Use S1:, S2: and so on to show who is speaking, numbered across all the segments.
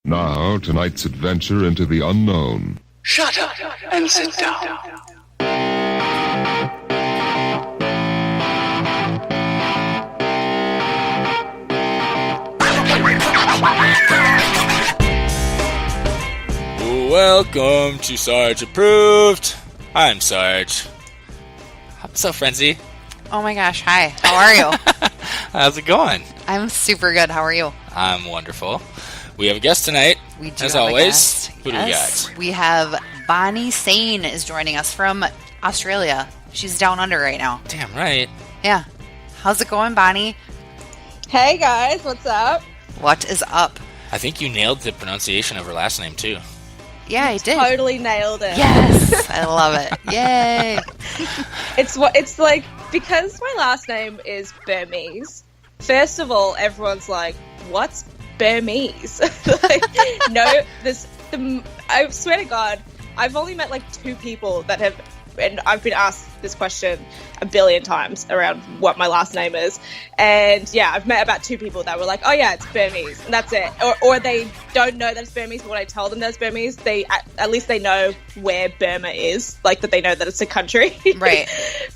S1: Now, tonight's adventure into the unknown.
S2: Shut up and sit down.
S3: Welcome to Sarge Approved. I'm Sarge. What's up, Frenzy?
S4: Oh my gosh, hi. How are you?
S3: How's it going?
S4: I'm super good. How are you?
S3: I'm wonderful. We have a guest tonight.
S4: We do
S3: as
S4: have
S3: always.
S4: A guest.
S3: Who do we got?
S4: We have Bonnie Sane is joining us from Australia. She's down under right now.
S3: Damn right.
S4: Yeah. How's it going, Bonnie?
S5: Hey guys, what's up?
S4: What is up?
S3: I think you nailed the pronunciation of her last name too.
S4: Yeah, I did.
S5: Totally nailed it.
S4: Yes, I love it. Yay!
S5: It's like, because my last name is Burmese. First of all, everyone's like, "What's Burmese?" I swear to God, I've only met like 2 people that have, and I've been asked this question a billion times around what my last name is, and yeah, I've met about 2 people that were like, "Oh yeah, it's Burmese," and that's it. Or they don't know that it's Burmese, but when I tell them that it's Burmese, they at least they know where Burma is, like that they know that it's a country.
S4: Right.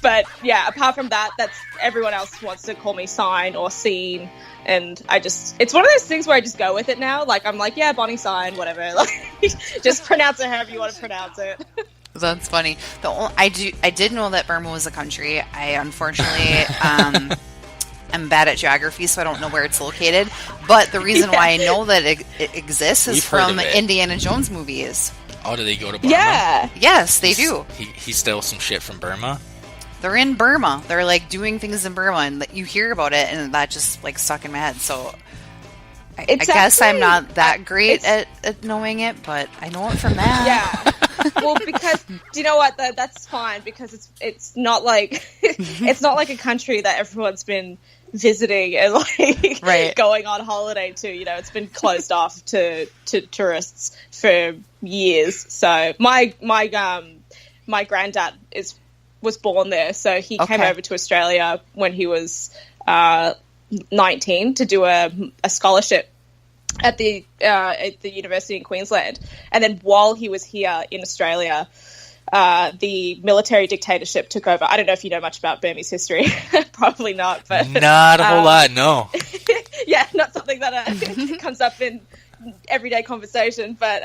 S5: But yeah, apart from that, that's everyone else wants to call me Sign or Scene. And it's one of those things where I just go with it now. Like, I'm like, yeah, Bonnie Sign, whatever. Like, just pronounce it however you want to pronounce it.
S4: That's funny. I did know that Burma was a country. I unfortunately am bad at geography, so I don't know where it's located. But the reason why I know that it exists is from Indiana Jones movies.
S3: Oh, do they go to Burma?
S5: Yeah.
S4: Yes, they do.
S3: He stole some shit from Burma?
S4: They're in Burma. They're like doing things in Burma, and you hear about it, and that just like stuck in my head. So I guess I'm not that great at knowing it, but I know it from that.
S5: Yeah. Well, because do you know what? That's fine, because it's not like it's not like a country that everyone's been visiting and like going on holiday to. You know, it's been closed off to tourists for years. So my granddad was born there, so he came over to Australia when he was 19 to do a scholarship at the university in Queensland. And then while he was here in Australia, the military dictatorship took over. I don't know if you know much about Burmese history. Probably not, but
S3: not a whole lot. No.
S5: Yeah, not something that comes up in everyday conversation, but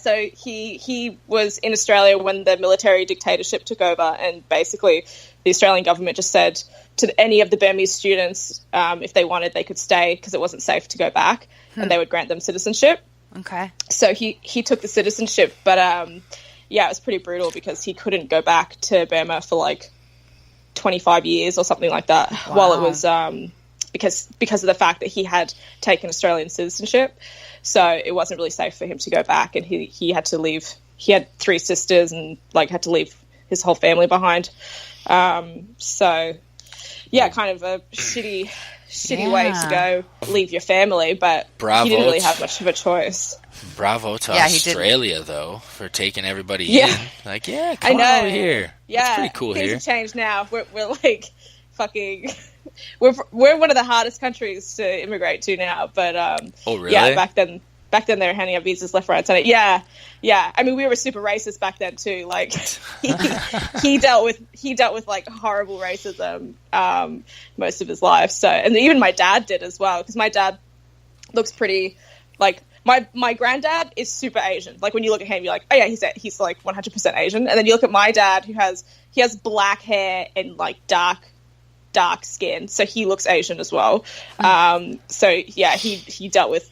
S5: so he was in Australia when the military dictatorship took over, and basically the Australian government just said to any of the Burmese students, if they wanted, they could stay because it wasn't safe to go back, and they would grant them citizenship.
S4: Okay.
S5: So he took the citizenship, but it was pretty brutal because he couldn't go back to Burma for like 25 years or something like that.
S4: Wow.
S5: While it was because of the fact that he had taken Australian citizenship. So it wasn't really safe for him to go back, and he had to leave. He had 3 sisters and like had to leave his whole family behind. So yeah, kind of a shitty way to go leave your family, but he didn't really have much of a choice.
S3: Bravo to Australia, though, for taking everybody in. Like, come on over here. Yeah, it's pretty cool here.
S5: Things have changed now. We're like fucking... We're one of the hardest countries to immigrate to now, but
S3: oh really?
S5: Yeah, back then they were handing out visas left, right, and center. Yeah. I mean, we were super racist back then too. Like he dealt with like horrible racism most of his life. So, and even my dad did as well, because my dad looks pretty like my granddad is super Asian. Like when you look at him, you're like, oh yeah, he's like 100% Asian. And then you look at my dad, he has black hair and like dark skin, so he looks Asian as well. So yeah, he dealt with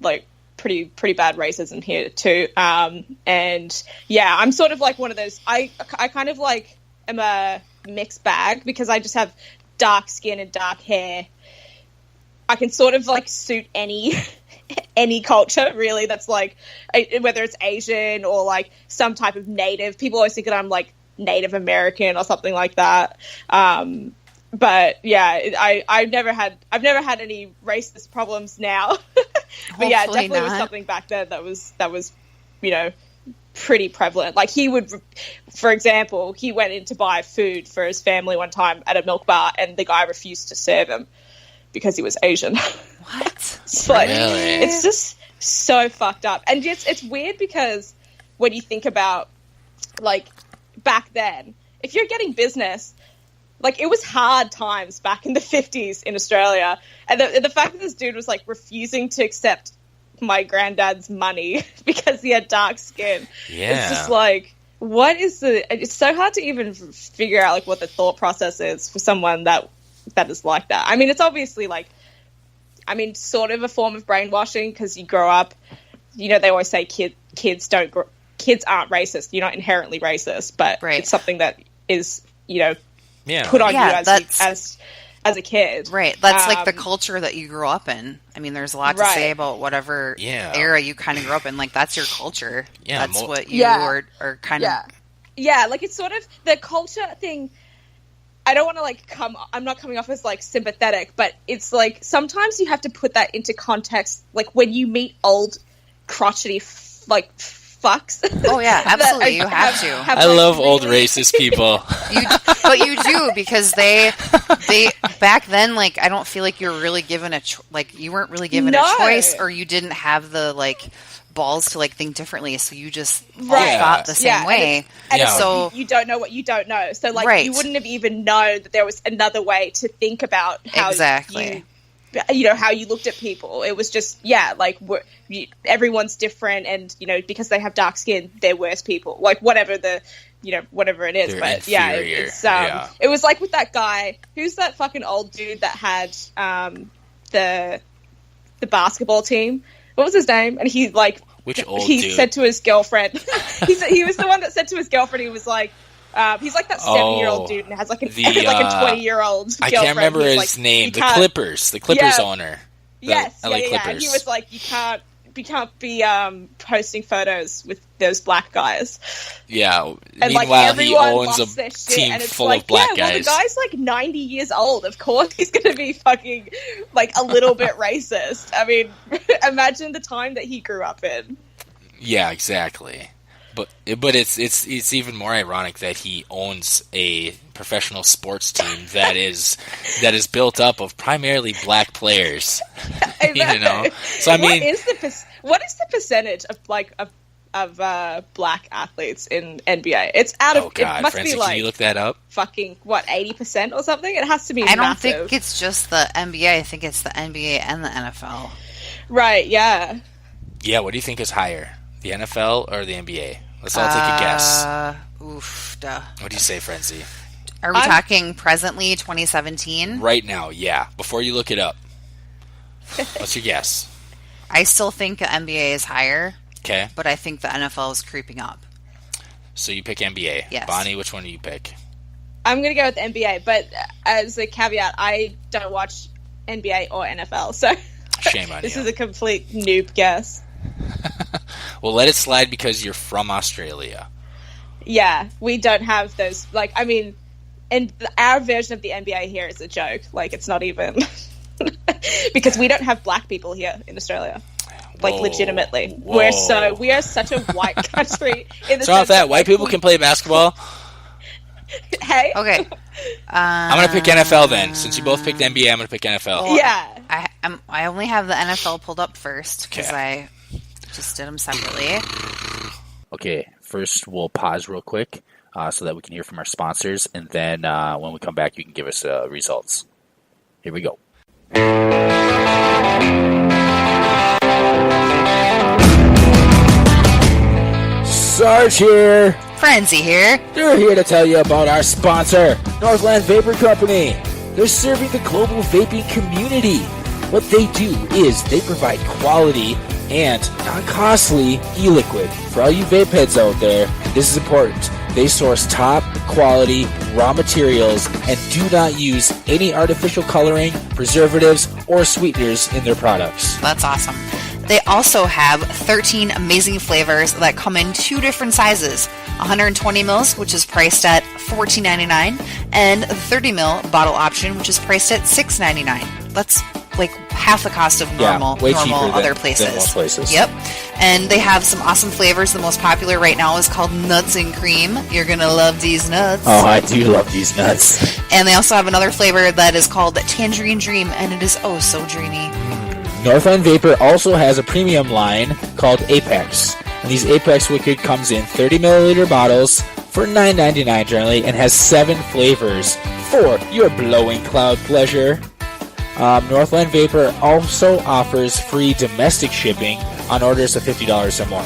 S5: like pretty bad racism here too. And yeah, I'm sort of like one of those. I kind of like am a mixed bag because I just have dark skin and dark hair. I can sort of like suit any culture really. That's like whether it's Asian or like some type of native. People always think that I'm like Native American or something like that. But yeah, I've never had any racist problems now. But yeah, it definitely was something back then that was, you know, pretty prevalent. Like he would, for example, he went in to buy food for his family one time at a milk bar, and the guy refused to serve him because he was Asian.
S4: What?
S5: So, like,
S3: really?
S5: it's just so fucked up. And it's weird because when you think about, like, back then, if you're getting business, like, it was hard times back in the 50s in Australia. And the fact that this dude was, like, refusing to accept my granddad's money because he had dark skin.
S3: Yeah.
S5: It's just like, it's so hard to even figure out, like, what the thought process is for someone that is like that. I mean, it's obviously, like, sort of a form of brainwashing because you grow up, you know, they always say kids aren't racist. You're not inherently racist, but it's something that is, you know, put on you as a kid.
S4: Right. That's like the culture that you grew up in. I mean, there's a lot to say about whatever era you kind of grew up in. Like, that's your culture. Yeah. That's what you are kind of...
S5: Yeah, like, it's sort of the culture thing. I don't want to, like, I'm not coming off as, like, sympathetic, but it's, like, sometimes you have to put that into context. Like, when you meet old, crotchety, fucks.
S4: Oh, yeah, absolutely. You have to.
S3: I love old racist people.
S4: But you do, because they back then, like, I don't feel like you're really given you weren't really given a choice, or you didn't have the, like, balls to, like, think differently, so you just all thought the same way.
S5: So you don't know what you don't know. So, like, you wouldn't have even known that there was another way to think about how you know, how you looked at people. It was just, everyone's different, and, you know, because they have dark skin, they're worse people. Like, whatever it is.
S3: They're
S5: but
S3: inferior.
S5: It was like with that guy, who's that fucking old dude that had the basketball team? What was his name? And he, like,
S3: dude?
S5: Said to his girlfriend, he was the one that said to his girlfriend, he was like, he's like that 7-year-old dude and has like a 20-year-old girlfriend.
S3: I can't remember his name. The Clippers owner.
S5: Yes,
S3: LA Clippers.
S5: And he was like, you can't be posting photos with those black guys.
S3: Yeah.
S5: And,
S3: meanwhile, he owns a team full of black guys.
S5: Well, the guy's like 90 years old. Of course, he's going to be fucking like a little bit racist. I mean, imagine the time that he grew up in.
S3: Yeah, exactly. But it's even more ironic that he owns a professional sports team that is built up of primarily black players. You know, so I mean,
S5: what is the percentage of black athletes in NBA? It's out of.
S3: Oh God,
S5: it must
S3: Francie,
S5: be like,
S3: can you look that up?
S5: Fucking 80% or something? It has to be.
S4: I don't
S5: massive.
S4: think it's just the NBA. I think it's the NBA and the NFL.
S5: Right. Yeah.
S3: Yeah. What do you think is higher, the NFL or the NBA? Let's all take a guess. What do you say, Frenzy?
S4: Are we talking presently, 2017?
S3: Right now, yeah. Before you look it up. What's your guess?
S4: I still think the NBA is higher.
S3: Okay.
S4: But I think the NFL is creeping up.
S3: So you pick NBA.
S4: Yes.
S3: Bonnie, which one do you pick?
S5: I'm going to go with NBA, but as a caveat, I don't watch NBA or NFL, so
S3: shame on
S5: this
S3: you.
S5: Is a complete noob guess.
S3: Well, let it slide because you're from Australia.
S5: Yeah, we don't have those. Like, I mean, and our version of the NBA here is a joke. Like, it's not even because we don't have black people here in Australia. Like, legitimately, we are such a white country. In the
S3: What's wrong with that? White people can play basketball.
S5: Hey,
S4: okay.
S3: I'm gonna pick NFL then. Since you both picked NBA, I'm gonna pick NFL.
S5: Well, yeah,
S4: I only have the NFL pulled up first because I just did them separately.
S6: Okay, first we'll pause real quick so that we can hear from our sponsors, and then when we come back, you can give us results. Here we go. Sarge here.
S4: Frenzy here.
S6: They're here to tell you about our sponsor, Northland Vapor Company. They're serving the global vaping community. What they do is they provide quality and non-costly e-liquid. For all you vape heads out there, this is important. They source top quality raw materials and do not use any artificial coloring, preservatives, or sweeteners in their products.
S4: That's awesome. They also have 13 amazing flavors that come in 2 different sizes. 120 mils, which is priced at $14.99, and the 30 mil bottle option, which is priced at $6.99. That's like half the cost of normal other places.
S6: Than most places.
S4: Yep. And they have some awesome flavors. The most popular right now is called Nuts and Cream. You're going to love these nuts.
S6: Oh, I do love these nuts.
S4: And they also have another flavor that is called Tangerine Dream, and it is oh so dreamy.
S6: Northland Vapor also has a premium line called Apex. And these Apex Wicked comes in 30 milliliter bottles for $9.99 generally and has 7 flavors for your blowing cloud pleasure. Northland Vapor also offers free domestic shipping on orders of $50 or more.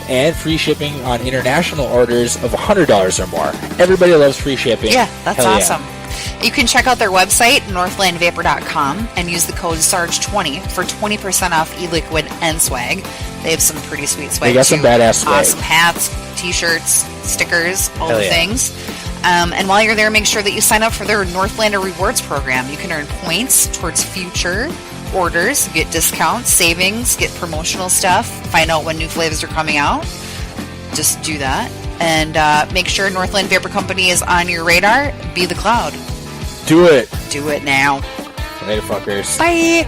S6: And free shipping on international orders of $100 or more. Everybody loves free shipping.
S4: Yeah, that's
S6: Hell
S4: awesome. Yeah. You can check out their website, northlandvapor.com, and use the code SARGE20 for 20% off e-liquid and swag. They have some pretty sweet swag.
S6: They got some badass swag.
S4: Awesome hats, t-shirts, stickers, all the
S6: yeah.
S4: things. And while you're there, make sure that you sign up for their Northlander Rewards program. You can earn points towards future orders, get discounts, savings, get promotional stuff, find out when new flavors are coming out. Just do that. And make sure Northland Vapor Company is on your radar. Be the cloud.
S6: Do it.
S4: Do it now.
S6: Later, fuckers.
S4: Bye.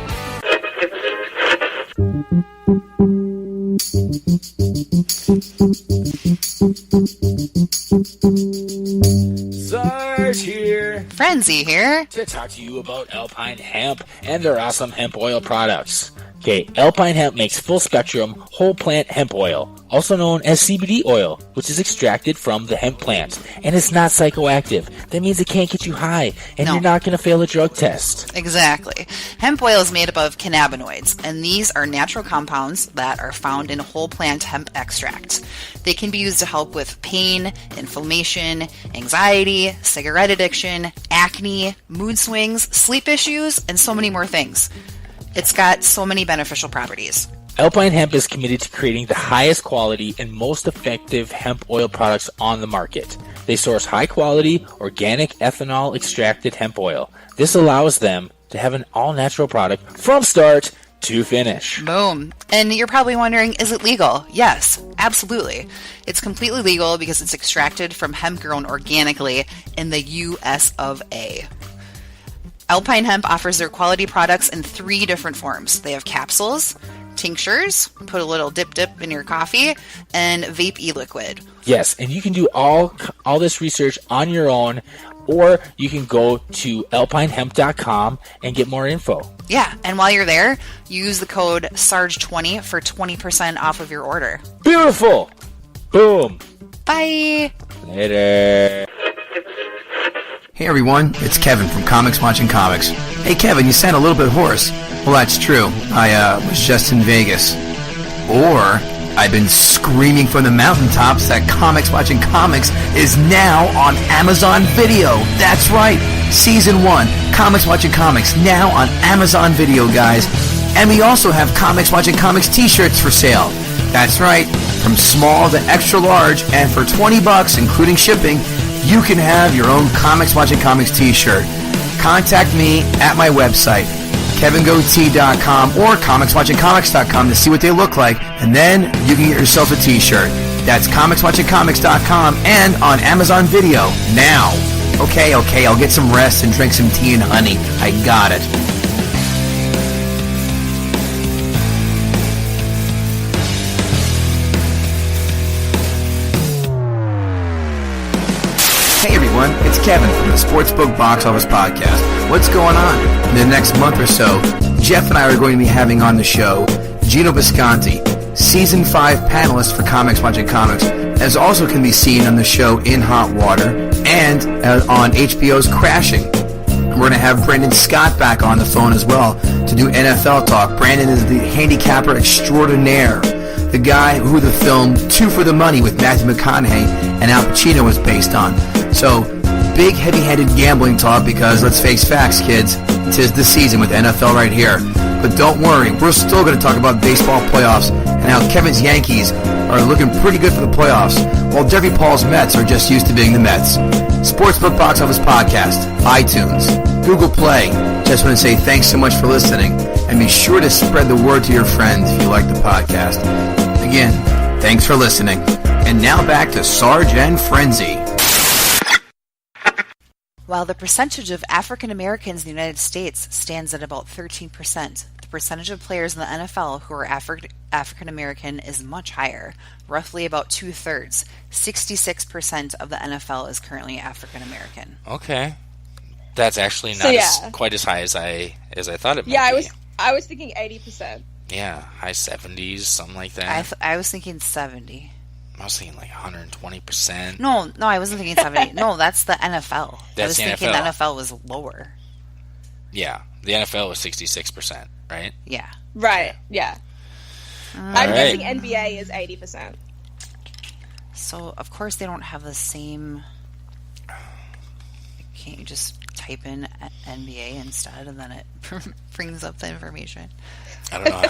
S6: Sarge here.
S4: Frenzy here.
S6: To talk to you about Alpine Hemp and their awesome hemp oil products. Okay, Alpine Hemp makes full spectrum whole plant hemp oil, also known as CBD oil, which is extracted from the hemp plant, and it's not psychoactive. That means it can't get you high, and
S4: No.
S6: you're not going to fail a drug test.
S4: Exactly. Hemp oil is made up of cannabinoids, and these are natural compounds that are found in whole plant hemp extract. They can be used to help with pain, inflammation, anxiety, cigarette addiction, acne, mood swings, sleep issues, and so many more things. It's got so many beneficial properties.
S6: Alpine Hemp is committed to creating the highest quality and most effective hemp oil products on the market. They source high quality, organic ethanol extracted hemp oil. This allows them to have an all natural product from start to finish.
S4: Boom. And you're probably wondering, is it legal? Yes, absolutely. It's completely legal because it's extracted from hemp grown organically in the US of A. Alpine Hemp offers their quality products in 3 different forms. They have capsules, tinctures, put a little dip in your coffee, and vape e-liquid.
S6: Yes, and you can do all this research on your own, or you can go to alpinehemp.com and get more info.
S4: Yeah, and while you're there, use the code SARGE20 for 20% off of your order.
S6: Beautiful! Boom!
S4: Bye!
S6: Later.
S7: Hey everyone, it's Kevin from Comics Watching Comics. Hey Kevin, you sound a little bit hoarse. Well, that's true. I was just in Vegas. Or I've been screaming from the mountaintops that Comics Watching Comics is now on Amazon Video. That's right. Season 1, Comics Watching Comics, now on Amazon Video, guys. And we also have Comics Watching Comics t-shirts for sale. That's right. From small to extra large, and for $20, including shipping, you can have your own Comics Watching Comics t-shirt. Contact me at my website, kevingoatee.com or comicswatchingcomics.com to see what they look like, and then you can get yourself a t-shirt. That's comicswatchingcomics.com and on Amazon Video now. Okay, I'll get some rest and drink some tea and honey. I got it. Hey everyone, it's Kevin from the SportsBook Box Office Podcast. What's going on? In the next month or so, Jeff and I are going to be having on the show Gino Bisconti, Season 5 panelist for Comics Watching Comics, as also can be seen on the show In Hot Water and on HBO's Crashing. We're going to have Brandon Scott back on the phone as well to do NFL talk. Brandon is the handicapper extraordinaire, the guy who the film Two for the Money with Matthew McConaughey and Al Pacino was based on. So, big heavy-handed gambling talk because, let's face facts, kids, 'tis the season with NFL right here. But don't worry, we're still going to talk about baseball playoffs and how Kevin's Yankees are looking pretty good for the playoffs, while Debbie Paul's Mets are just used to being the Mets. Sportsbook Box Office Podcast, iTunes, Google Play. Just want to say thanks so much for listening, and be sure to spread the word to your friends if you like the podcast. Again, thanks for listening. And now back to Sarge and Frenzy.
S4: While the percentage of African Americans in the United States stands at about 13%, the percentage of players in the NFL who are African American is much higher, roughly about 2/3. 66% of the NFL is currently African American.
S3: Okay. That's actually not quite as high as I thought it might be.
S5: I was thinking 80%.
S3: Yeah, high 70s, something like that.
S4: I was thinking 70.
S3: I was thinking like 120%.
S4: No, I wasn't thinking 70. No, that's the NFL. I was
S3: the
S4: thinking
S3: NFL.
S4: the NFL was lower.
S3: Yeah, the NFL was 66%, right?
S4: Yeah.
S5: Right, yeah. I'm
S3: right.
S5: guessing NBA is 80%.
S4: So, of course, they don't have the same... Can't you just type in NBA instead and then it brings up the information?
S3: I don't know.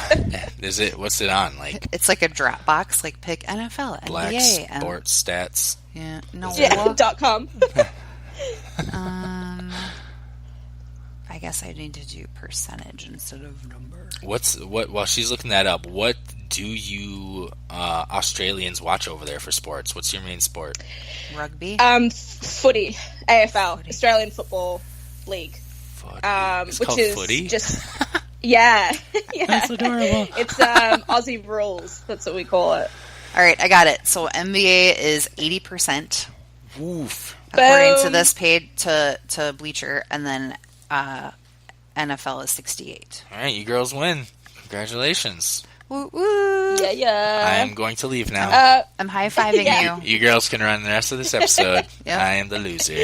S3: What's it on? Like
S4: It's like a drop box, like pick NFL,
S3: Black
S4: NBA.
S3: Sports Stats?
S4: Yeah, no.
S5: Yeah, .com.
S4: I guess I need to do percentage instead of number.
S3: While she's looking that up, what do you Australians watch over there for sports? What's your main sport?
S4: Rugby?
S5: Footy. AFL. Australian Football League.
S3: Footy. It's
S5: Which
S3: called
S5: is
S3: footy?
S5: just... Yeah. Yeah.
S3: That's adorable.
S5: It's Aussie rules. That's what we call it.
S4: All right, I got it. So NBA is 80%.
S3: Oof.
S4: According to
S5: Boom.
S4: this page to Bleacher, and then NFL is 68.
S3: All right, you girls win. Congratulations.
S4: Woo woo!
S3: I
S5: Yeah.
S3: am going to leave now.
S4: I'm high fiving
S5: Yeah.
S4: you.
S3: You girls can run the rest of this episode.
S4: Yep.
S3: I am the loser.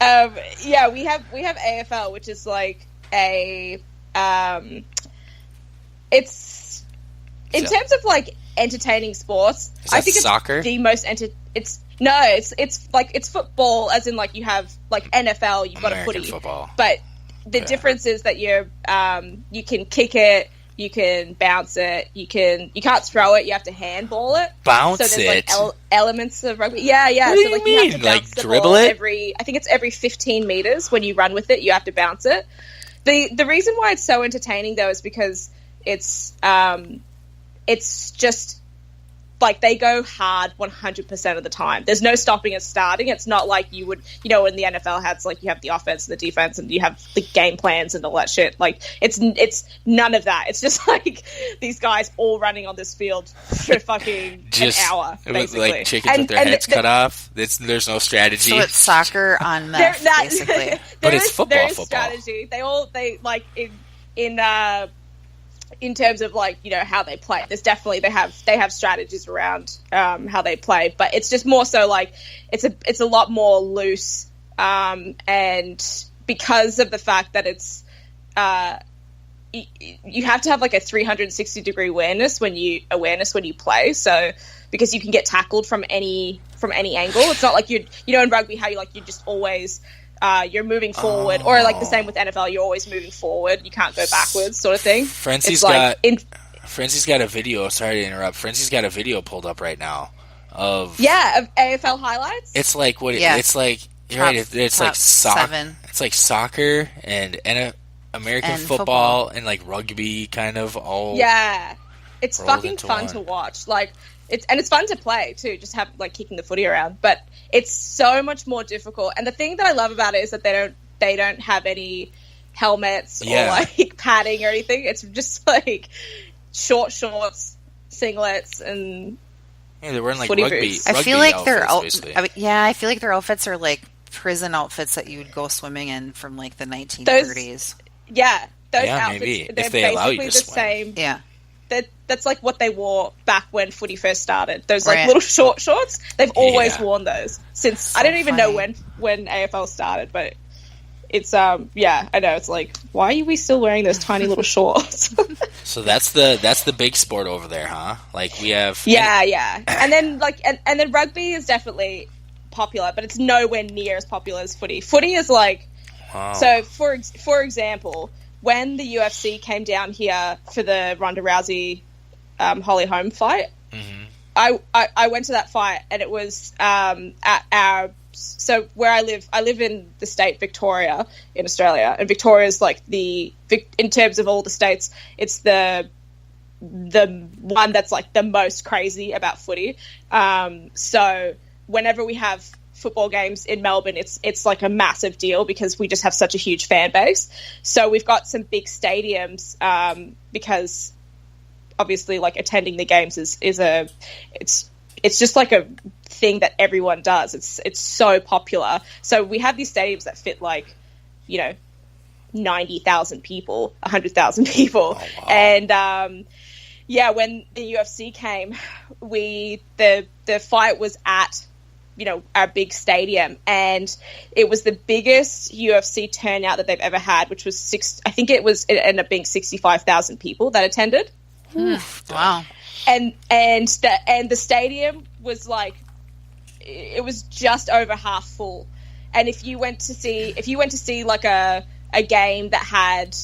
S5: Yeah, we have AFL, which is like a it's in terms of like entertaining sports.
S3: Is that
S5: I think it's
S3: soccer?
S5: the most it's football, as in like you have like NFL, you've got
S3: American
S5: a footy,
S3: football.
S5: but the difference is that you can kick it, you can bounce it, you can't throw it, you have to handball it.
S3: Bounce
S5: So there's
S3: it?
S5: like elements of rugby. Yeah.
S3: What do
S5: so
S3: you
S5: like you have
S3: mean?
S5: to
S3: Like
S5: bounce the
S3: dribble
S5: ball
S3: it?
S5: I think it's every 15 meters when you run with it, you have to bounce it. The reason why it's so entertaining though is because it's just like they go hard 100% of the time. There's no stopping and starting. It's not like you would, in the NFL has like you have the offense and the defense and you have the game plans and all that shit. Like it's none of that. It's just like these guys all running on this field for fucking an hour, basically.
S3: Like chickens with their heads cut off. There's no strategy.
S4: So it's soccer on meth, basically.
S3: But it's football.
S5: There is strategy. They like in terms of like how they play. There's definitely they have strategies around how they play, but it's just more so like it's a lot more loose, and because of the fact that it's you have to have like a 360-degree awareness when you play. So because you can get tackled from any angle. It's not like in rugby how you're just always. You're moving forward, or like the same with NFL. You're always moving forward. You can't go backwards, sort of thing.
S3: Francie's got a video. Sorry to interrupt. Francie's got a video pulled up right now of
S5: AFL highlights.
S3: It's like it's like you're right. It's like soccer. It's like soccer and American football and like rugby, kind of all.
S5: Yeah, it's fucking fun
S3: one.
S5: to watch. Like. It's fun to play too, just have like kicking the footy around, but it's so much more difficult. And the thing that I love about it is that they don't have any helmets or like padding or anything. It's just like short shorts, singlets, and
S3: they're wearing like
S5: footy
S3: rugby.
S5: boots.
S4: I feel like their
S3: I
S4: feel like their outfits are like prison outfits that you would go swimming in from like the 1930s.
S5: Those outfits,
S3: maybe
S5: they're
S3: if they allow you
S5: basically
S3: to
S5: the
S3: swim.
S5: same.
S4: Yeah.
S5: That's like what they wore back when footy first started. Those like little short shorts. They've always worn those since
S4: So
S5: I don't even
S4: funny.
S5: know when AFL started, but it's I know it's like why are we still wearing those tiny little shorts?
S3: So that's the big sport over there, huh? Like we have
S5: and then like and then rugby is definitely popular, but it's nowhere near as popular as footy. Footy is like so for example. When the UFC came down here for the Ronda Rousey Holly Holm fight, I went to that fight, and it was at so where I live in the state Victoria in Australia, and Victoria is like in terms of all the states, it's the one that's like the most crazy about footy. So whenever we have football games in Melbourne, it's like a massive deal because we just have such a huge fan base. So we've got some big stadiums because obviously like attending the games is it's just like a thing that everyone does. It's so popular. So we have these stadiums that fit like 90,000 90,000 people, 100,000 people.
S3: Oh, wow.
S5: And when the UFC came, the fight was at, you know, our big stadium, and it was the biggest UFC turnout that they've ever had, which was it ended up being 65,000 people that attended.
S4: Wow.
S5: And the stadium was like, it was just over half full. And if you went to see like a game that had,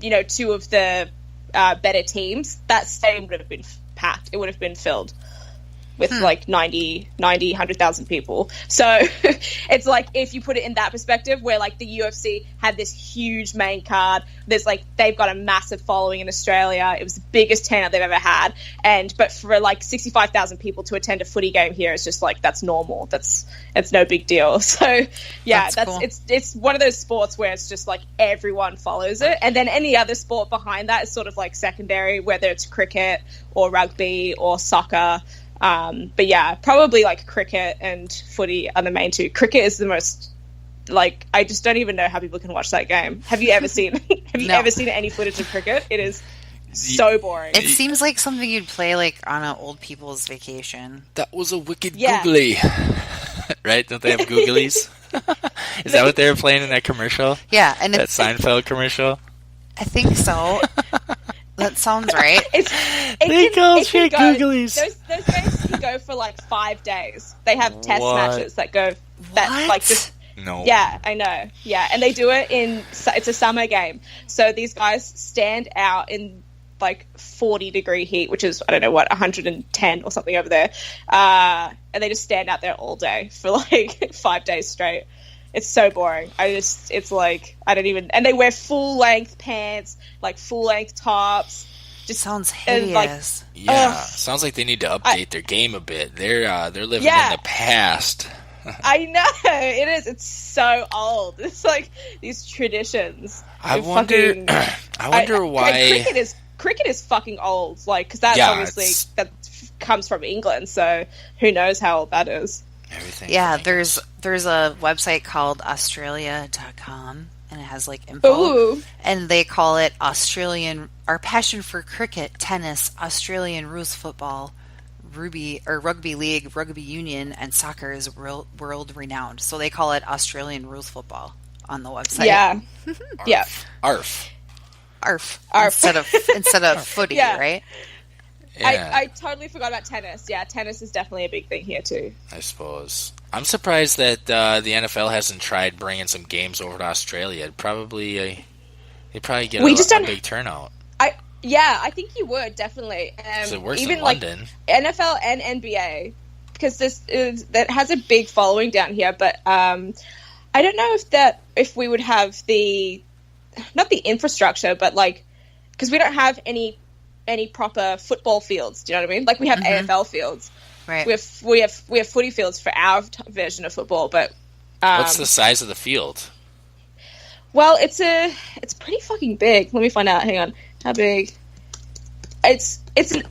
S5: you know, two of the better teams, that stadium would have been packed. It would have been filled with like 100,000 people. So it's like, if you put it in that perspective, where like the UFC had this huge main card, there's like, they've got a massive following in Australia. It was the biggest turnout they've ever had. But for like 65,000 people to attend a footy game here, it's just like, that's normal. It's no big deal. So yeah, that's
S4: cool.
S5: It's one of those sports where it's just like everyone follows it. And then any other sport behind that is sort of like secondary, whether it's cricket or rugby or soccer. But yeah, probably like cricket and footy are the main two. Cricket is the most, like, I just don't even know how people can watch that game. Have you ever seen ever seen any footage of cricket? It is so boring.
S4: It seems like something you'd play like on an old people's vacation.
S3: That was a wicked googly. Right? Don't they have googlies? Is that what they were playing in that commercial?
S4: Yeah, and
S3: that Seinfeld commercial?
S4: I think so. That sounds right.
S3: They call shit googlies.
S5: Those games can go for like 5 days. They have test matches that go like just.
S3: No.
S5: Yeah, I know. Yeah, and they do it it's a summer game. So these guys stand out in like 40-degree heat, which is, I don't know what, 110 or something over there. And they just stand out there all day for like 5 days straight. It's so boring. It's like, I don't even, and they wear full length pants, like full length tops.
S4: Just sounds hideous.
S3: Sounds like they need to update their game a bit. They're living in the past.
S5: I know it is. It's so old. It's like these traditions.
S3: I wonder why
S5: cricket is fucking old. Like, because that's obviously that comes from England. So who knows how old that is?
S3: Everything.
S4: Yeah, there's a website called Australia.com, and it has like info.
S5: Ooh.
S4: And they call it our passion for cricket, tennis, Australian rules football, rugby league, rugby union, and soccer is world renowned. So they call it Australian rules football on the website.
S5: Yeah. Yeah.
S3: Arf.
S4: Instead of footy, right?
S3: Yeah.
S5: I totally forgot about tennis. Yeah, tennis is definitely a big thing here too.
S3: I suppose. I'm surprised that the NFL hasn't tried bringing some games over to Australia. They probably get a big turnout.
S5: I think you would definitely.
S3: It works
S5: even
S3: in London.
S5: Like NFL and NBA, because that has a big following down here. But I don't know if we would have not the infrastructure, but like, because we don't have any proper football fields. Do you know what I mean? Like, we have AFL fields.
S4: Right.
S5: We have footy fields for our version of football, but
S3: what's the size of the field?
S5: Well, it's pretty fucking big. Let me find out. Hang on. How big? It's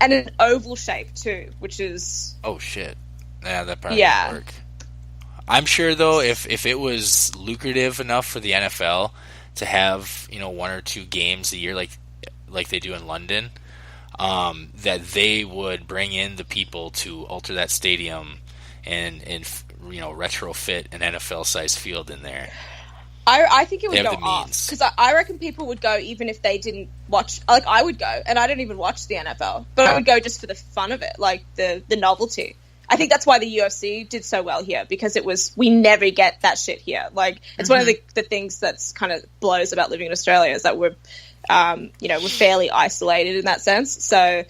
S5: an oval shape too, which is...
S3: Oh shit. Yeah, that probably would work. I'm sure though, if it was lucrative enough for the NFL to have, you know, 1 or 2 games a year like they do in London, that they would bring in the people to alter that stadium and you know, retrofit an NFL-sized field in there.
S5: I think it would
S3: They
S5: go
S3: have the
S5: up,
S3: means.
S5: because I reckon people would go even if they didn't watch. Like, I would go, and I don't even watch the NFL, but I would go just for the fun of it, like the novelty. I think that's why the UFC did so well here, because we never get that shit here. Like, it's one of the things that's kind of blows about living in Australia, is that we're fairly isolated in that sense. So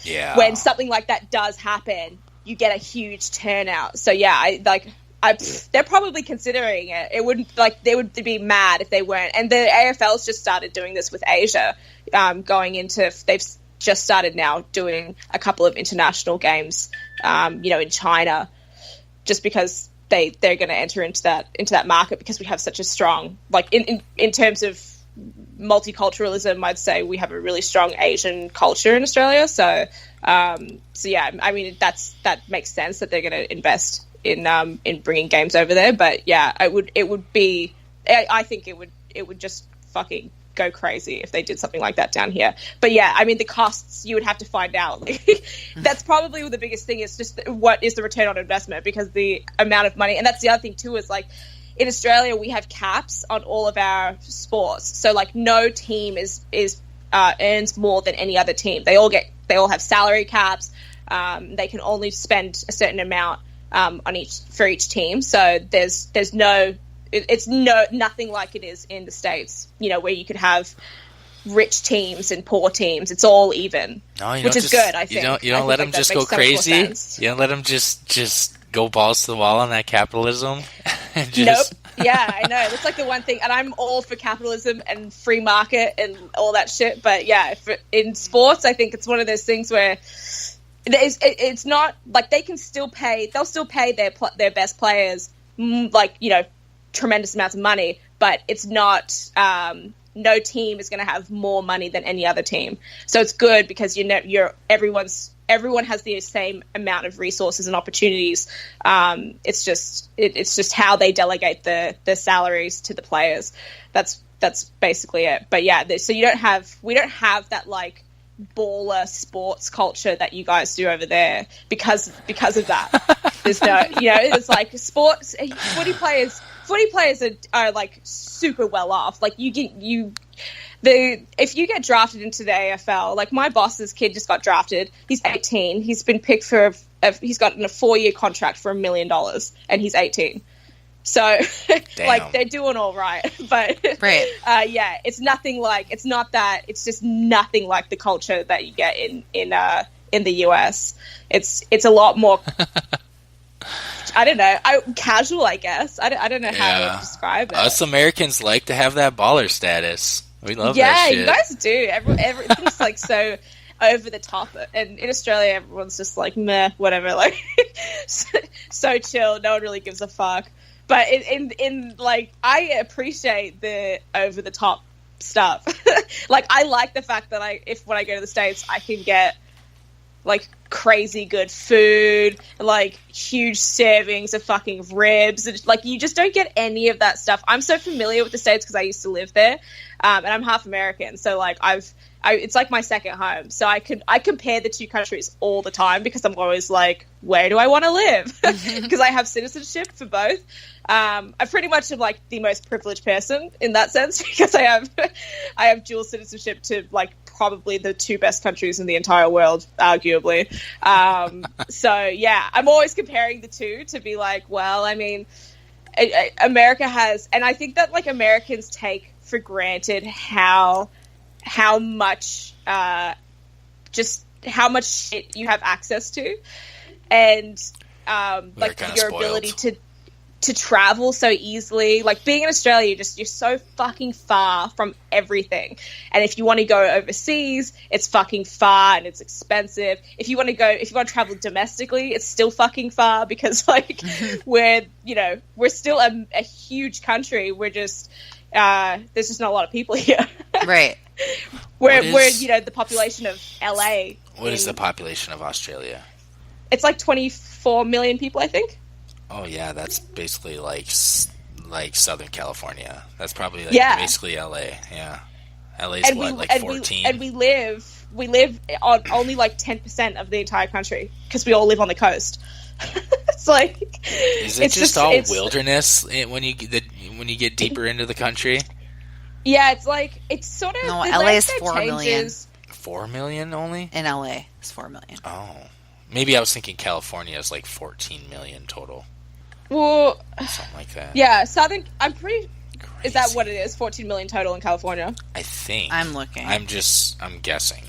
S5: when something like that does happen, you get a huge turnout. So yeah, they're probably considering it. It wouldn't, like, they would be mad if they weren't. And the AFL's just started doing this with Asia, they've just started now doing a couple of international games, in China, just because they're going to enter into that market, because we have such a strong, like, in terms of multiculturalism, I'd say we have a really strong Asian culture in Australia. So yeah, I mean, that makes sense that they're going to invest in bringing games over there. But yeah, I think it would just fucking go crazy if they did something like that down here. But yeah, I mean, the costs, you would have to find out. That's probably the biggest thing, is just what is the return on investment, because the amount of money, and that's the other thing too, is like in Australia we have caps on all of our sports, so like no team earns more than any other team. They all have salary caps. They can only spend a certain amount for each team. So it's nothing like it is in the States, where you could have rich teams and poor teams. It's all even, which is good. I think
S3: you don't let them just go crazy. You don't let them just go balls to the wall on that capitalism.
S5: Nope. Yeah, I know. That's like the one thing, and I'm all for capitalism and free market and all that shit. But yeah, in sports, I think it's one of those things where it's not like they'll still pay their best players, tremendous amounts of money, but it's not, no team is going to have more money than any other team. So it's good because everyone has the same amount of resources and opportunities. It's just how they delegate the salaries to the players. That's basically it. But yeah, so we don't have that like baller sports culture that you guys do over there because of that. There's no, it's like sports, footy players are like super well off. Like if you get drafted into the AFL, like my boss's kid just got drafted. He's 18. He's been picked he's gotten a 4-year contract for $1 million, and he's 18. So like they're doing all right, but
S4: right.
S5: Yeah, it's just nothing like the culture that you get in the US. It's a lot more. I don't know. Casual, I guess. I don't know how to describe it.
S3: Us Americans like to have that baller status. We love that shit.
S5: Yeah, you guys do. Everything's like so over the top. And in Australia, everyone's just like, meh, whatever. Like, so chill. No one really gives a fuck. But in like, I appreciate the over the top stuff. Like, I like the fact that when I go to the States, I can get like crazy good food, like huge servings of fucking ribs, and like you just don't get any of that stuff. I'm so familiar with the States because I used to live there, and I'm half American, so like it's like my second home. So I compare the two countries all the time because I'm always like, where do I want to live? Because I have citizenship for both. I pretty much am like the most privileged person in that sense because I have dual citizenship to like probably the two best countries in the entire world, arguably. So yeah, I'm always comparing the two to be like, well, I mean, America has, and I think that like Americans take for granted how much shit you have access to, and like your ability to travel so easily. Like being in Australia, you're so fucking far from everything. And if you want to go overseas, it's fucking far and it's expensive. If you want to travel domestically, it's still fucking far because like we're still a huge country. We're just there's just not a lot of people here.
S4: Right.
S5: We're the population of LA.
S3: What is the population of Australia?
S5: It's like 24 million people, I think.
S3: Oh yeah, that's basically like Southern California. That's probably like basically LA. Yeah, LA's like 14.
S5: And we live on only like 10% of the entire country because we all live on the coast. It's like,
S3: is it just all wilderness when you get deeper into the country?
S5: Yeah, it's sort of.
S4: No, LA is 4 million.
S3: 4 million only?
S4: In LA, it's 4 million.
S3: Oh, maybe I was thinking California is like 14 million total.
S5: Well,
S3: something like that.
S5: Yeah, Southern. I'm pretty.
S3: Crazy.
S5: Is that what it is? 14 million total in California.
S3: I think.
S4: I'm looking.
S3: I'm guessing.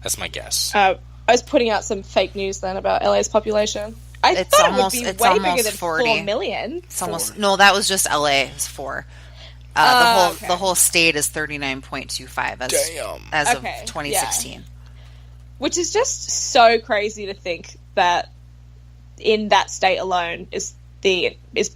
S3: That's my guess.
S5: I was putting out some fake news then about LA's population. I thought it would be way bigger than
S4: 40.
S5: 4 million.
S4: It's almost no. That was just LA. It's 4. The whole state is 39.25 as of 2016.
S5: Yeah. Which is just so crazy to think that in that state alone is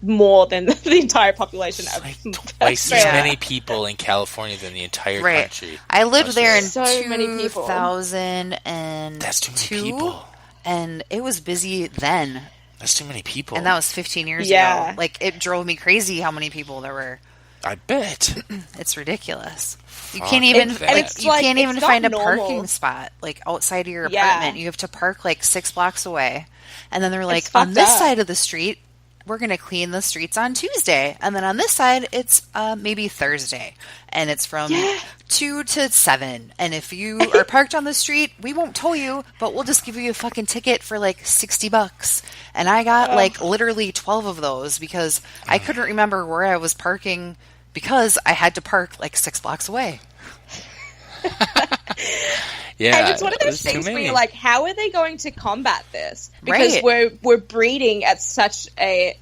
S5: more than the entire population of
S3: like twice as many people in California than the entire country.
S4: I lived there in
S5: so many people.
S4: 2002.
S3: That's too many people.
S4: And it was busy then.
S3: That's too many people.
S4: And that was 15 years ago. Like, it drove me crazy how many people there were.
S3: I bet.
S4: It's ridiculous. You
S3: Fuck
S4: can't even
S3: that.
S4: like,
S5: And it's
S4: you
S5: like,
S4: can't
S5: it's
S4: even
S5: not
S4: find a
S5: normal.
S4: parking spot like outside of your
S5: Yeah.
S4: apartment. You have to park like 6 blocks away. And then they're like,
S5: It's
S4: on
S5: fucked
S4: this
S5: up.
S4: side of the street, we're going to clean the streets on Tuesday. And then on this side, it's maybe Thursday. And it's from 2 to 7. And if you are parked on the street, we won't tow you, but we'll just give you a fucking ticket for like $60. And I got like literally 12 of those because I couldn't remember where I was parking because I had to park like 6 blocks away.
S3: Yeah,
S5: And it's one of those
S3: there's too
S5: things where
S3: many.
S5: you're like, how are they going to combat this? Because
S4: Right.
S5: we're breeding at such a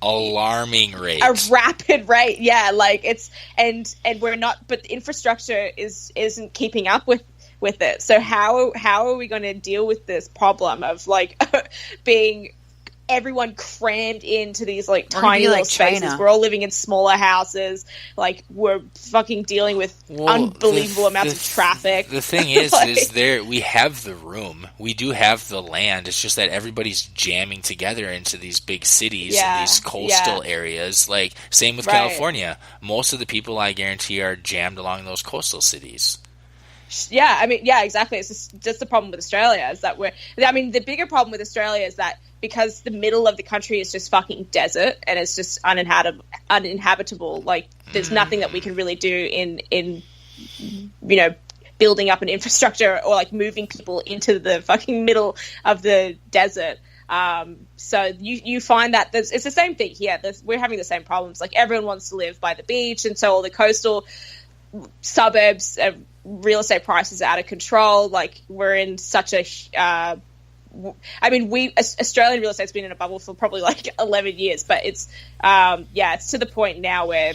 S3: Alarming rate.
S5: rapid rate. Yeah, like it's and we're not, but the infrastructure isn't keeping up with it. So how are we going to deal with this problem of like being everyone crammed into these like
S4: We're gonna
S5: tiny
S4: be
S5: little
S4: like
S5: spaces?
S4: China.
S5: We're all living in smaller houses. Like we're fucking dealing with
S3: Well,
S5: unbelievable amounts of traffic.
S3: The thing is,
S5: Like-
S3: we have the room, we do have the land. It's just that everybody's jamming together into these big cities
S5: Yeah,
S3: and these coastal areas. Like same with
S5: Right.
S3: California. Most of the people, I guarantee, are jammed along those coastal cities.
S5: Yeah, I mean, yeah, exactly. It's just the problem with Australia is that the bigger problem with Australia is that because the middle of the country is just fucking desert and it's just uninhabitable, like there's nothing that we can really do in building up an infrastructure or like moving people into the fucking middle of the desert. So you find that it's the same thing here. We're having the same problems. Like everyone wants to live by the beach, and so all the coastal suburbs, real estate prices are out of control. Like we're in such a Australian real estate's been in a bubble for probably like 11 years, but it's to the point now where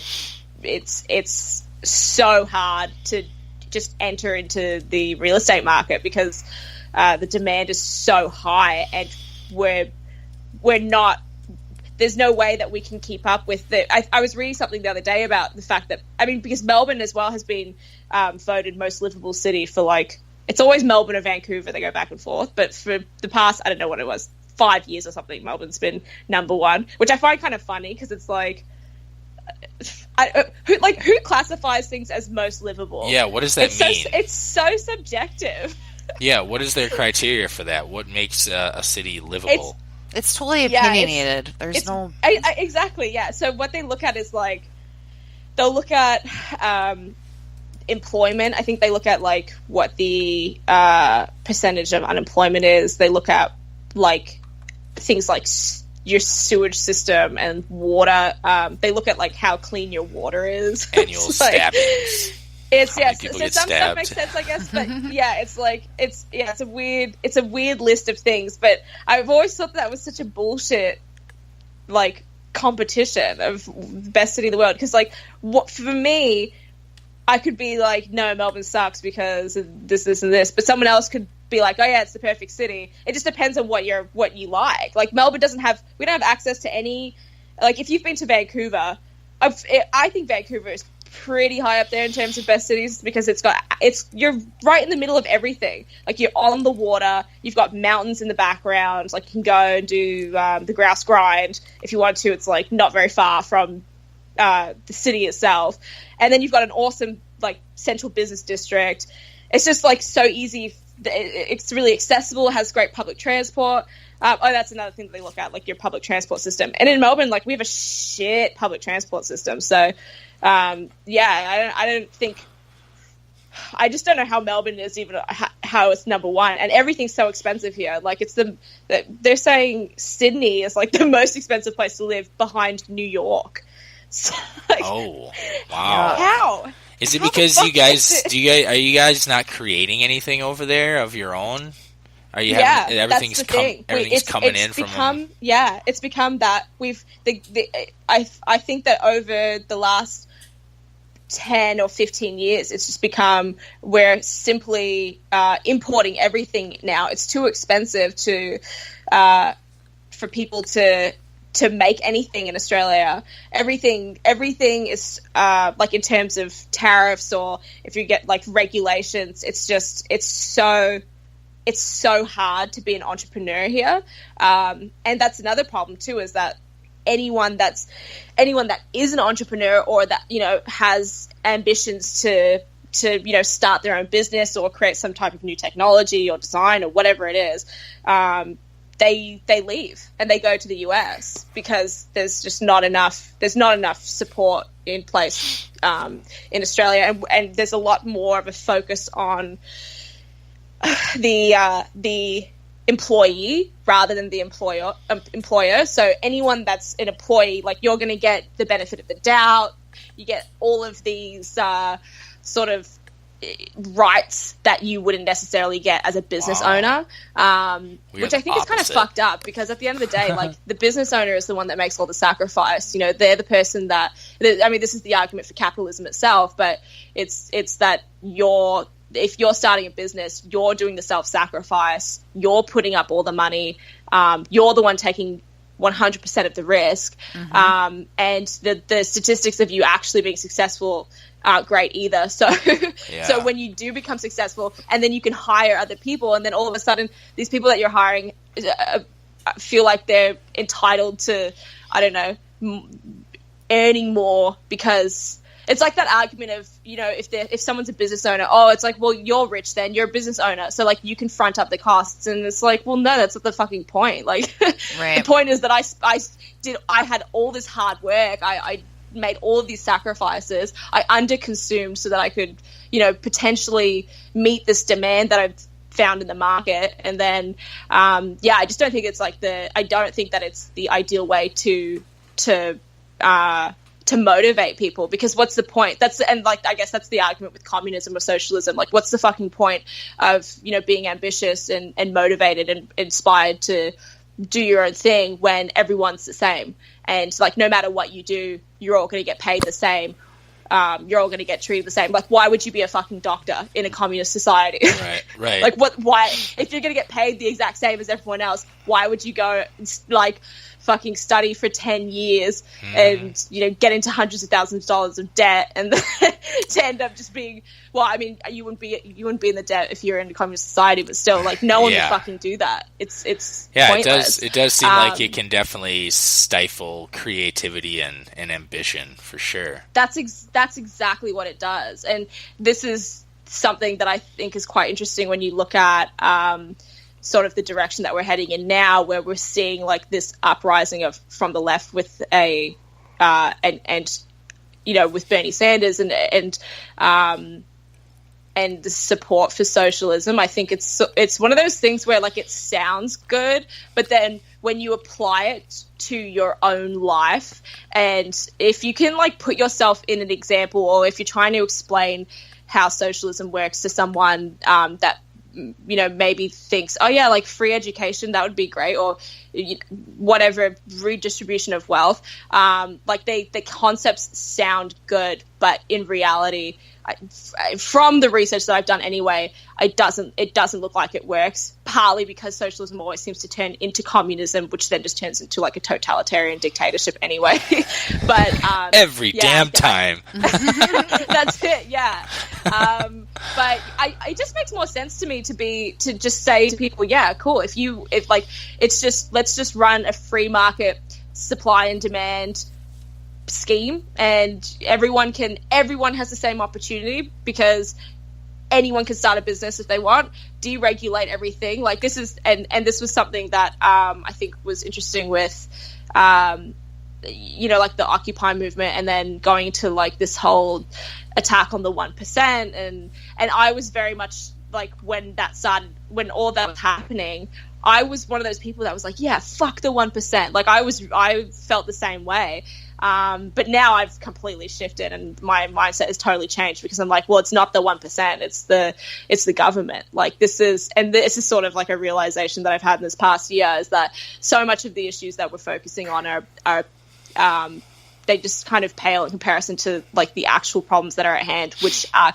S5: it's so hard to just enter into the real estate market because the demand is so high, and we're not. There's no way that we can keep up with it. I was reading something the other day about the fact that, because Melbourne as well has been voted most livable city for like, it's always Melbourne or Vancouver, they go back and forth, but for the past, I don't know what it was, 5 years or something, Melbourne's been number one, which I find kind of funny because it's like, who classifies things as most livable?
S3: Yeah, what does that mean?
S5: It's so subjective.
S3: Yeah, what is their criteria for that? What makes a city livable?
S4: It's totally
S5: Yeah,
S4: opinionated. There's no...
S5: Exactly, yeah. So what they look at is like, they'll look at employment. I think they look at like what the percentage of unemployment is. They look at like things like your sewage system and water. They look at like how clean your water is.
S3: Annual stabbings.
S5: It's
S3: How many
S5: yes.
S3: people
S5: So
S3: get
S5: some
S3: stabbed?
S5: stuff makes sense, I guess, but yeah, it's a weird list of things. But I've always thought that was such a bullshit like competition of best city in the world, because like what for me, I could be like, no, Melbourne sucks because of this, and this, but someone else could be like, oh yeah, it's the perfect city. It just depends on what you like. Like Melbourne we don't have access to any. Like if you've been to Vancouver, I think Vancouver is pretty high up there in terms of best cities because you're right in the middle of everything. Like you're on the water, you've got mountains in the background, like you can go and do the grouse grind if you want to. It's like not very far from the city itself, and then you've got an awesome like central business district. It's just like so easy. It's really accessible. It has great public transport. That's another thing that they look at, like your public transport system. And in Melbourne, like we have a shit public transport system. So, I don't think. I just don't know how Melbourne is even how it's number one, and everything's so expensive here. Like they're saying Sydney is like the most expensive place to live behind New York. So, like,
S3: Oh, wow.
S5: how?
S3: Is it
S5: How the
S3: because
S5: fuck
S3: you guys
S5: is it?
S3: are you guys not creating anything over there of your own? Are you
S5: Yeah,
S3: having everything's
S5: that's the thing.
S3: everything's coming in from
S5: it's become that I think that over the last 10 or 15 years, it's just become we're simply importing everything now. It's too expensive for people to make anything in Australia. Everything is like in terms of tariffs, or if you get like regulations, it's so hard to be an entrepreneur here. And that's another problem too, is that anyone that is an entrepreneur or that, you know, has ambitions to you know, start their own business or create some type of new technology or design or whatever it is, they leave and they go to the US because there's not enough support in place in Australia, and there's a lot more of a focus on the employee rather than the employer. So anyone that's an employee, like, you're going to get the benefit of the doubt. You get all of these sort of rights that you wouldn't necessarily get as a business owner, which I think is kind of fucked up, because at the end of the day, like, the business owner is the one that makes all the sacrifice. You know, they're the person that, I mean, this is the argument for capitalism itself, but it's that if you're starting a business, you're doing the self-sacrifice, you're putting up all the money, you're the one taking 100% of the risk, and the statistics of you actually being successful aren't great either. So so when you do become successful, and then you can hire other people, and then all of a sudden these people that you're hiring feel like they're entitled to, I don't know, earning more, because it's like that argument of, you know, if someone's a business owner, it's like, well, you're rich then, you're a business owner, so, like, you can front up the costs. And it's like, well, no, that's not the fucking point. Like, right. The point is that I had all this hard work, I made all of these sacrifices, I underconsumed so that I could, you know, potentially meet this demand that I've found in the market. And then I just don't think it's like I don't think that it's the ideal way to motivate people, because what's the point? I guess that's the argument with communism or socialism. Like, what's the fucking point of, you know, being ambitious and motivated and inspired to do your own thing when everyone's the same? And, like, no matter what you do, you're all going to get paid the same. You're all going to get treated the same. Like, why would you be a fucking doctor in a communist society? Right. Like, why, if you're going to get paid the exact same as everyone else, why would you go, like, fucking study for 10 years and, you know, get into hundreds of thousands of dollars of debt, and to end up just being, well, I mean, you wouldn't be in the debt if you're in a communist society, but still, like, no one would fucking do that. It's pointless.
S3: It does seem like it can definitely stifle creativity and ambition, for sure.
S5: That's exactly what it does. And this is something that I think is quite interesting when you look at sort of the direction that we're heading in now, where we're seeing, like, this uprising from the left with and you know, with Bernie Sanders and the support for socialism. I think it's one of those things where, like, it sounds good, but then when you apply it to your own life, and if you can, like, put yourself in an example, or if you're trying to explain how socialism works to someone that, you know, maybe thinks, oh yeah, like, free education, that would be great, or whatever, redistribution of wealth, like, the concepts sound good, but in reality, from the research that I've done anyway, it doesn't look like it works, partly because socialism always seems to turn into communism, which then just turns into, like, a totalitarian dictatorship anyway. But
S3: every damn time.
S5: That's it, yeah. But it just makes more sense to me to just say to people, yeah, cool, let's just run a free market supply and demand scheme, and everyone has the same opportunity, because anyone can start a business if they want. Deregulate everything. Like, this is and this was something that I think was interesting with you know, like, the Occupy movement, and then going to, like, this whole attack on the 1%, and I was very much, like, when all that was happening, I was one of those people that was like, yeah, fuck the 1%. Like, I felt the same way. But now I've completely shifted, and my mindset has totally changed, because I'm like, well, it's not the 1%, it's the government. Like, this is sort of like a realization that I've had in this past year, is that so much of the issues that we're focusing on are they just kind of pale in comparison to, like, the actual problems that are at hand, which are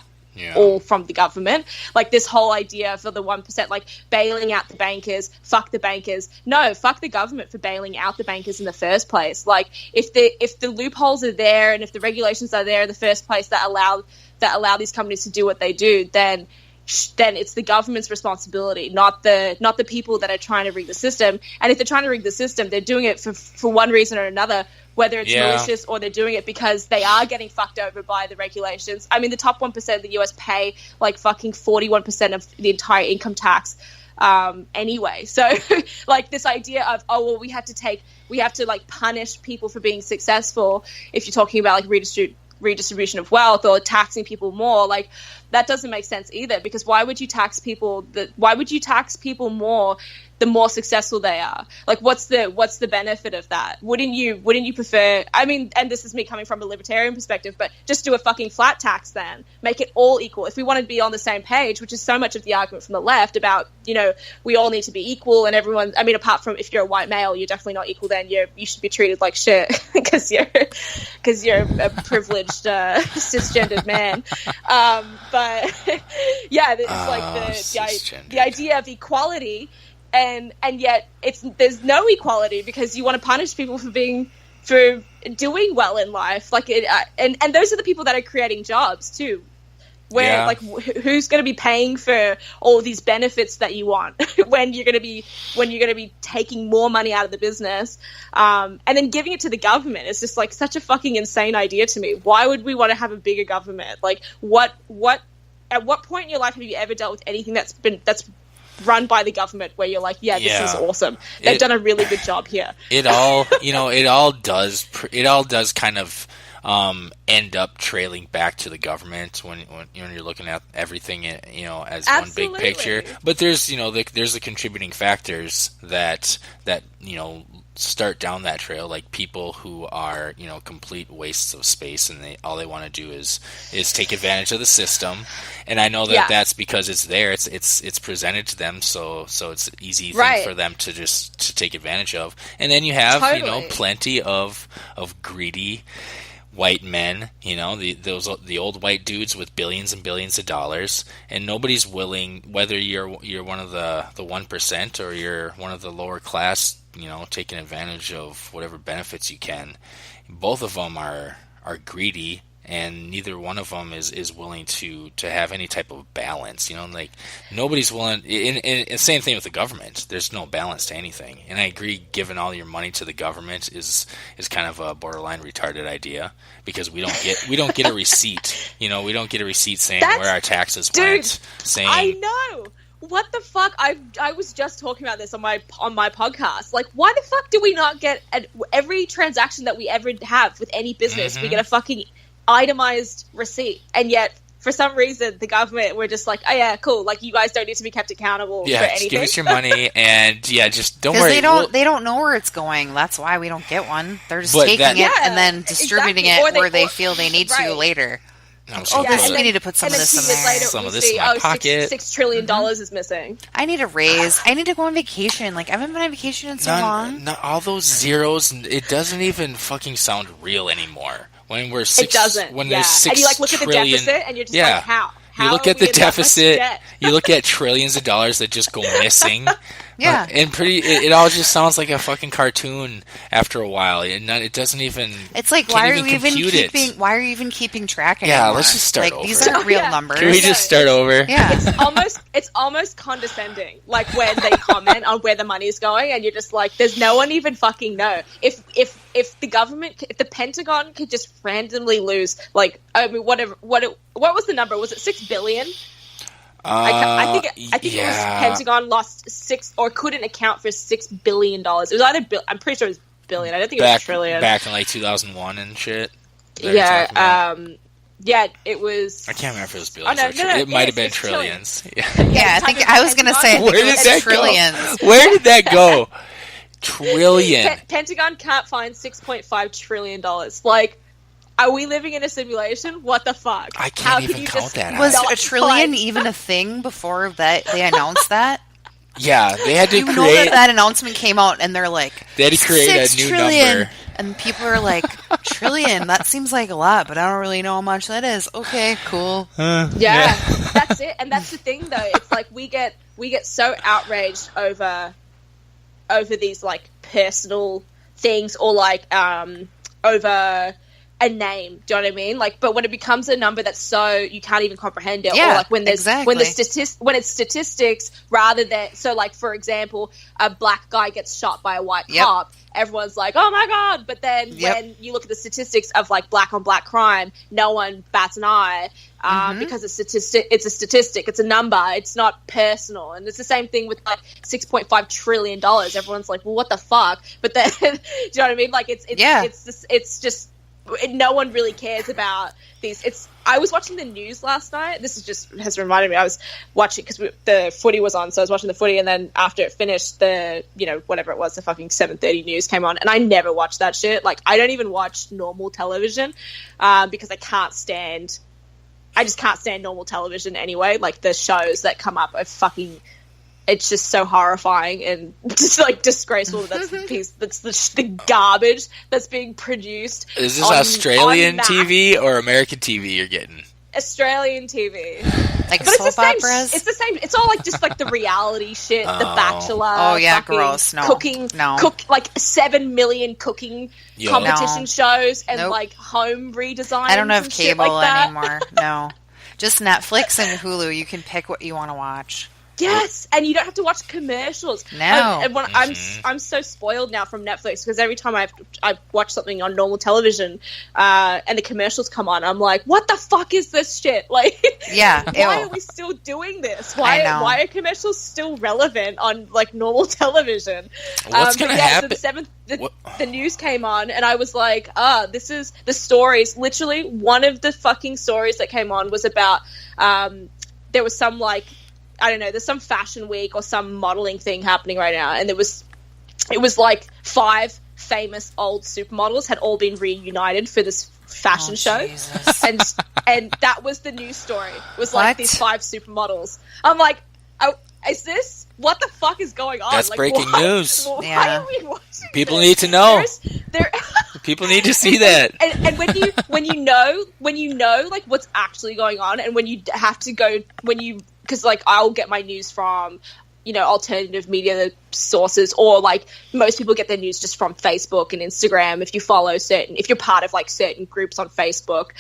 S5: all from the government. Like, this whole idea for the 1%, like, bailing out the bankers, fuck the bankers. No, fuck the government for bailing out the bankers in the first place. Like, if the loopholes are there, and if the regulations are there in the first place that allow these companies to do what they do, then then it's the government's responsibility, not the people that are trying to rig the system. And if they're trying to rig the system, they're doing it for one reason or another, whether it's malicious or they're doing it because they are getting fucked over by the regulations. I mean, the top 1% of the US pay like fucking 41% of the entire income tax anyway. So like this idea of, oh, well, we have to like punish people for being successful if you're talking about like redistribution of wealth or taxing people more, like that doesn't make sense either, because why would you tax people more the more successful they are? Like what's the benefit of that? Wouldn't you prefer, I mean, and this is me coming from a libertarian perspective, but just do a fucking flat tax then, make it all equal. If we want to be on the same page, which is so much of the argument from the left about, you know, we all need to be equal and everyone, I mean, apart from if you're a white male, you're definitely not equal, then you should be treated like shit because you're a privileged cisgendered man. But yeah, it's like the idea of equality, and yet there's no equality because you want to punish people for doing well in life. Like and those are the people that are creating jobs too. Where like who's going to be paying for all these benefits that you want when you're going to be taking more money out of the business, and then giving it to the government? It's just like such a fucking insane idea to me. Why would we want to have a bigger government? Like at what point in your life have you ever dealt with anything that's run by the government where you're like, this is awesome. They've done a really good job here.
S3: It all does kind of end up trailing back to the government when you're looking at everything, you know, as
S5: Absolutely.
S3: one big picture. But there's, you know, there's the contributing factors that you know start down that trail, like people who are, you know, complete wastes of space, and all they want to do is take advantage of the system. And I know that's because it's there, it's presented to them, so it's an easy thing for them to take advantage of. And then you have you know, plenty of greedy white men, you know, the old white dudes with billions and billions of dollars, and nobody's willing, whether you're one of the 1% or you're one of the lower class, you know, taking advantage of whatever benefits you can. Both of them are greedy, and neither one of them is willing to have any type of balance. You know, like nobody's willing. And same thing with the government. There's no balance to anything. And I agree, giving all your money to the government is kind of a borderline retarded idea, because we don't get a receipt. You know, we don't get a receipt saying where our taxes went. Saying,
S5: I know. What the fuck? I was just talking about this on my podcast. Like, why the fuck do we not get every transaction that we ever have with any business? We get a fucking itemized receipt, and yet for some reason the government, we're just like, oh yeah, cool, like you guys don't need to be kept accountable for anything.
S3: Just give us your money, and just don't worry.
S4: They don't know where it's going. That's why we don't get one. They're just taking it and then distributing it where they feel they need to later. We need to put some of this in there.
S3: Some of this in my pocket.
S5: $6 trillion is missing.
S4: I need a raise. I need to go on vacation. Like, I haven't been on vacation in so long.
S3: Not all those zeros. It doesn't even fucking sound real anymore. When we're
S5: it doesn't.
S3: When there's 6
S5: and you like look at the deficit, and you're just like, how?
S3: You look at the deficit. You look at trillions of dollars that just go missing.
S4: Yeah,
S3: and it all just sounds like a fucking cartoon after a while. It doesn't even.
S4: It's like, why are you even keeping track anymore?
S3: Yeah, let's just start over.
S4: These aren't real numbers.
S3: Can we just start over?
S4: Yeah,
S5: it's almost condescending. Like when they comment on where the money's going, and you're just like, there's no one even fucking know. If the government, if the Pentagon could just randomly lose, like, I mean, whatever. What was the number? Was it $6 billion? I think it was Pentagon lost 6 or couldn't account for $6 billion. It was either I'm pretty sure it was billion. I don't think it was trillion.
S3: Back in like 2001 and shit.
S5: Yeah, it was.
S3: I can't remember if it was billions. It might have been trillions.
S4: I think I was gonna say
S3: where did that
S4: trillions.
S3: Go? Where did that go? Trillion.
S5: Pentagon can't find $6.5 trillion. Like, are we living in a simulation? What the fuck?
S3: I can't even count that.
S4: Was a trillion even a thing before that they announced that?
S3: Yeah, they had to create.
S4: You know that announcement came out, and they're like,
S3: they had to create a new number.
S4: And people are like, trillion, that seems like a lot, but I don't really know how much that is. Okay, cool.
S5: That's it. And that's the thing, though. It's like we get so outraged over these like personal things, or like over a name. Do you know what I mean? Like, but when it becomes a number that's so you can't even comprehend it,
S4: Yeah,
S5: or like when there's
S4: exactly.
S5: when it's statistics rather than so like for example, a black guy gets shot by a white
S4: Yep.
S5: cop, everyone's like, oh my god. But then
S4: Yep.
S5: when you look at the statistics of like black on black crime, no one bats an eye because it's a statistic, it's a number, it's not personal. And it's the same thing with like $6.5 trillion. Everyone's like, well, what the fuck? But then do you know what I mean? Like it's just no one really cares about these. I was watching the news last night. This is just has reminded me. I was watching because the footy was on, so I was watching the footy, and then after it finished, the whatever it was, the fucking 7:30 news came on, and I never watched that shit. Like I don't even watch normal television because I just can't stand normal television anyway. Like the shows that come up are fucking. It's just so horrifying and just like disgraceful. That's the garbage that's being produced.
S3: Is this Australian TV or American TV you're getting?
S5: Australian TV.
S4: Like
S5: But
S4: soap operas?
S5: It's the same. It's all like just like the reality shit, The Bachelor.
S4: Oh, yeah,
S5: fucking
S4: gross. No.
S5: Cooking.
S4: No.
S5: Like 7 million cooking
S3: Yo.
S5: competition
S4: No.
S5: shows and
S4: Nope.
S5: like home redesigns.
S4: I don't have
S5: and shit
S4: cable
S5: like that.
S4: anymore. No. Just Netflix and Hulu. You can pick what you want to watch.
S5: Yes, and you don't have to watch commercials.
S4: No.
S5: And when I'm so spoiled now from Netflix because every time I watch something on normal television and the commercials come on, I'm like, what the fuck is this shit? Like,
S4: Yeah,
S5: why
S4: ew.
S5: are we still doing this?
S4: I know.
S5: Why are commercials still relevant on like normal television?
S3: What's
S5: But
S3: gonna
S5: yeah,
S3: happen?
S5: So the news came on, and I was like, this is the stories. Literally, one of the fucking stories that came on was about there was some like. I don't know, there's some fashion week or some modeling thing happening right now. And it was like 5 famous old supermodels had all been reunited for this fashion show.
S4: Jesus.
S5: And that was the news story. It was like
S4: What?
S5: these 5 supermodels. I'm like, oh, is this, what the fuck is going on?
S3: That's
S5: like,
S3: breaking
S5: why-
S3: news.
S5: Why
S4: Yeah.
S5: are we watching
S3: People
S5: this?
S3: need to know.
S5: There
S3: People need to see that.
S5: and when you know like what's actually going on, and when you have to go because like I'll get my news from alternative media sources, or like most people get their news just from Facebook and Instagram. If you're part of like certain groups on Facebook,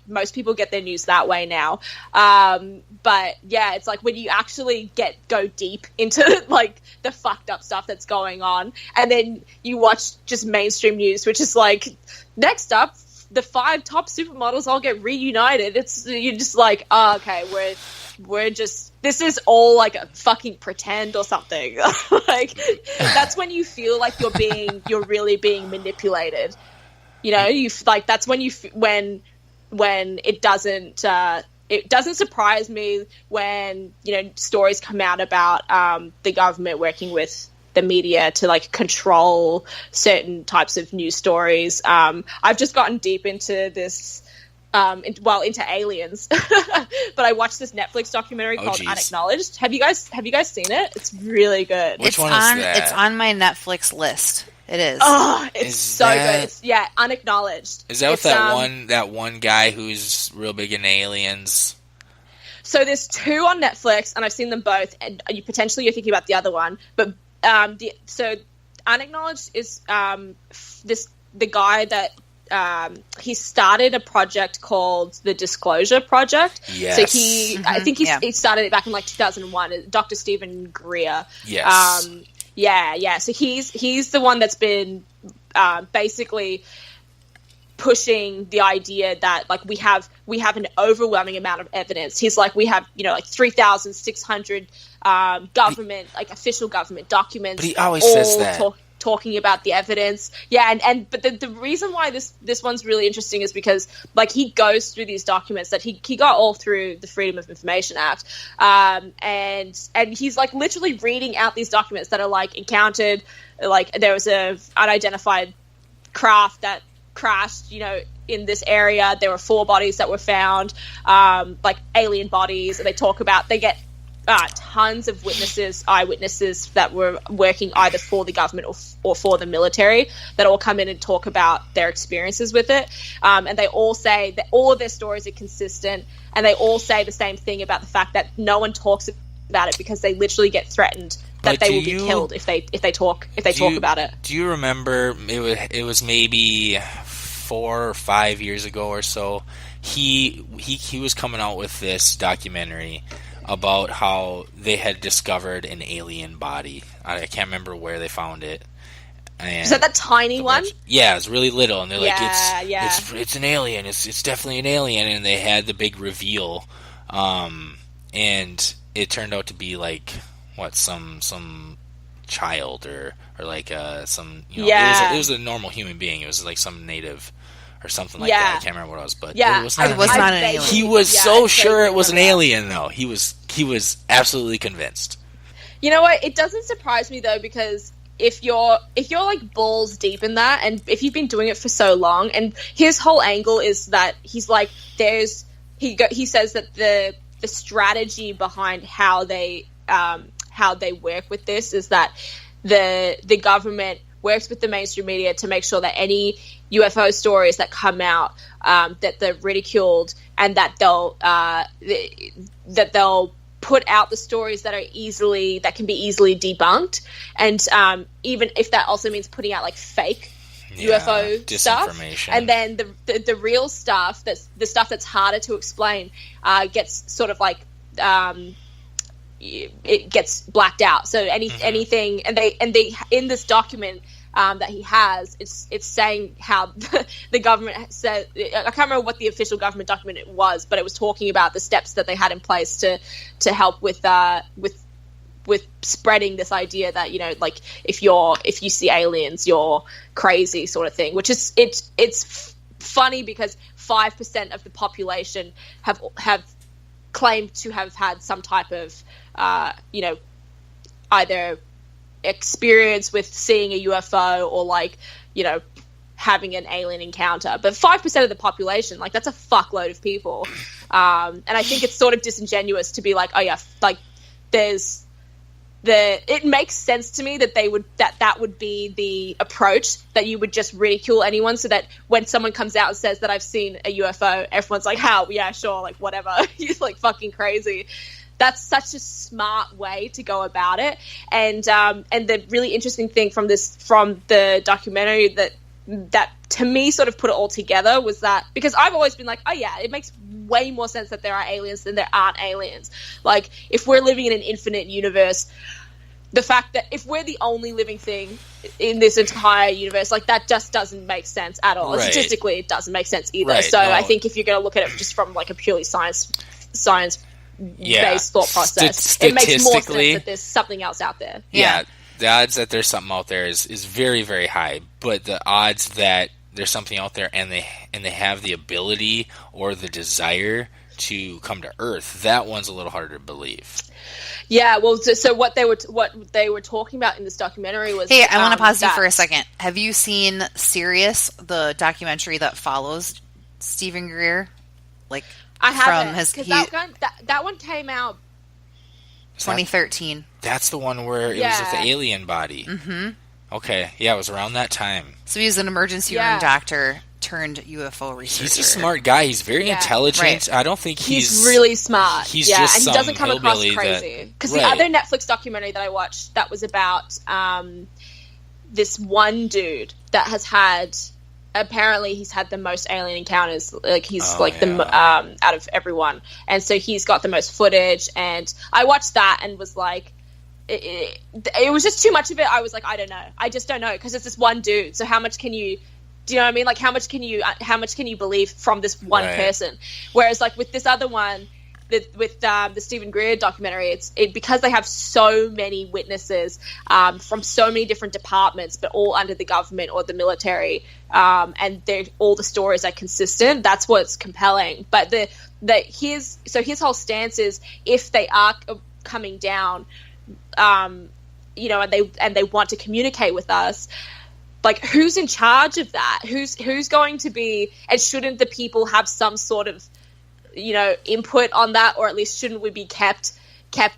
S5: most people get their news that way now. But yeah, it's like when you actually go deep into like the fucked up stuff that's going on, and then you watch just mainstream news, which is like, next up, the 5 top supermodels all get reunited. You're just like, oh, okay, we're just, this is all like a fucking pretend or something. Like that's when you feel like you're really being manipulated. That's when when it doesn't surprise me when stories come out about the government working with the media to like control certain types of news stories. I've just gotten deep into this, into aliens, but I watched this Netflix documentary called
S3: geez.
S5: Unacknowledged. Have you guys seen it? It's really good.
S3: Which
S4: It's
S3: one is
S4: on.
S3: that?
S4: It's on my Netflix list. It is.
S5: Oh, it's
S3: Is
S5: so
S3: that-
S5: good. It's Unacknowledged.
S3: Is that with
S5: It's,
S3: that one guy who's real big in aliens?
S5: So there's 2 on Netflix, and I've seen them both. And you're thinking about the other one, but so Unacknowledged is the guy that he started a project called the Disclosure Project.
S3: Yes.
S5: So I think he started it back in like 2001. Dr. Stephen Greer.
S3: Yes.
S5: Yeah. So he's the one that's been basically pushing the idea that like we have an overwhelming amount of evidence. He's like, we have like 3,600 government, like official government documents.
S3: But he always says that.
S5: Talking about the evidence. Yeah, but the reason why this one's really interesting is because like he goes through these documents that he got all through the Freedom of Information Act, and he's like literally reading out these documents that are like encountered, like there was a unidentified craft that crashed in this area. There were 4 bodies that were found, like alien bodies, and they get tons of eyewitnesses that were working either for the government or for the military that all come in and talk about their experiences with it. And they all say that all of their stories are consistent, and they all say the same thing about the fact that no one talks about it because they literally get threatened that they will be killed if they talk about it.
S3: Do you remember it was maybe 4 or 5 years ago or so, he was coming out with this documentary about how they had discovered an alien body. I can't remember where they found it. And
S5: is that tiny one?
S3: Yeah, it's really little, and they're like,
S5: Yeah.
S3: it's an alien. It's definitely an alien, and they had the big reveal, and it turned out to be like some child or like some it was a normal human being. It was like some native or something like that. I can't remember what it was, but it was not an alien. He was so sure it was an alien, though. He was absolutely convinced.
S5: You know what? It doesn't surprise me though, because if you're like balls deep in that, and if you've been doing it for so long, and his whole angle is that he's like, he says that the strategy behind how they work with this is that the government works with the mainstream media to make sure that any UFO stories that come out, that they're ridiculed, and that they'll put out the stories that can be easily debunked, and even if that also means putting out like fake UFO stuff, and then the real stuff, the stuff that's harder to explain, gets sort of like it gets blacked out. So anything, and they in this document that he has, it's saying how the government said, I can't remember what the official government document it was, but it was talking about the steps that they had in place to help with spreading this idea that, you know, like if you see aliens, you're crazy, sort of thing. Which is it's funny because 5% of the population have claimed to have had some type of either experience with seeing a UFO or like, you know, having an alien encounter. But 5% of the population, like, that's a fuckload of people. And I think it's sort of disingenuous to be like, oh yeah, like it makes sense to me that that would be the approach, that you would just ridicule anyone, so that when someone comes out and says that I've seen a UFO, everyone's like, how? Yeah, sure, like whatever. He's like fucking crazy. That's such a smart way to go about it. And the really interesting thing from the documentary that to me sort of put it all together was that, because I've always been like, oh yeah, it makes way more sense that there are aliens than there aren't aliens. Like, if we're living in an infinite universe, the fact that if we're the only living thing in this entire universe, like, that just doesn't make sense at all. Right. Statistically, it doesn't make sense either. Right. So no. I think if you're going to look at it just from like a purely science based thought process, it makes more sense that there's something else out there.
S3: Yeah, the odds that there's something out there is very, very high, but the odds that there's something out there and they have the ability or the desire to come to Earth, that one's a little harder to believe.
S5: Yeah, well, so what they were talking about in this documentary was...
S4: Hey, I want to pause you for a second. Have you seen Sirius, the documentary that follows Stephen Greer? Like,
S5: I haven't, because that one came out
S4: 2013.
S3: That's the one where it was with the alien body. Mm-hmm. Okay, yeah, it was around that time.
S4: So he was an emergency room doctor turned UFO researcher.
S3: He's a smart guy. He's very intelligent. Right. I don't think he's
S5: really smart.
S3: He's just
S5: and he doesn't come across crazy. Because the other Netflix documentary that I watched, that was about this one dude that has had... Apparently, he's had the most alien encounters. Like, he's out of everyone, and so he's got the most footage. And I watched that and was like, it was just too much of it. I was like, I don't know. I just don't know, because it's this one dude. So how much can you? Do you know what I mean? Like, how much can you believe from this one person? Whereas, like, with this other one, with the Stephen Greer documentary, because they have so many witnesses from so many different departments, but all under the government or the military, and all the stories are consistent. That's what's compelling. But his whole stance is, if they are coming down, and they want to communicate with us, like, who's in charge of that? Who's going to be? And shouldn't the people have some sort of input on that, or at least shouldn't we be kept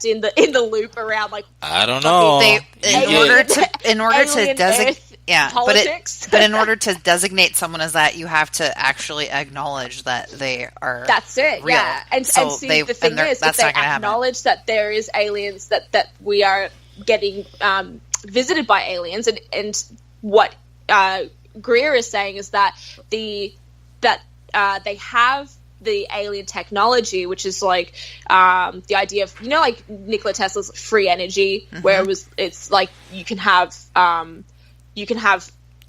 S5: in the loop around, like,
S3: I don't know.
S4: In order to designate
S5: politics.
S4: But in order to designate someone as that, you have to actually acknowledge that they are.
S5: That's it.
S4: Real.
S5: Yeah, and see, the thing is, if they acknowledge that there is aliens, that we are getting visited by aliens, and what Greer is saying is that they have the alien technology, which is like the idea of, you know, like Nikola Tesla's free energy, where it's like you can have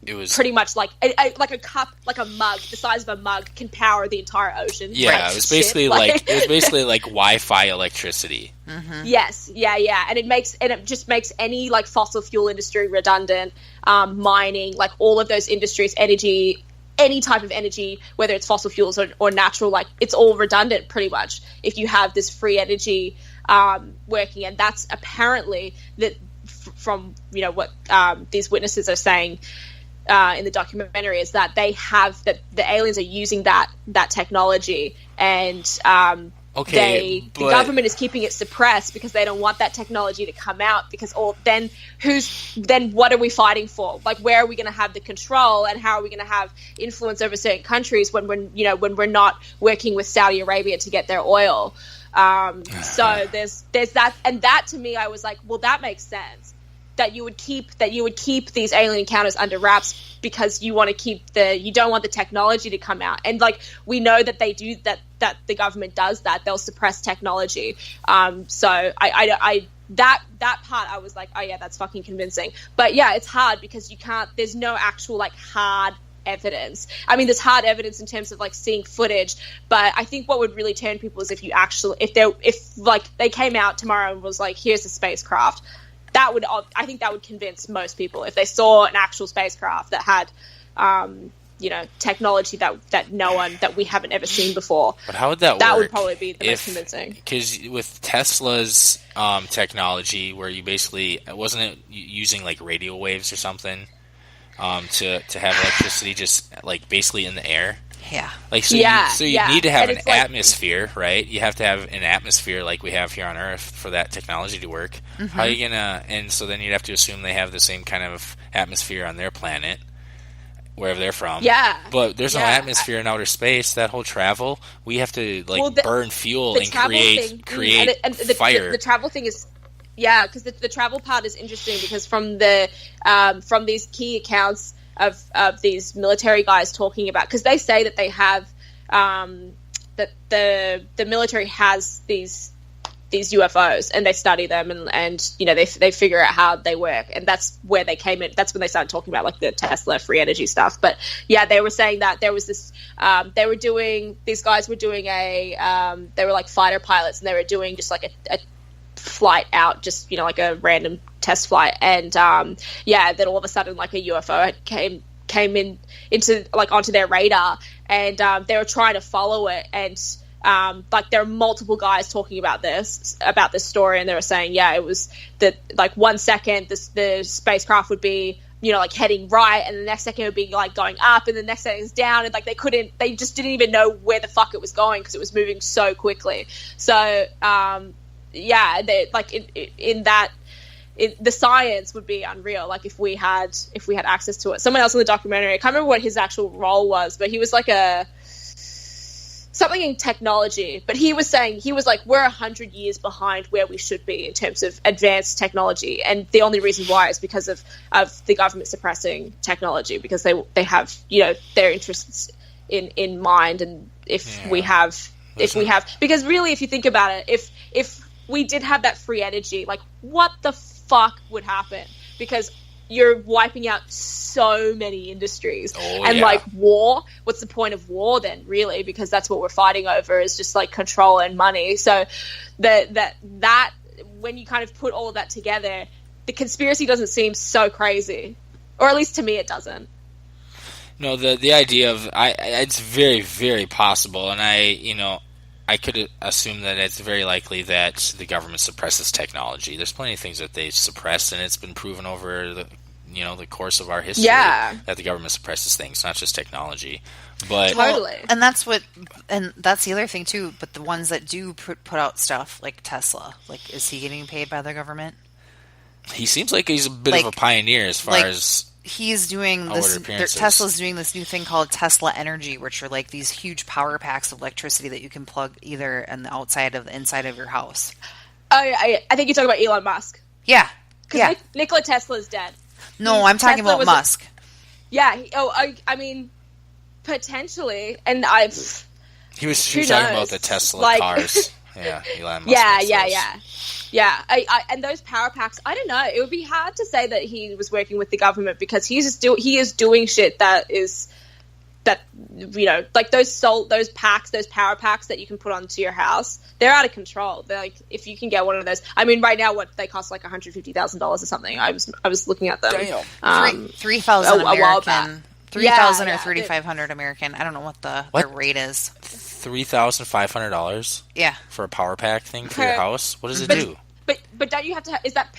S5: it was pretty much like a cup, like a mug, the size of a mug, can power the entire ocean.
S3: Yeah,
S5: right?
S3: it was basically like Wi-Fi electricity.
S5: Yes, yeah, and it just makes any like fossil fuel industry redundant. Mining, like all of those industries, energy, any type of energy, whether it's fossil fuels or natural, like it's all redundant pretty much if you have this free energy working. And that's apparently that from, you know, what these witnesses are saying in the documentary is that the aliens are using that technology, and the government is keeping it suppressed because they don't want that technology to come out, because then what are we fighting for? Like, where are we going to have the control, and how are we going to have influence over certain countries when we're not working with Saudi Arabia to get their oil? So there's that, and that to me, I was like, well, that makes sense. That you would keep these alien encounters under wraps because you don't want the technology to come out. And like, we know that they do that the government does that. They'll suppress technology. So I that part I was like, oh yeah, that's fucking convincing. But yeah, it's hard because there's no actual like hard evidence. I mean, there's hard evidence in terms of like seeing footage, but I think what would really turn people is if they came out tomorrow and was like, here's a spacecraft. I think that would convince most people if they saw an actual spacecraft that had, technology that we haven't ever seen before.
S3: But how would that work?
S5: That would probably be the most convincing.
S3: Because with Tesla's technology, where you basically, wasn't it using like radio waves or something to have electricity just like basically in the air?
S4: Yeah.
S3: Like, so you need to have an atmosphere, right? You have to have an atmosphere like we have here on Earth for that technology to work. How are you gonna? And so then you'd have to assume they have the same kind of atmosphere on their planet, wherever they're from.
S5: Yeah.
S3: But there's no atmosphere in outer space. That whole travel, we have to burn fuel and create fire.
S5: The travel thing is. Yeah, because the travel part is interesting because from these key accounts of these military guys talking about, because they say that they have that the military has these UFOs and they study them and you know they figure out how they work, and that's where they came in. That's when they started talking about like the Tesla free energy stuff. But yeah, they were saying that there was this these guys were doing they were like fighter pilots, and they were doing just like a flight out, just, you know, like a random test flight, and then all of a sudden like a UFO came into like onto their radar, and they were trying to follow it, and like there are multiple guys talking about this story, and they were saying it was that like 1 second the spacecraft would be, you know, like heading right, and the next second it would be like going up, and the next second it's down, and like they just didn't even know where the fuck it was going because it was moving so quickly. So they like the science would be unreal. Like if we had access to it. Someone else in the documentary, I can't remember what his actual role was, but he was like something in technology. But he was saying, we're 100 years behind where we should be in terms of advanced technology, and the only reason why is because of the government suppressing technology, because they have, you know, their interests in mind. And we have because really, if you think about it, if we did have that free energy, like what the fuck would happen? Because you're wiping out so many industries. Like war, what's the point of war then, really? Because that's what we're fighting over, is just like control and money. So that when you kind of put all of that together, the conspiracy doesn't seem so crazy, or at least to me it doesn't.
S3: No, the idea of it's very, very possible, and I could assume that it's very likely that the government suppresses technology. There's plenty of things that they suppress, and it's been proven over the course of our history that the government suppresses things, not just technology. But
S5: totally,
S4: and that's the other thing too. But the ones that do put out stuff like Tesla, like, is he getting paid by the government?
S3: He seems like he's a bit of a pioneer as far as.
S4: He's doing this. Tesla's doing this new thing called Tesla Energy, which are like these huge power packs of electricity that you can plug either on the outside of the inside of your house.
S5: Oh, I think you're talking about Elon Musk.
S4: Yeah,
S5: because Nikola Tesla is dead.
S4: No, I'm talking about Musk.
S5: I mean, potentially, and
S3: He was
S5: Who
S3: talking
S5: knows?
S3: about the Tesla
S5: Like-
S3: cars. Yeah, Elon Musk.
S5: yeah,
S3: makes
S5: yeah,
S3: those.
S5: yeah. And those power packs, I don't know. It would be hard to say that he was working with the government because he is doing shit that like those packs, those power packs that you can put onto your house, they're out of control. They're like, if you can get one of those, I mean, right now, what they cost like $150,000 or something. I was looking at them.
S3: Damn.
S4: 3,000
S5: a while back.
S4: American. 3,000 or
S5: Yeah,
S4: 3,500 American. I don't know what the rate is.
S3: $3,500
S4: Yeah.
S3: for a power pack thing for your
S5: Per-
S3: house. What does it do?
S5: But don't you have to? Is that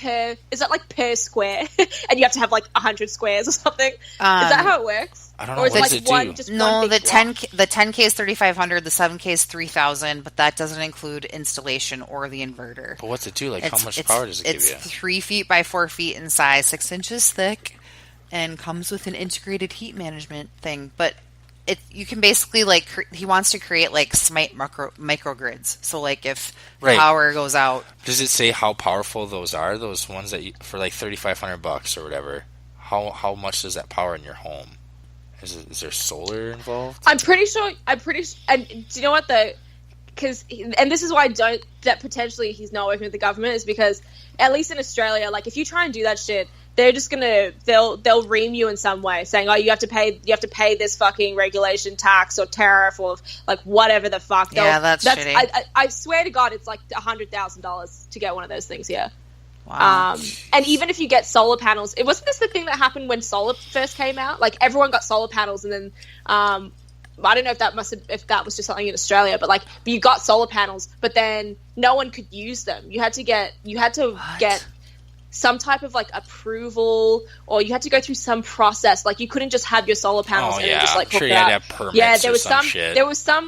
S5: like per square? And you have to have like 100 squares or something? Is that how it works?
S3: I don't know.
S5: Or is
S3: What
S5: it
S3: does
S5: like
S3: it do?
S5: one? Just
S4: No,
S5: one
S4: the
S5: big block?
S4: 10K is 3,500, the 7K is 3,000, but that doesn't include installation or the inverter.
S3: But what's it do? Like, how much power does it give
S4: It's
S3: you?
S4: 3 feet by 4 feet in size, 6 inches thick, and comes with an integrated heat management thing. But you can basically he wants to create like smart microgrids. So like if power goes out,
S3: Does it say how powerful those are? Those ones that for like $3,500 or whatever. How much does that power in your home? Is there solar involved?
S5: I'm pretty sure. And do you know what and this is why that potentially he's not working with the government is because at least in Australia, like if you try and do that shit, they're just they'll ream you in some way, saying, oh, you have to pay this fucking regulation tax or tariff or like whatever the fuck.
S4: That's shitty.
S5: I swear to God, it's like $100,000 to get one of those things here.
S4: wow.
S5: And even if you get solar panels, wasn't this the thing that happened when solar first came out? Like everyone got solar panels, and then I don't know if that was just something in Australia, but you got solar panels, but then no one could use them. You had to get some type of like approval, or you had to go through some process. Like you couldn't just have your solar panels and then just like hook
S3: sure
S5: it
S3: you had
S5: up.
S3: to have permits
S5: Yeah, there
S3: or
S5: was
S3: some shit.
S5: there was some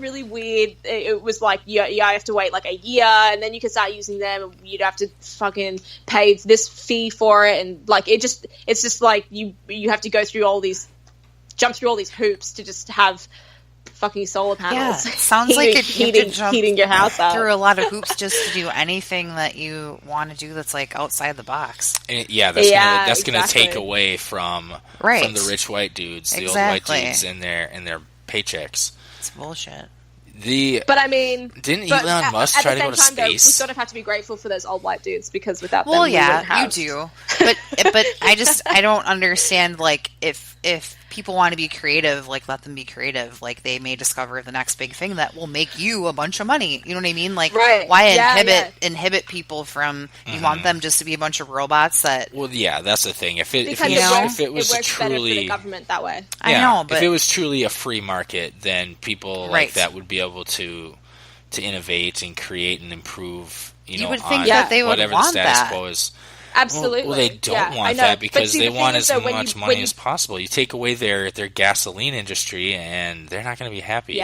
S5: really weird. It was like you have to wait like a year, and then you can start using them, and you'd have to fucking pay this fee for it, and like it's just like you have to jump through all these hoops to just have fucking solar panels.
S4: Yeah, it sounds like
S5: heating your house up.
S4: through a lot of hoops just to do anything that you want to do that's like outside the box.
S3: And that's gonna
S5: exactly.
S3: take away from the rich white dudes, the old white dudes, and their paychecks.
S4: It's bullshit.
S5: But I mean,
S3: didn't Elon Musk try to go to space?
S5: Though, we sort of have to be grateful for those old white dudes because without them, we
S4: yeah,
S5: wouldn't have.
S4: you do. But I don't understand. Like if people want to be creative, like let them be creative. Like they may discover the next big thing that will make you a bunch of money. You know what I mean? Like why inhibit people from? You want them just to be a bunch of robots that?
S3: Well, yeah, that's the thing. If it was
S5: works better for
S3: truly
S5: the government that way.
S4: I know, but
S3: if it was truly a free market, then people like that would be able to innovate and create and improve.
S4: You would think that they would
S3: whatever
S4: want
S3: the status
S4: that.
S3: quo is.
S5: Absolutely.
S3: Well, they don't want that because they want as much money as possible. You take away their gasoline industry, and they're not going to be happy.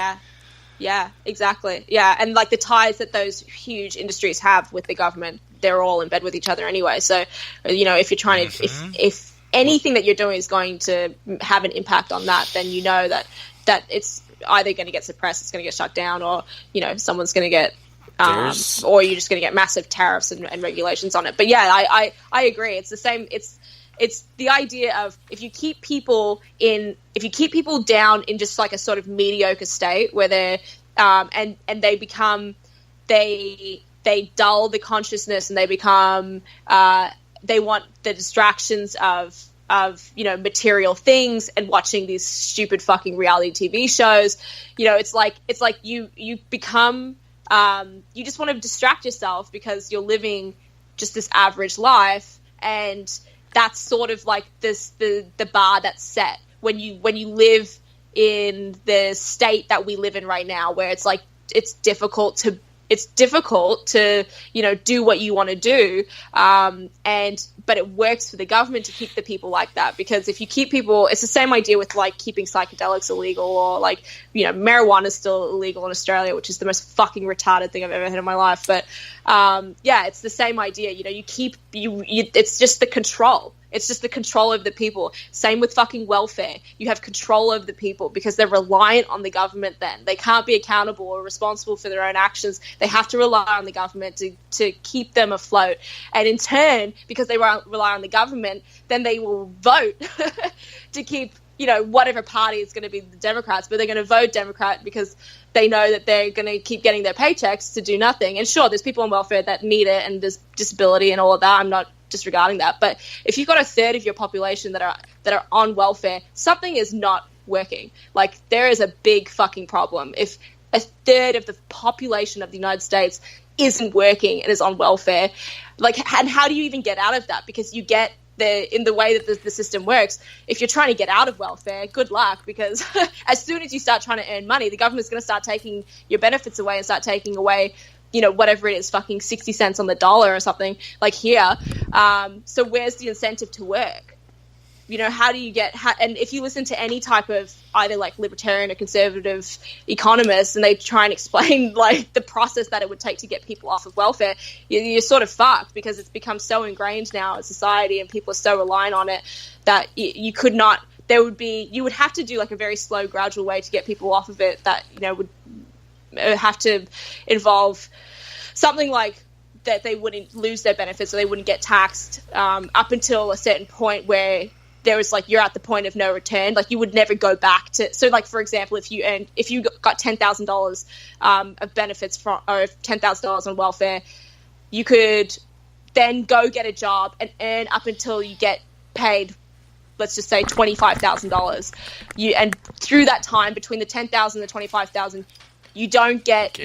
S5: Yeah, exactly. Yeah, and like the ties that those huge industries have with the government, they're all in bed with each other anyway. So, if you're trying to, if anything that you're doing is going to have an impact on that, then you know that it's either going to get suppressed, it's going to get shut down, or someone's going to get. Or you're just going to get massive tariffs and regulations on it. But yeah, I agree. It's the same. It's the idea of if you keep people down in just like a sort of mediocre state where they're and they become they dull the consciousness and they become they want the distractions of material things and watching these stupid fucking reality TV shows. It's like you become. You just want to distract yourself because you're living just this average life, and that's sort of like the bar that's set when you live in the state that we live in right now, where it's like it's difficult to do what you want to do, but it works for the government to keep the people like that, because if you keep people, it's the same idea with like keeping psychedelics illegal, or like marijuana is still illegal in Australia, which is the most fucking retarded thing I've ever heard in my life. But it's the same idea. It's just the control. It's just the control of the people. Same with fucking welfare. You have control of the people because they're reliant on the government then. They can't be accountable or responsible for their own actions. They have to rely on the government to keep them afloat. And in turn, because they rely rely on the government, then they will vote to keep, whatever party is going to be the Democrats, but they're going to vote Democrat because they know that they're going to keep getting their paychecks to do nothing. And sure, there's people on welfare that need it, and there's disability and all of that. I'm not disregarding that. But if you've got a third of your population that are on welfare, something is not working. Like, there is a big fucking problem. If a third of the population of the United States isn't working and is on welfare, and how do you even get out of that? Because you get in the way that the system works, if you're trying to get out of welfare, good luck, because as soon as you start trying to earn money, the government's going to start taking your benefits away and start taking away, whatever it is, fucking 60 cents on the dollar or something like here. So where's the incentive to work? How do you and if you listen to any type of either like libertarian or conservative economists, and they try and explain like the process that it would take to get people off of welfare, you're sort of fucked, because it's become so ingrained now in society and people are so reliant on it that you would have to do like a very slow, gradual way to get people off of it that, would have to involve something like that they wouldn't lose their benefits or they wouldn't get taxed up until a certain point where there was like, you're at the point of no return. Like, you would never go back to, so like, for example, if you got $10,000 of benefits or $10,000 on welfare, you could then go get a job and earn up until you get paid, let's just say $25,000. And through that time between the $10,000 and the $25,000, you don't get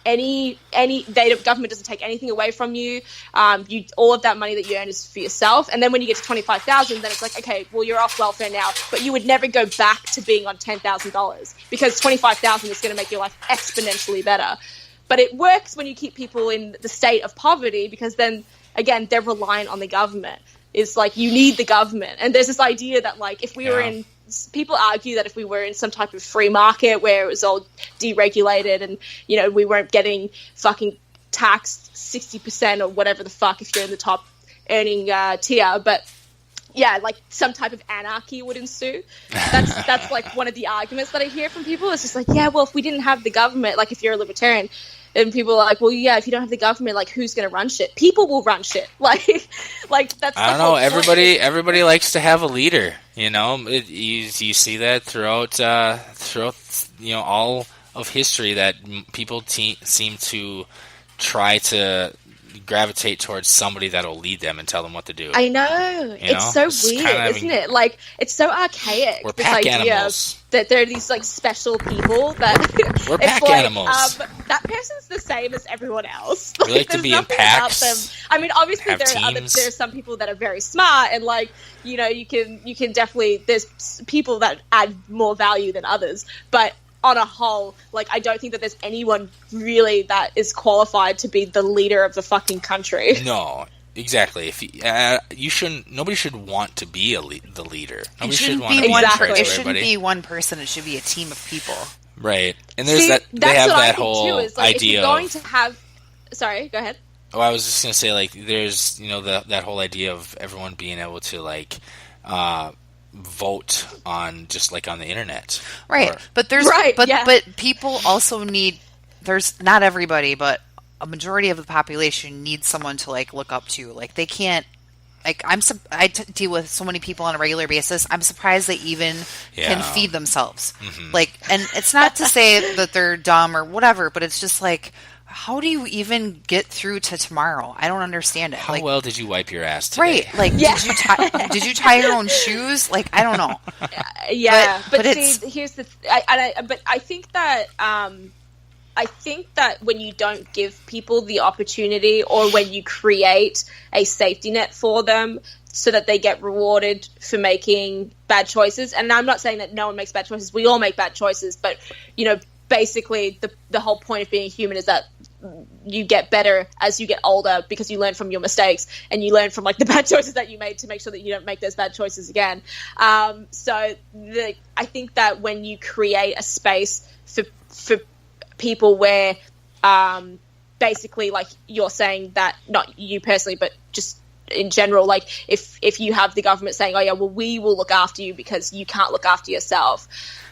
S5: any the government doesn't take anything away from you. All of that money that you earn is for yourself. And then when you get to $25,000, then it's like, okay, well, you're off welfare now, but you would never go back to being on $10,000 because $25,000 is going to make your life exponentially better. But it works when you keep people in the state of poverty, because then again, they're reliant on the government. It's like, you need the government. And there's this idea that like, if we were in, people argue that if we were in some type of free market where it was all deregulated and, we weren't getting fucking taxed 60% or whatever the fuck if you're in the top earning tier, but yeah, like some type of anarchy would ensue. That's like one of the arguments that I hear from people. It's just like, yeah, well, if we didn't have the government, like if you're a libertarian, and people are like, well, yeah, if you don't have the government, like, who's going to run shit? People will run shit. Like that's. I don't know.
S3: Everybody likes to have a leader. You see that throughout all of history, that people seem to try to gravitate towards somebody that'll lead them and tell them what to do.
S5: I know. It's so weird, isn't it? Like, it's so archaic.
S3: We're
S5: this
S3: pack
S5: idea
S3: animals.
S5: That there are these like special people that
S3: we're pack animals.
S5: That person's the same as everyone else.
S3: We like to be in packs.
S5: I mean, obviously there are some people that are very smart, and like, you can definitely, there's people that add more value than others, but on a whole, like, I don't think that there's anyone really that is qualified to be the leader of the fucking country.
S3: No, exactly. If you shouldn't, nobody should want to be the leader. Nobody should want to be
S4: it shouldn't be one person. It should be a team of people.
S3: Right, and there's they have that whole idea.
S5: If you're going to have, sorry, go ahead.
S3: Oh, I was just gonna say, like, there's that whole idea of everyone being able to like. Vote on just like on the internet,
S4: right? But people also need. There's not everybody, but a majority of the population needs someone to like look up to. Like, they can't. Like, I deal with so many people on a regular basis. I'm surprised they even can feed themselves. Mm-hmm. Like, and it's not to say that they're dumb or whatever, but it's just like, how do you even get through to tomorrow? I don't understand it.
S3: How well did you wipe your ass today?
S4: Right. Like, did you tie your own shoes? Like, I don't know.
S5: Yeah. But see, here's the but I think that when you don't give people the opportunity, or when you create a safety net for them so that they get rewarded for making bad choices, and I'm not saying that no one makes bad choices. We all make bad choices, but, basically the whole point of being human is that you get better as you get older, because you learn from your mistakes and you learn from like the bad choices that you made to make sure that you don't make those bad choices again. So I think that when you create a space for people where basically, like you're saying, that not you personally, but just in general. Like if you have the government saying, oh yeah, well, we will look after you because you can't look after yourself.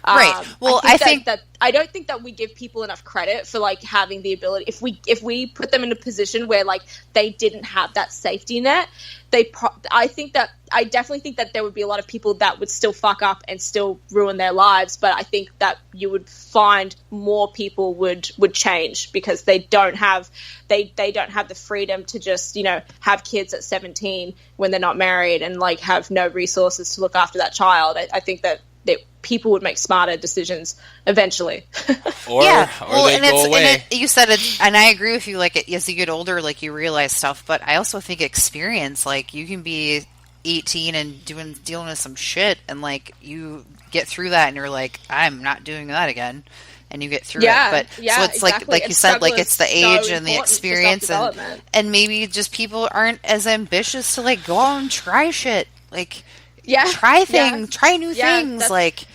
S4: Right. Well, I think
S5: that I don't think that we give people enough credit for like having the ability. If we put them in a position where like they didn't have that safety net, I definitely think that there would be a lot of people that would still fuck up and still ruin their lives. But I think that you would find more people would change because they don't have the freedom to just, you know, have kids at 17 when they're not married and like have no resources to look after that child. I think that people would make smarter decisions eventually.
S3: or they go away.
S4: You said it, and I agree with you. Like as you get older, like you realize stuff. But I also think experience. Like you can be 18 and dealing with some shit, and like you get through that, and you're like, I'm not doing that again. And you get through it. But so it's
S5: exactly.
S4: like you said, like it's the age and the experience, and maybe just people aren't as ambitious to like go out and try shit. Like try things, try new things. Like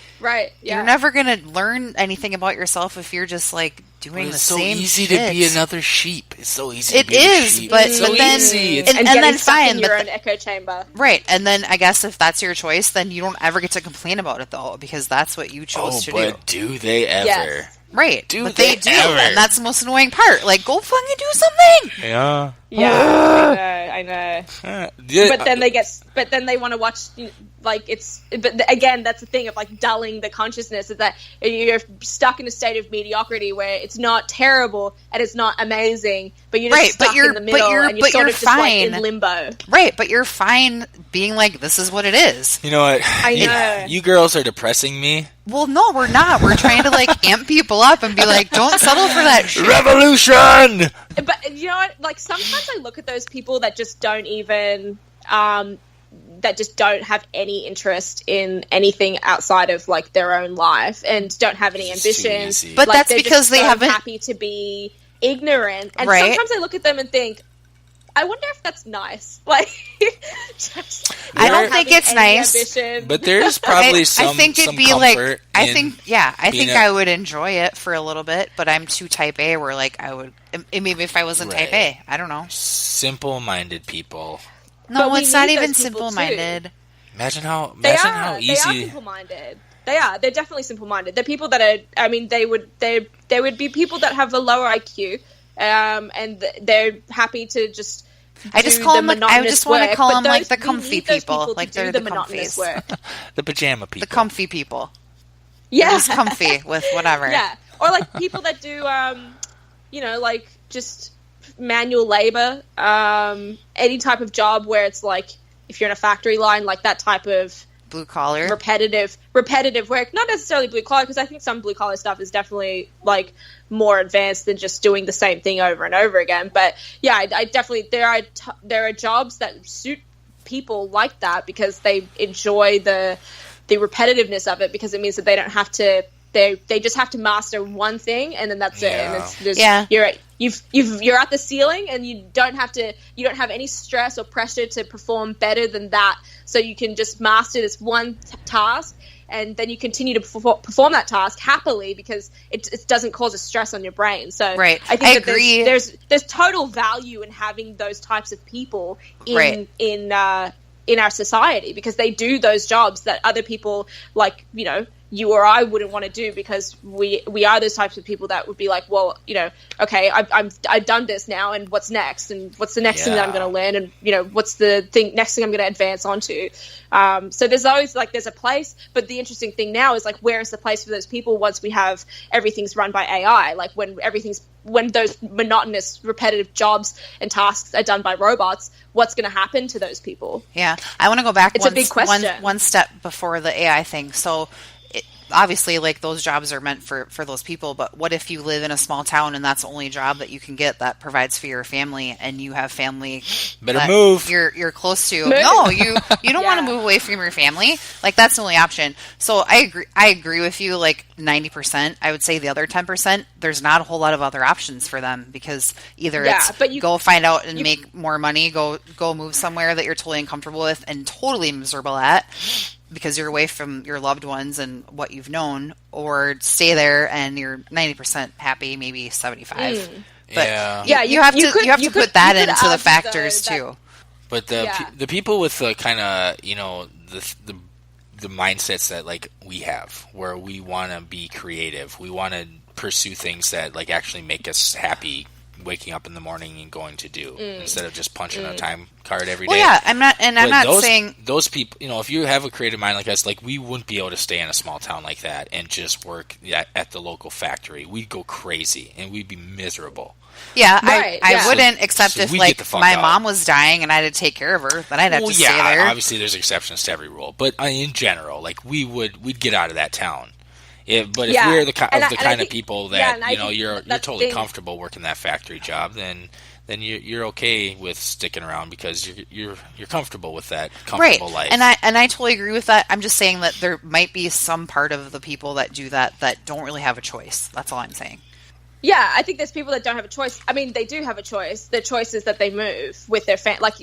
S4: you're never gonna learn anything about yourself if you're just like doing the same shit.
S3: It's so easy to be another sheep. It's so easy to be
S4: a
S3: sheep.
S4: But
S3: it's so
S4: then,
S3: easy.
S5: And then fine, in your own echo chamber.
S4: Right. And then I guess if that's your choice, then you don't ever get to complain about it though, because that's what you chose to do.
S3: But do they ever?
S4: Yes. Right.
S3: But
S4: they do. And that's the most annoying part. Like, go fucking do something.
S3: Yeah.
S5: Yeah, I know. But then they want to watch, like, but again, that's the thing of, like, dulling the consciousness, is that you're stuck in a state of mediocrity where it's not terrible and it's not amazing, but you're just stuck in the middle and you're sort of just, like, in limbo.
S4: Right, but you're fine being like, this is what it is.
S3: You know what?
S5: I know.
S3: You girls are depressing me.
S4: Well, no, we're not. We're trying to, like, amp people up and be like, don't settle for that shit.
S3: Revolution!
S5: But you know what? Like, sometimes I look at those people that just don't even, that just don't have any interest in anything outside of, like, their own life and don't have any ambition.
S4: But
S5: like,
S4: that's because they haven't...
S5: happy to be ignorant. And
S4: right?
S5: Sometimes I look at them and think, I wonder if that's nice. Like,
S4: I don't think it's nice.
S5: Ambition.
S3: But there's probably some.
S4: I think it'd be like. I think I would enjoy it for a little bit, but I'm too Type A. Where like I would maybe if I wasn't Type A, I don't know.
S3: Simple-minded people.
S4: No, it's not even simple-minded.
S3: Imagine how easy.
S5: They are simple-minded. They are. They're definitely simple-minded. They're people that are. I mean, they would be people that have a lower IQ. And they're happy to just.
S4: I just call them. I just want to call them like the comfy people. Like they're the
S5: monotonous
S4: comfies.
S5: work.
S3: The pajama people.
S4: The comfy people.
S5: Yeah,
S4: they're just comfy with whatever.
S5: Yeah, or like people that do, like just manual labor. Any type of job where it's like if you're in a factory line, like that type of.
S4: Blue collar,
S5: repetitive work. Not necessarily blue collar, because I think some blue collar stuff is definitely like more advanced than just doing the same thing over and over again. But yeah, I definitely there are jobs that suit people like that because they enjoy the repetitiveness of it, because it means that they don't have to. They just have to master one thing, and then that's it. And it's just, you're at the ceiling, and you don't have any stress or pressure to perform better than that. So you can just master this one task, and then you continue to perform that task happily because it doesn't cause a stress on your brain. So
S4: right.
S5: I think there's total value in having those types of people in our society, because they do those jobs that other people, like, you know, you or I wouldn't want to do, because we are those types of people that would be like, well, you know, okay, I've done this now, and what's next, and what's the next thing that I'm going to learn, and you know, what's the next thing I'm going to advance onto. So there's always like there's a place, but the interesting thing now is like, where is the place for those people once we have everything's run by AI? Like when those monotonous, repetitive jobs and tasks are done by robots, what's going to happen to those people?
S4: Yeah, I want to go back.
S5: It's a big question.
S4: One step before the AI thing. So. Obviously, like, those jobs are meant for those people, but what if you live in a small town and that's the only job that you can get that provides for your family, and you have family
S3: better move
S4: you're close to? No, you don't want to move away from your family. Like, that's the only option. So I agree with you, like 90%. I would say the other 10%, there's not a whole lot of other options for them, because either go find out and make more money, go move somewhere that you're totally uncomfortable with and totally miserable at, because you're away from your loved ones and what you've known, or stay there and you're 90% happy, maybe 75. But you have to put that into the factors too.
S3: But the people with the kind of, you know, the mindsets that like we have, where we want to be creative, we want to pursue things that like actually make us happy, waking up in the morning and going to do instead of just punching a time card every day.
S4: Well, yeah, I'm not saying
S3: those people. You know, if you have a creative mind like us, like we wouldn't be able to stay in a small town like that and just work at the local factory. We'd go crazy and we'd be miserable.
S4: Yeah,
S5: Right,
S4: I wouldn't accept if
S3: we
S4: like
S3: get the fuck
S4: my
S3: out.
S4: mom was dying and I had to take care of her, then I'd have to stay there.
S3: Obviously there's exceptions to every rule, but in general, like we'd get out of that town. But if we're the kind of people that you know you're totally comfortable working that factory job, then you're okay with sticking around because you're comfortable with that comfortable life.
S4: And I totally agree with that. I'm just saying that there might be some part of the people that do that don't really have a choice. That's all I'm saying.
S5: Yeah, I think there's people that don't have a choice. I mean, they do have a choice. The choice is that they move with their family. Like,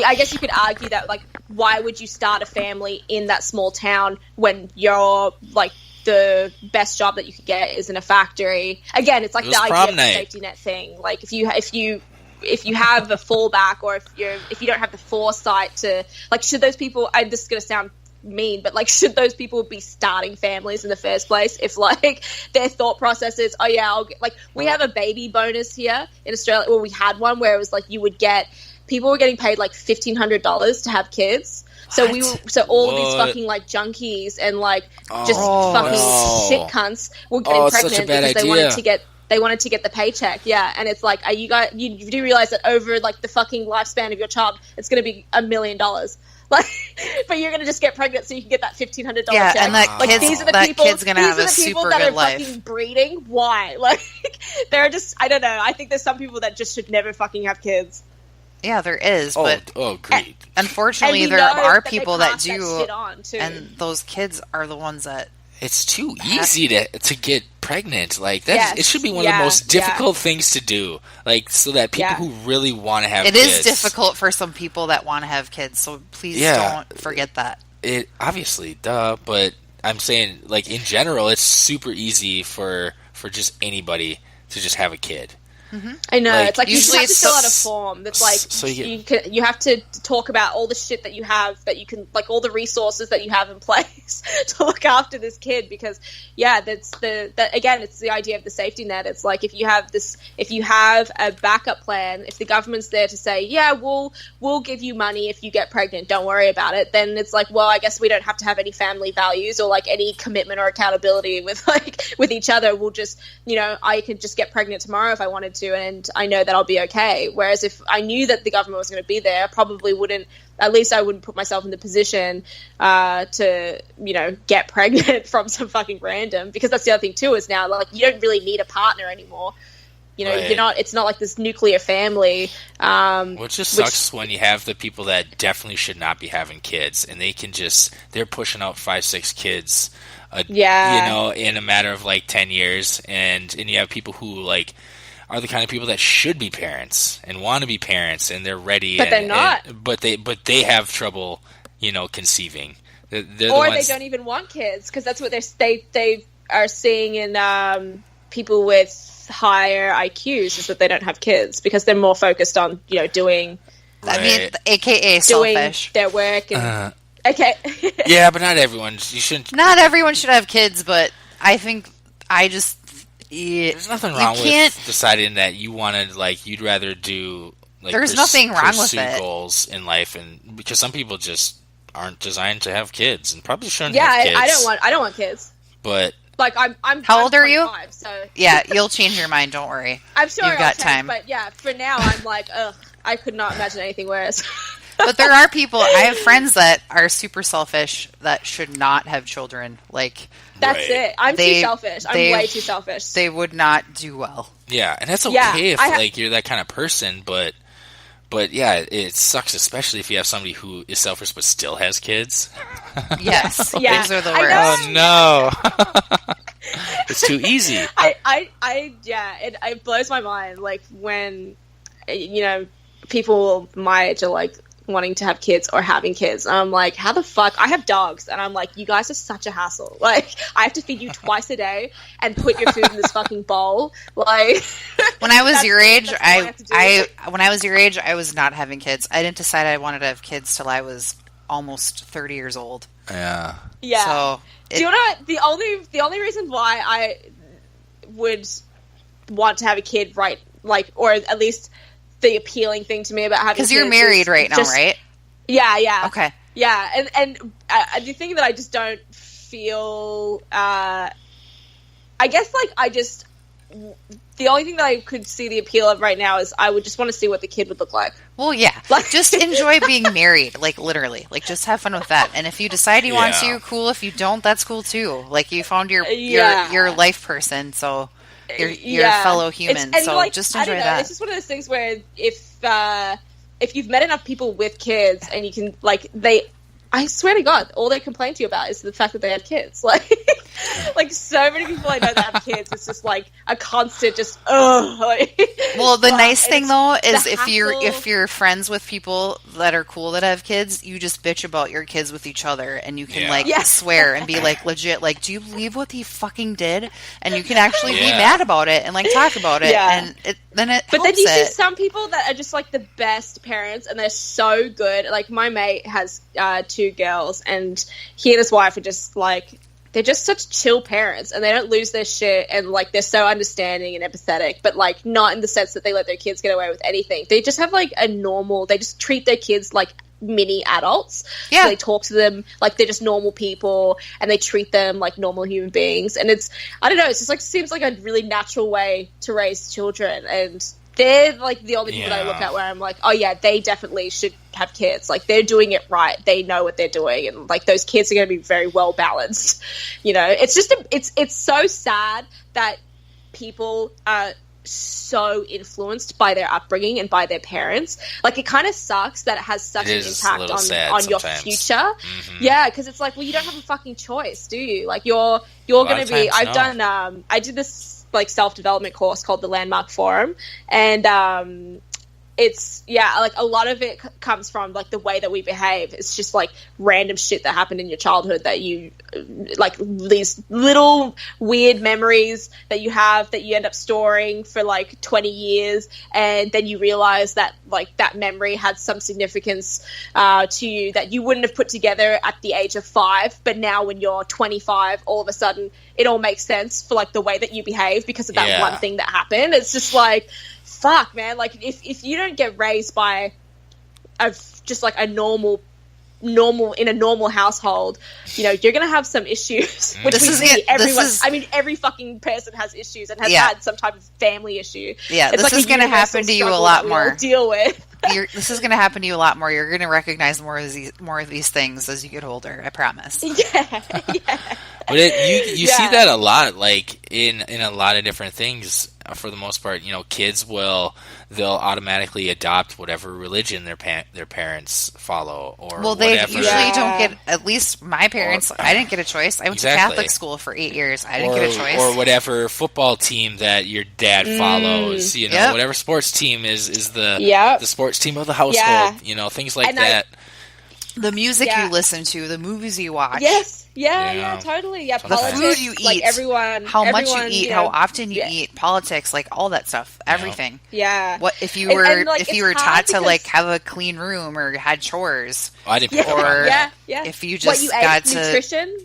S5: I guess you could argue that, like, why would you start a family in that small town when you're, like, the best job that you could get is in a factory? Again, it's like the idea of the safety net thing. Like, if you have a fallback, or if you don't have the foresight to, like, should those people? This is going to sound mean, but like, should those people be starting families in the first place if like their thought process is, oh yeah, we have a baby bonus here in Australia. Well, we had one where it was like people were getting paid like $1,500 to have kids. So all these fucking like junkies and like fucking shit cunts were getting pregnant because they wanted to get the paycheck. Yeah, and it's like, you do realize that over like the fucking lifespan of your child, it's going to be $1 million. Like, but you're gonna just get pregnant so you can get that $1,500 check.
S4: And
S5: these are the people.
S4: Kid's gonna have a super good life.
S5: Fucking breeding. Why? Like, they're just. I don't know. I think there's some people that just should never fucking have kids.
S4: Yeah, there is.
S3: Great.
S4: Unfortunately, there are people that do, and those kids are the ones that.
S3: It's too easy to get pregnant. Like that, it should be one of the most difficult things to do. Like, so that people who really want to have kids. It is
S4: difficult for some people that want to have kids. So please don't forget that.
S3: It obviously, but I'm saying, like, in general, it's super easy for just anybody to just have a kid.
S5: Mm-hmm. I know, like, it's like you have to fill out a form that's like you have to talk about all the shit that you have, that you can, like, all the resources that you have in place to look after this kid, because that's again, it's the idea of the safety net. It's like, if you have a backup plan, if the government's there to say, we'll give you money if you get pregnant, don't worry about it, then it's like, well, I guess we don't have to have any family values or like any commitment or accountability with each other. We'll just, I could just get pregnant tomorrow if I wanted to, and I know that I'll be okay. Whereas if I knew that the government was going to be there, I probably wouldn't. At least I wouldn't put myself in the position to, get pregnant from some fucking random. Because that's the other thing too, is now, like, you don't really need a partner anymore. Right. It's not like this nuclear family.
S3: Which just sucks when you have the people that definitely should not be having kids, and they're pushing out 5-6 kids, in a matter of like 10 years, and you have people who like are the kind of people that should be parents and want to be parents, and they're ready,
S5: but they're not.
S3: But they have trouble, conceiving. They
S5: don't even want kids, because that's what they are seeing in people with higher IQs, is that they don't have kids because they're more focused on doing.
S4: Right. I mean, AKA selfish.
S5: Doing their work and. Okay.
S3: Yeah, but not everyone. You shouldn't.
S4: Not everyone should have kids, but I think there's
S3: nothing wrong with deciding that you wanted, like, you'd rather do, like,
S4: there's nothing wrong with it.
S3: Goals in life, and because some people just aren't designed to have kids and probably shouldn't have kids.
S5: I don't want kids.
S3: But
S5: like, I'm
S4: how old are you?
S5: So
S4: yeah, you'll change your mind. Don't worry.
S5: I'm sure
S4: you've got time.
S5: But yeah, for now, I'm like, ugh, I could not imagine anything worse.
S4: But there are people. I have friends that are super selfish that should not have children. Like,
S5: that's it. I'm too selfish. I'm way too selfish.
S4: They would not do well.
S3: Yeah, and that's okay if you're that kind of person, but yeah, it sucks, especially if you have somebody who is selfish but still has kids.
S4: Yes, those are the worst.
S3: Oh no, it's too easy.
S5: It blows my mind. Like, when people my age are like wanting to have kids or having kids. And I'm like, how the fuck? I have dogs, and I'm like, you guys are such a hassle. Like, I have to feed you twice a day and put your food in this fucking bowl. Like,
S4: when I was your age, when I was your age, I was not having kids. I didn't decide I wanted to have kids till I was almost 30 years old.
S3: Yeah.
S5: Yeah.
S4: So
S5: do you know what? The only reason why I would want to have a kid, right? Like, or at least the appealing thing to me about having kids.
S4: Because you're married right now, right?
S5: Yeah.
S4: Okay.
S5: Yeah, and the thing that I just don't feel, I guess, like, the only thing that I could see the appeal of right now is I would just want to see what the kid would look like.
S4: Well, yeah. Like, just enjoy being married, like, literally. Like, just have fun with that. And if you decide you want to, cool. If you don't, that's cool, too. Like, you found your life person, so your fellow human. So like, just enjoy that.
S5: It's just one of those things where if you've met enough people with kids and you can, like, I swear to God, all they complain to you about is the fact that they had kids. Like so many people I know that have kids, it's just like a constant just, ugh.
S4: Well, the nice thing though is if you're friends with people that are cool that have kids, you just bitch about your kids with each other, and you can swear and be like legit, like, do you believe what he fucking did? And you can actually be mad about it and like talk about it, and then you see
S5: some people that are just like the best parents, and they're so good. Like, my mate has 2 girls, and he and his wife are just like, they're just such chill parents, and they don't lose their shit, and like, they're so understanding and empathetic, but like, not in the sense that they let their kids get away with anything. They just have like they just treat their kids like mini adults. Yeah. So they talk to them like they're just normal people, and they treat them like normal human beings. And it's, I don't know, it's just like, seems like a really natural way to raise children. And they're like the only people that I look at where I'm like, oh yeah, they definitely should have kids. Like, they're doing it right. They know what they're doing, and like, those kids are going to be very well balanced. You know, it's just it's so sad that people are so influenced by their upbringing and by their parents. Like, it kind of sucks that it has such an impact on your future. Mm-hmm. Yeah, because it's like, well, you don't have a fucking choice, do you? Like, you're going to be. I did this like self-development course called the Landmark Forum, and it's like a lot of it comes from like the way that we behave. It's just like random shit that happened in your childhood that you like, these little weird memories that you have that you end up storing for like 20 years, and then you realize that like that memory had some significance to you that you wouldn't have put together at the age of 5, but now when you're 25, all of a sudden it all makes sense for like the way that you behave because of that one thing that happened. It's just like, fuck, man. Like, if you don't get raised by just like a normal in a normal household, you know, you're gonna have some issues. Which every fucking person has issues and has had some type of family issue. Yeah,
S4: this is gonna happen to you a lot more.
S5: Deal with.
S4: This is gonna happen to you a lot more. You're gonna recognize more of these things as you get older. I promise.
S5: Yeah.
S3: But you see that a lot, like in a lot of different things. For the most part, you know, kids they'll automatically adopt whatever religion their parents follow, or
S4: they usually don't get. At least my parents, I didn't get a choice. I went to Catholic school for 8 years. I didn't get a choice.
S3: Or whatever football team that your dad follows. You know, whatever sports team is the sports team of the household. Yeah. You know, things like that.
S4: The music you listen to, the movies you watch.
S5: Yes. Yeah, totally. Yeah,
S4: the food you eat,
S5: like everyone,
S4: much you eat, how often you eat, politics, like all that stuff, everything.
S5: Yeah.
S4: What if you were taught to like have a clean room or had chores?
S3: Oh, I didn't. Or
S4: if you just
S5: nutrition.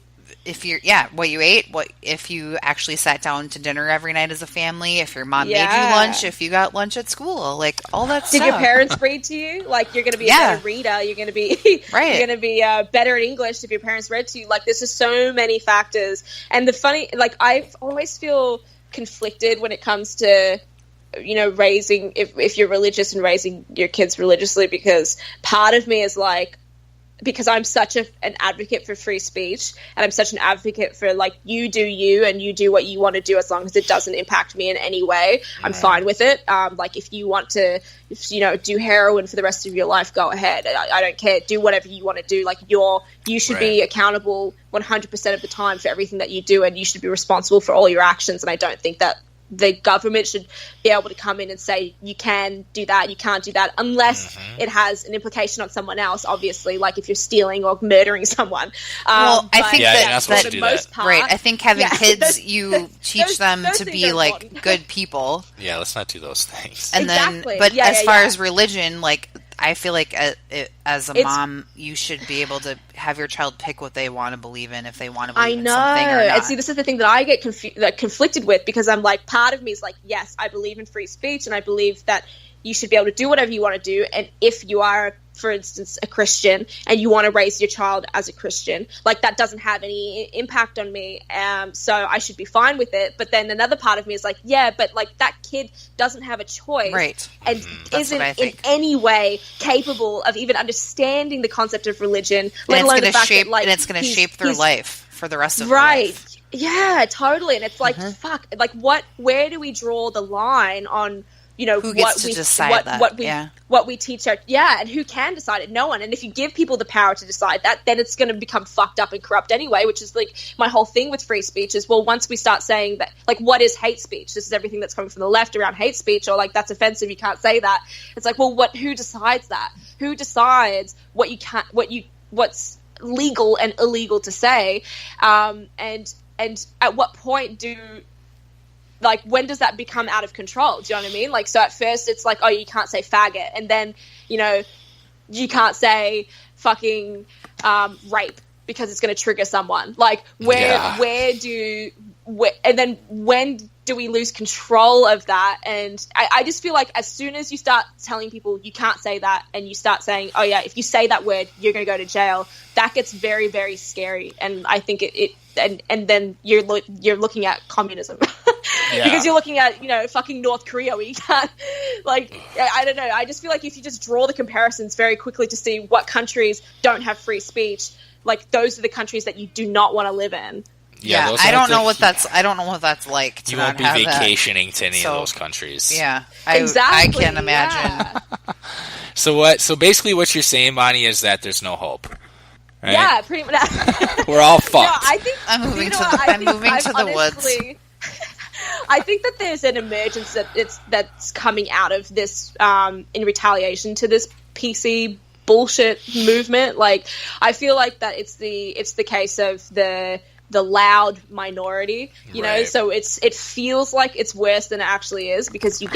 S4: If you're what you ate, if you actually sat down to dinner every night as a family, if your mom made you lunch, if you got lunch at school, like all that stuff.
S5: Did your parents read to you? Like, you're going to be a better reader. You're going to be You're going to be better at English if your parents read to you. Like, there's just so many factors. And the funny, like, I always feel conflicted when it comes to, you know, raising if you're religious and raising your kids religiously, because part of me is like, because I'm such an advocate for free speech, and I'm such an advocate for, like, you do you and you do what you want to do as long as it doesn't impact me in any way. I'm fine with it. Like, if you want to, do heroin for the rest of your life, go ahead. I don't care. Do whatever you want to do. Like, you should be accountable 100% of the time for everything that you do, and you should be responsible for all your actions. And I don't think that the government should be able to come in and say, you can do that, you can't do that, unless it has an implication on someone else, obviously, like if you're stealing or murdering someone.
S4: Well, I think
S3: that's
S4: that
S3: for the
S5: most part,
S4: right. I think having kids, you teach them
S5: those
S4: to
S5: things
S4: be
S5: are
S4: like
S5: important.
S4: good people.
S3: Yeah, let's not do those things.
S4: And
S5: Exactly.
S4: then, but
S5: Yeah,
S4: as
S5: yeah,
S4: far
S5: yeah.
S4: as religion, like I feel like as a mom, you should be able to have your child pick what they want to believe in, if they want to believe in something or not.
S5: And see, this is the thing that I get conflicted with, because I'm like, part of me is like, yes, I believe in free speech, and I believe that you should be able to do whatever you want to do. And if you are, for instance, a Christian and you want to raise your child as a Christian, like that doesn't have any impact on me. So I should be fine with it. But then another part of me is like, yeah, but like that kid doesn't have a choice.
S4: Right.
S5: And
S4: That's what I
S5: isn't in
S4: think.
S5: any way capable of even understanding the concept of religion, let
S4: And
S5: alone
S4: it's
S5: the
S4: going to
S5: fact
S4: shape,
S5: that, like,
S4: and it's going to
S5: he's-
S4: shape their
S5: he's-
S4: life for the rest of their
S5: Right.
S4: life.
S5: Yeah, totally. And it's like, fuck, like where do we draw the line on, you know,
S4: Who gets
S5: what
S4: to
S5: we
S4: decide that?
S5: what we teach our, and who can decide it? No one. And if you give people the power to decide that, then it's going to become fucked up and corrupt anyway, which is like my whole thing with free speech is, well, once we start saying that, like, what is hate speech? This is everything that's coming from the left around hate speech, or like, that's offensive, you can't say that. It's like, well, who decides that? Who decides what's legal and illegal to say? And at what point when does that become out of control? Do you know what I mean? Like, so at first it's like, oh, you can't say faggot. And then, you know, you can't say fucking rape because it's going to trigger someone. Like, when do we lose control of that? And I just feel like as soon as you start telling people you can't say that, and you start saying, oh yeah, if you say that word, you're going to go to jail, that gets very, very scary. And I think and then you're looking at communism. Because you're looking at, you know, fucking North Korea, where you can't, like, I don't know. I just feel like if you just draw the comparisons very quickly to see what countries don't have free speech, like, those are the countries that you do not want to live in.
S4: Yeah, I don't know what that's like.
S3: You won't be vacationing to any of those countries.
S4: Yeah,
S5: exactly.
S4: I can't imagine.
S5: Yeah.
S3: So basically, what you're saying, Bonnie, is that there's no hope. Right?
S5: Yeah, pretty much.
S3: We're all fucked.
S5: No, I think
S4: I'm moving to the woods.
S5: I think that there's an emergence that's coming out of this in retaliation to this PC bullshit movement. Like, I feel like that it's the case of the loud minority, you know. So it feels like it's worse than it actually is, because you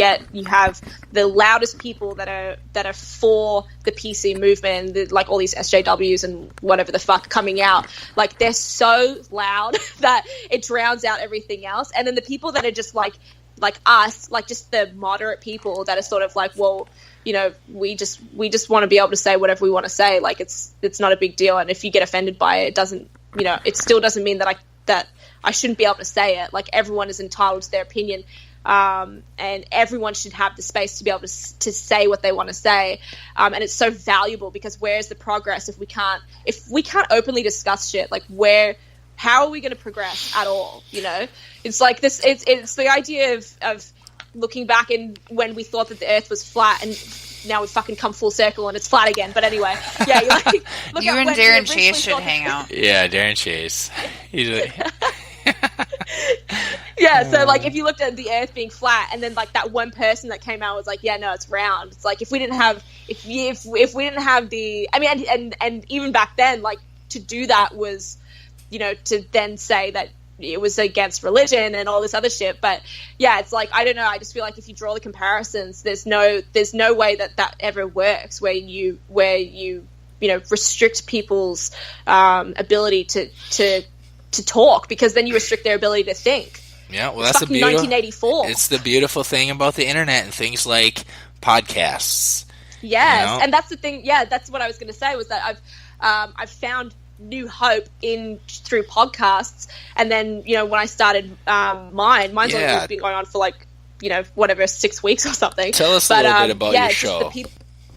S5: have the loudest people that are for the PC movement, like all these SJWs and whatever the fuck coming out. Like, they're so loud that it drowns out everything else. And then the people that are just like us, like just the moderate people that are sort of like, well, you know, we just want to be able to say whatever we want to say. Like, it's not a big deal. And if you get offended by it, it still doesn't mean that I shouldn't be able to say it. Like, everyone is entitled to their opinion, and everyone should have the space to be able to say what they want to say. And it's so valuable, because where's the progress if we can't openly discuss shit? Like, how are we going to progress at all? You know, it's like this. It's the idea of looking back in when we thought that the Earth was flat, and now we've fucking come full circle and it's flat again. But anyway, yeah, look
S4: you and Darren Chase should hang out.
S3: Yeah, Darren Chase.
S5: Yeah, so like, if you looked at the Earth being flat, and then like that one person that came out was like, yeah, no, it's round. It's like, if we didn't have the, I mean, and even back then, like, to do that was, you know, to then say that it was against religion and all this other shit. But yeah, it's like, I don't know, I just feel like if you draw the comparisons, there's no way that ever works, where you restrict people's ability to talk, because then you restrict their ability to think.
S3: Yeah, well,
S5: it's
S3: that's the beautiful
S5: 1984.
S3: It's the beautiful thing about the internet and things like podcasts.
S5: Yes,
S3: you know?
S5: And that's the thing. Yeah, that's what I was going to say, was that I've found new hope through podcasts. And then, you know, when I started mine's only been going on for like, you know, whatever, 6 weeks or something.
S3: Tell us a little bit about your show.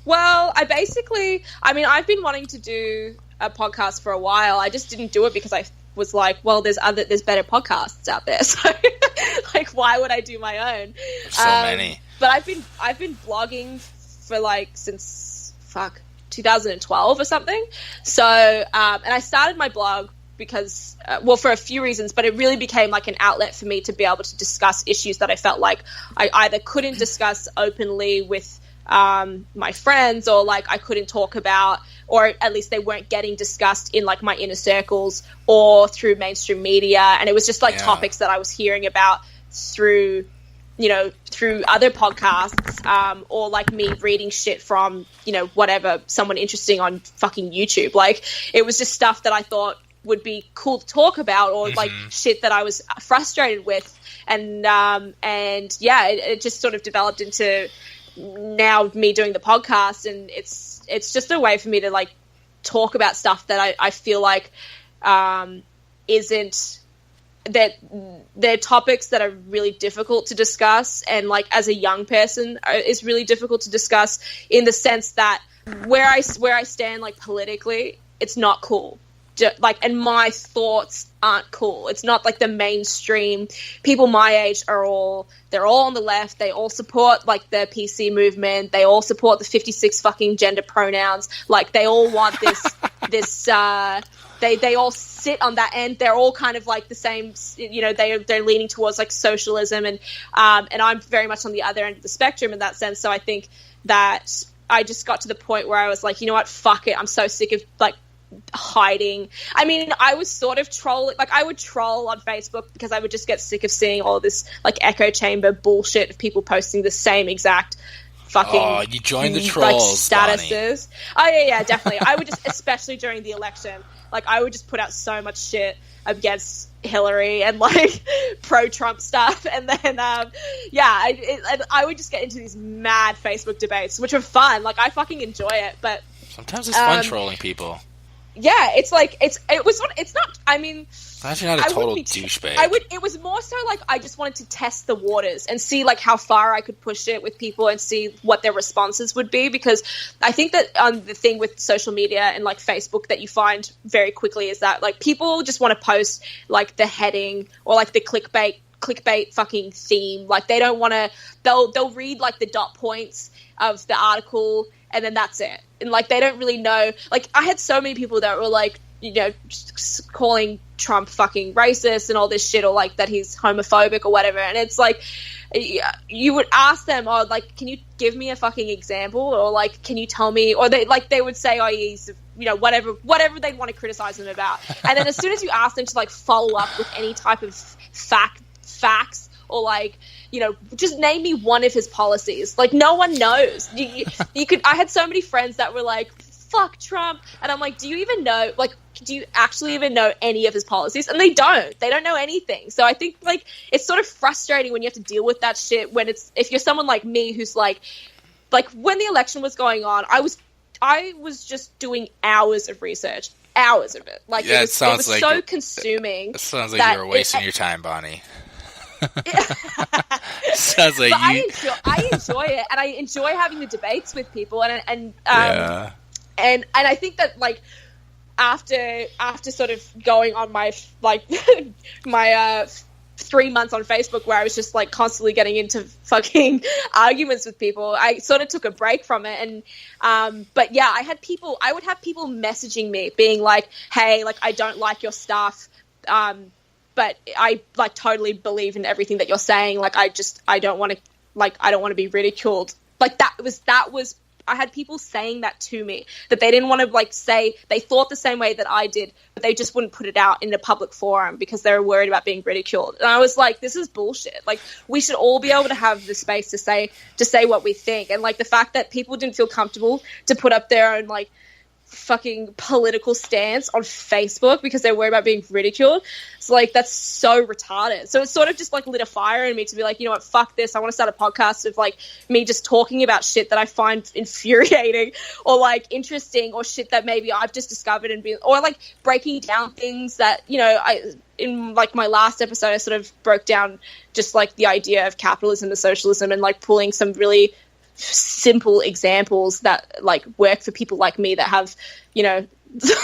S5: Well, I've been wanting to do a podcast for a while. I just didn't do it because I was like, well, there's better podcasts out there. So like, why would I do my own?
S3: So many.
S5: But I've been blogging for like since 2012 or something. So and I started my blog because, for a few reasons, but it really became like an outlet for me to be able to discuss issues that I felt like I either couldn't discuss openly with my friends, or like I couldn't talk about, or at least they weren't getting discussed in like my inner circles or through mainstream media. And it was just like topics that I was hearing about through other podcasts, or like me reading shit from, whatever, someone interesting on fucking YouTube. Like, it was just stuff that I thought would be cool to talk about, or like shit that I was frustrated with. And it just sort of developed into now me doing the podcast, and it's just a way for me to like talk about stuff that I feel like isn't, that they're topics that are really difficult to discuss, and like as a young person is really difficult to discuss, in the sense that where I stand like politically, it's not cool. And my thoughts aren't cool. It's not like the mainstream people my age they're all on the left. They all support like the PC movement. They all support the 56 fucking gender pronouns. Like, they all want this they all sit on that end. They're all kind of like the same, they're leaning towards like socialism, and I'm very much on the other end of the spectrum in that sense. So I think that I just got to the point where I was like, you know what, fuck it. I'm so sick of like hiding. I mean, I was sort of trolling, like I would troll on Facebook because I would just get sick of seeing all this like echo chamber bullshit of people posting the same exact fucking
S3: you joined the trolls,
S5: like, statuses. Bonnie. Oh yeah, definitely. I would just, especially during the election, like I would just put out so much shit against Hillary and like pro-Trump stuff, and then I would just get into these mad Facebook debates, which are fun. Like, I fucking enjoy it, but
S3: sometimes it's fun trolling people.
S5: Yeah, it's like it's not. I mean,
S3: glad you're not a total douchebag.
S5: It was more so like I just wanted to test the waters and see like how far I could push it with people and see what their responses would be, because I think that the thing with social media and like Facebook that you find very quickly is that like people just want to post like the heading or like the clickbait fucking theme. Like, they don't want to. They'll read like the dot points of the article, and then that's it. And like, they don't really know. Like, I had so many people that were like, just calling Trump fucking racist and all this shit, or like that he's homophobic or whatever. And it's like, you would ask them, oh, like, can you give me a fucking example, or like, can you tell me? Or they would say, oh, he's, whatever they'd want to criticize him about. And then as soon as you ask them to like follow up with any type of facts, or like, just name me one of his policies. Like, no one knows. You could. I had so many friends that were like, fuck Trump. And I'm like, do you actually even know any of his policies? And they don't. They don't know anything. So I think like it's sort of frustrating when you have to deal with that shit if you're someone like me who's like when the election was going on, I was just doing hours of research. Hours of it. Like,
S3: yeah,
S5: it was
S3: like
S5: so consuming.
S3: It sounds like you were wasting your time, Bonnie. Sounds like
S5: I enjoy it, and I enjoy having the debates with people, and I think that like after sort of going on my like my 3 months on Facebook where I was just like constantly getting into fucking arguments with people, I sort of took a break from it. And but yeah, I would have people messaging me being like, hey, like, I don't like your stuff, but I like totally believe in everything that you're saying. Like, I don't want to be ridiculed. Like, that was I had people saying that to me, that they didn't want to like say they thought the same way that I did, but they just wouldn't put it out in a public forum because they were worried about being ridiculed. And I was like, this is bullshit. Like, we should all be able to have the space to say what we think. And like, the fact that people didn't feel comfortable to put up their own like fucking political stance on Facebook because they're worried about being ridiculed. It's like, that's so retarded. So it sort of just like lit a fire in me to be like, you know what, fuck this. I want to start a podcast of like me just talking about shit that I find infuriating or like interesting, or shit that maybe I've just discovered or like breaking down things that, in like my last episode, I sort of broke down just like the idea of capitalism and socialism, and like pulling some really simple examples that like work for people like me that have,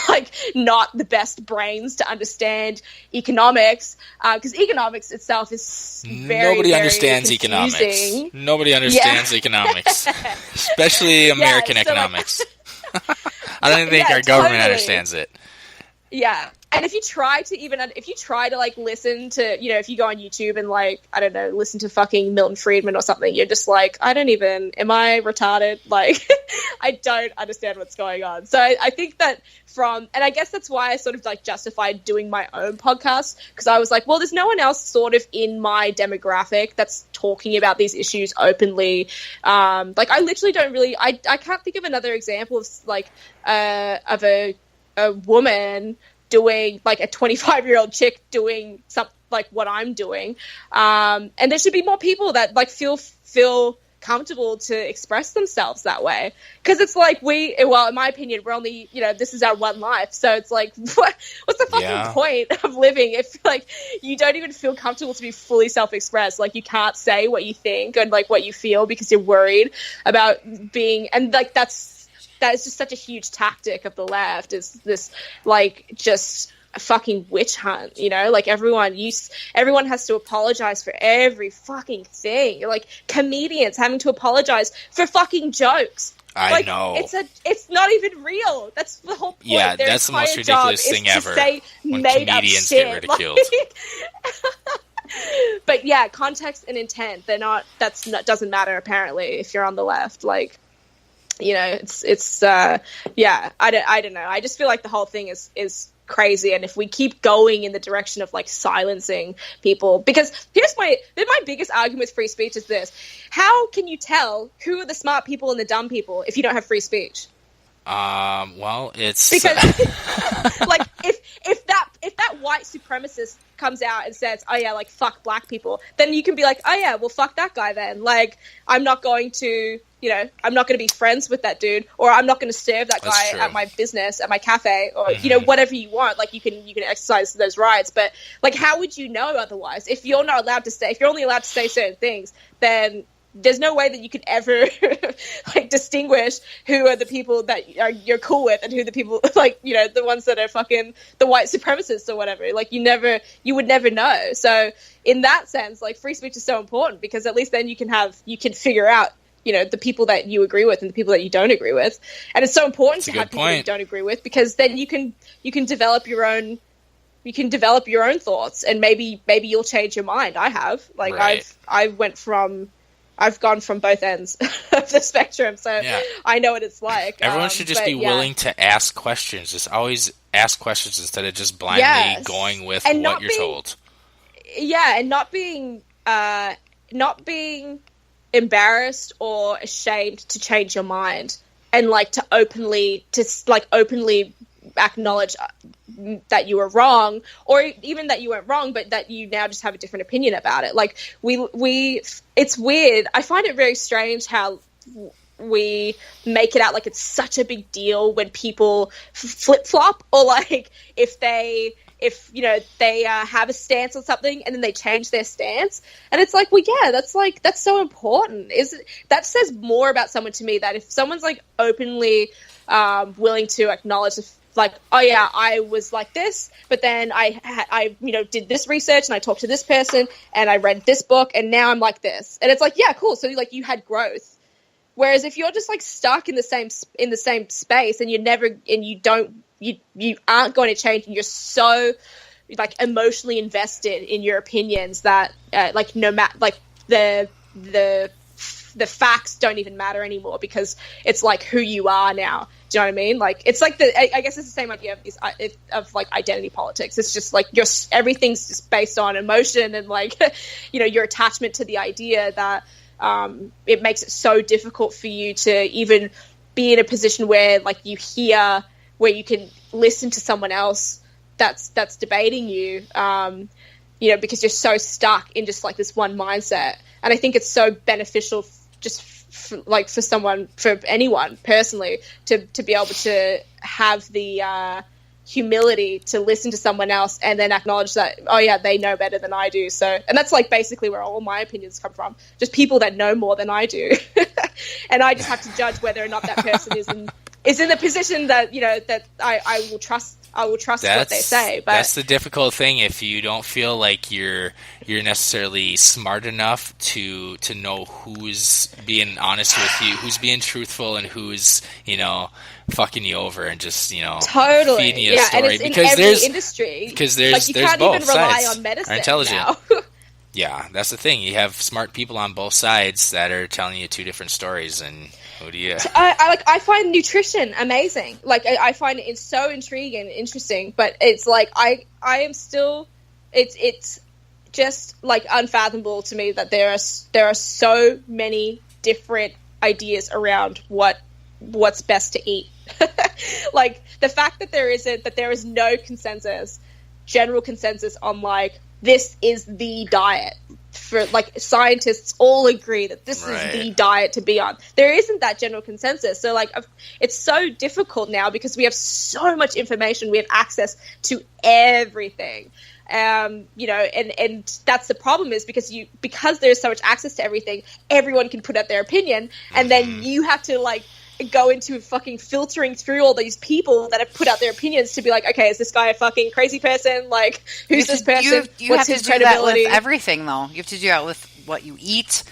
S5: like not the best brains to understand economics, because economics itself is
S3: nobody understands
S5: confusing.
S3: Economics. Nobody understands economics, especially American economics. I don't think our government understands it.
S5: Yeah. And if you try to like listen to, you know, if you go on YouTube and like, I don't know, listen to fucking Milton Friedman or something, you're just like, am I retarded? Like, I don't understand what's going on. So I think that and I guess that's why I sort of like justified doing my own podcast, because I was like, well, there's no one else sort of in my demographic that's talking about these issues openly. Like, I literally don't really, I can't think of another example of like, of a woman doing, like, a 25-year-old chick doing something like what I'm doing. And there should be more people that like feel comfortable to express themselves that way, because it's like in my opinion, we're only, you know, this is our one life, so it's like what's the fucking point of living if like you don't even feel comfortable to be fully self-expressed? Like, you can't say what you think and like what you feel because you're worried about being, and like that is just such a huge tactic of the left, is this like just a fucking witch hunt, you know? Like, everyone has to apologize for every fucking thing. Like, comedians having to apologize for fucking jokes.
S3: I know.
S5: It's not even real. That's the whole point.
S3: Yeah, that's the most ridiculous thing ever. When comedians get ridiculed.
S5: But yeah, context and intent, doesn't matter apparently if you're on the left. Like, you know, it's I don't know. I just feel like the whole thing is crazy, and if we keep going in the direction of like silencing people, because here's my biggest argument with free speech is this: how can you tell who are the smart people and the dumb people if you don't have free speech?
S3: Well, it's
S5: because like if that white supremacist comes out and says, oh yeah, like fuck black people, then you can be like, oh yeah, well fuck that guy then. Like, I'm not going to be friends with that dude, or I'm not going to serve that guy at my business, at my cafe, or you know, whatever you want. Like, you can exercise those rights, but like, how would you know otherwise? If you're only allowed to say certain things, then there's no way that you could ever like distinguish who are the people that you're cool with and who the people, like, you know, the ones that are fucking the white supremacists or whatever. Like, you would never know. So in that sense, like, free speech is so important, because at least then you can figure out, you know, the people that you agree with and the people that you don't agree with. And it's so important to have people that you don't agree with, because then you can develop your own thoughts, and maybe you'll change your mind. I have, like, right. I've gone from both ends of the spectrum, so yeah. I know what it's like.
S3: Everyone should just be willing to ask questions. Just always ask questions instead of just blindly going with what you're told.
S5: Yeah, and not being embarrassed or ashamed to change your mind, and like to openly acknowledge that you were wrong, or even that you weren't wrong, but that you now just have a different opinion about it. Like, it's weird. I find it very strange how we make it out like it's such a big deal when people flip-flop, or like if they have a stance on something and then they change their stance, and it's like, well, yeah, that's so important. That says more about someone to me, that if someone's like openly willing to acknowledge like, oh yeah, I was like this, but then I did this research and I talked to this person and I read this book and now I'm like this, and it's like, yeah, cool. So like, you had growth. Whereas if you're just like stuck in the same space and you aren't going to change, and you're so like emotionally invested in your opinions that like no matter like the facts don't even matter anymore, because it's like who you are now. Do you know what I mean? Like, it's like I guess it's the same idea of like identity politics. It's just like everything's just based on emotion and like you know, your attachment to the idea that it makes it so difficult for you to even be in a position where like where you can listen to someone else that's debating you, you know, because you're so stuck in just like this one mindset. And I think it's so beneficial for anyone personally to be able to have the humility to listen to someone else and then acknowledge that, oh yeah, they know better than I do. So, and that's like basically where all my opinions come from, just people that know more than I do. And I just have to judge whether or not that person is is in the position that that I will trust. I will trust what they say. But
S3: that's the difficult thing. If you don't feel like you're necessarily smart enough to know who's being honest with you, who's being truthful, and who's fucking you over and just
S5: totally
S3: feeding you a story.
S5: And it's
S3: because
S5: in
S3: there's
S5: every industry.
S3: Because there's
S5: you
S3: there's
S5: can't
S3: both
S5: even rely
S3: sides
S5: on medicine
S3: are intelligent.
S5: now.
S3: Yeah, that's the thing. You have smart people on both sides that are telling you two different stories, and who do you?
S5: I find nutrition amazing. Like I find it so intriguing and interesting, but it's like I am still it's just like unfathomable to me that there are so many different ideas around what's best to eat. Like the fact that there is no general consensus on like this is the diet. For like scientists all agree that this is the diet to be on. There isn't that general consensus. So like it's so difficult now because we have so much information. We have access to everything. And that's the problem is because there's so much access to everything, everyone can put out their opinion, and then you have to like go into fucking filtering through all these people that have put out their opinions to be like, okay, is this guy a fucking crazy person? Like, who's this person? What's his credibility?
S4: That with everything, though. You have to do that with what you eat,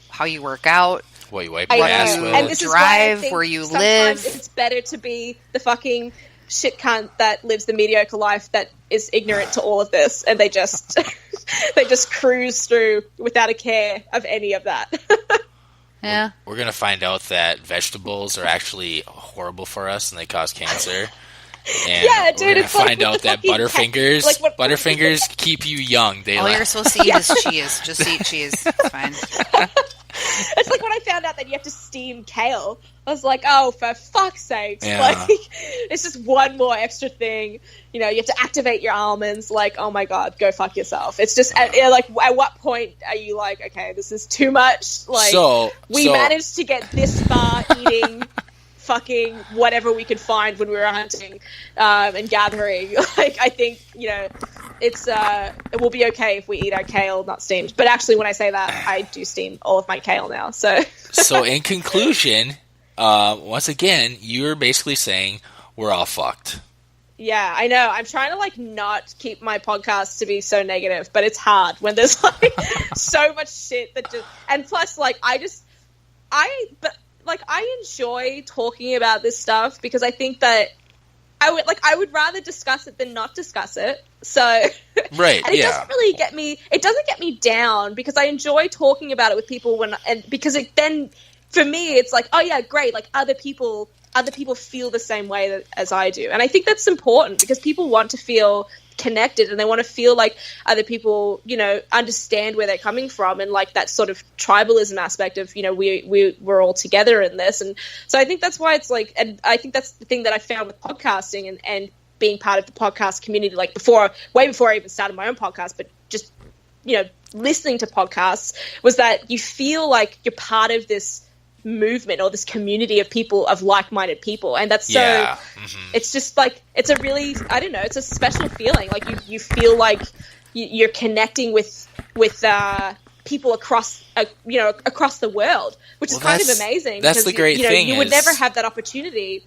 S4: how you work out,
S3: what you wipe your ass with,
S4: and this drive, where you live.
S5: It's better to be the fucking shit cunt that lives the mediocre life that is ignorant to all of this, and they just cruise through without a care of any of that.
S4: Yeah,
S3: we're gonna find out that vegetables are actually horrible for us and they cause cancer. And
S5: yeah, dude,
S3: we're
S5: it's
S3: gonna
S5: like
S3: find out that Butterfingers, Butterfingers keep you young.
S4: All you're supposed to eat is cheese. Just eat cheese. It's fine.
S5: It's like when I found out that you have to steam kale. I was like, oh, for fuck's sake.
S3: Yeah.
S5: Like, it's just one more extra thing. You have to activate your almonds. Like, oh my God, go fuck yourself. It's just, at what point are you like, okay, this is too much? Like, we managed to get this far eating fucking whatever we could find when we were hunting and gathering. Like, I think, it will be okay if we eat our kale not steamed. But actually, when I say that, I do steam all of my kale now. So
S3: in conclusion, once again, you're basically saying we're all fucked.
S5: Yeah, I know. I'm trying to like not keep my podcast to be so negative, but it's hard when there's like so much shit that just, and plus like I enjoy talking about this stuff because I think that I would rather discuss it than not discuss it. So
S3: right,
S5: and it doesn't really get me down because I enjoy talking about it with people because it then for me it's like, oh yeah, great, like other people feel the same way as I do. And I think that's important because people want to feel connected and they want to feel like other people, understand where they're coming from and like that sort of tribalism aspect of, we're all together in this. And so I think that's why it's like, and I think that's the thing that I found with podcasting and being part of the podcast community, like way before I even started my own podcast, but just, listening to podcasts was that you feel like you're part of this movement or this community of people, of like-minded people, and that's so it's just like it's a really, I don't know, it's a special feeling. Like you feel like you're connecting with people across the world, which is kind of amazing.
S3: That's the great thing.
S5: You would never have that opportunity.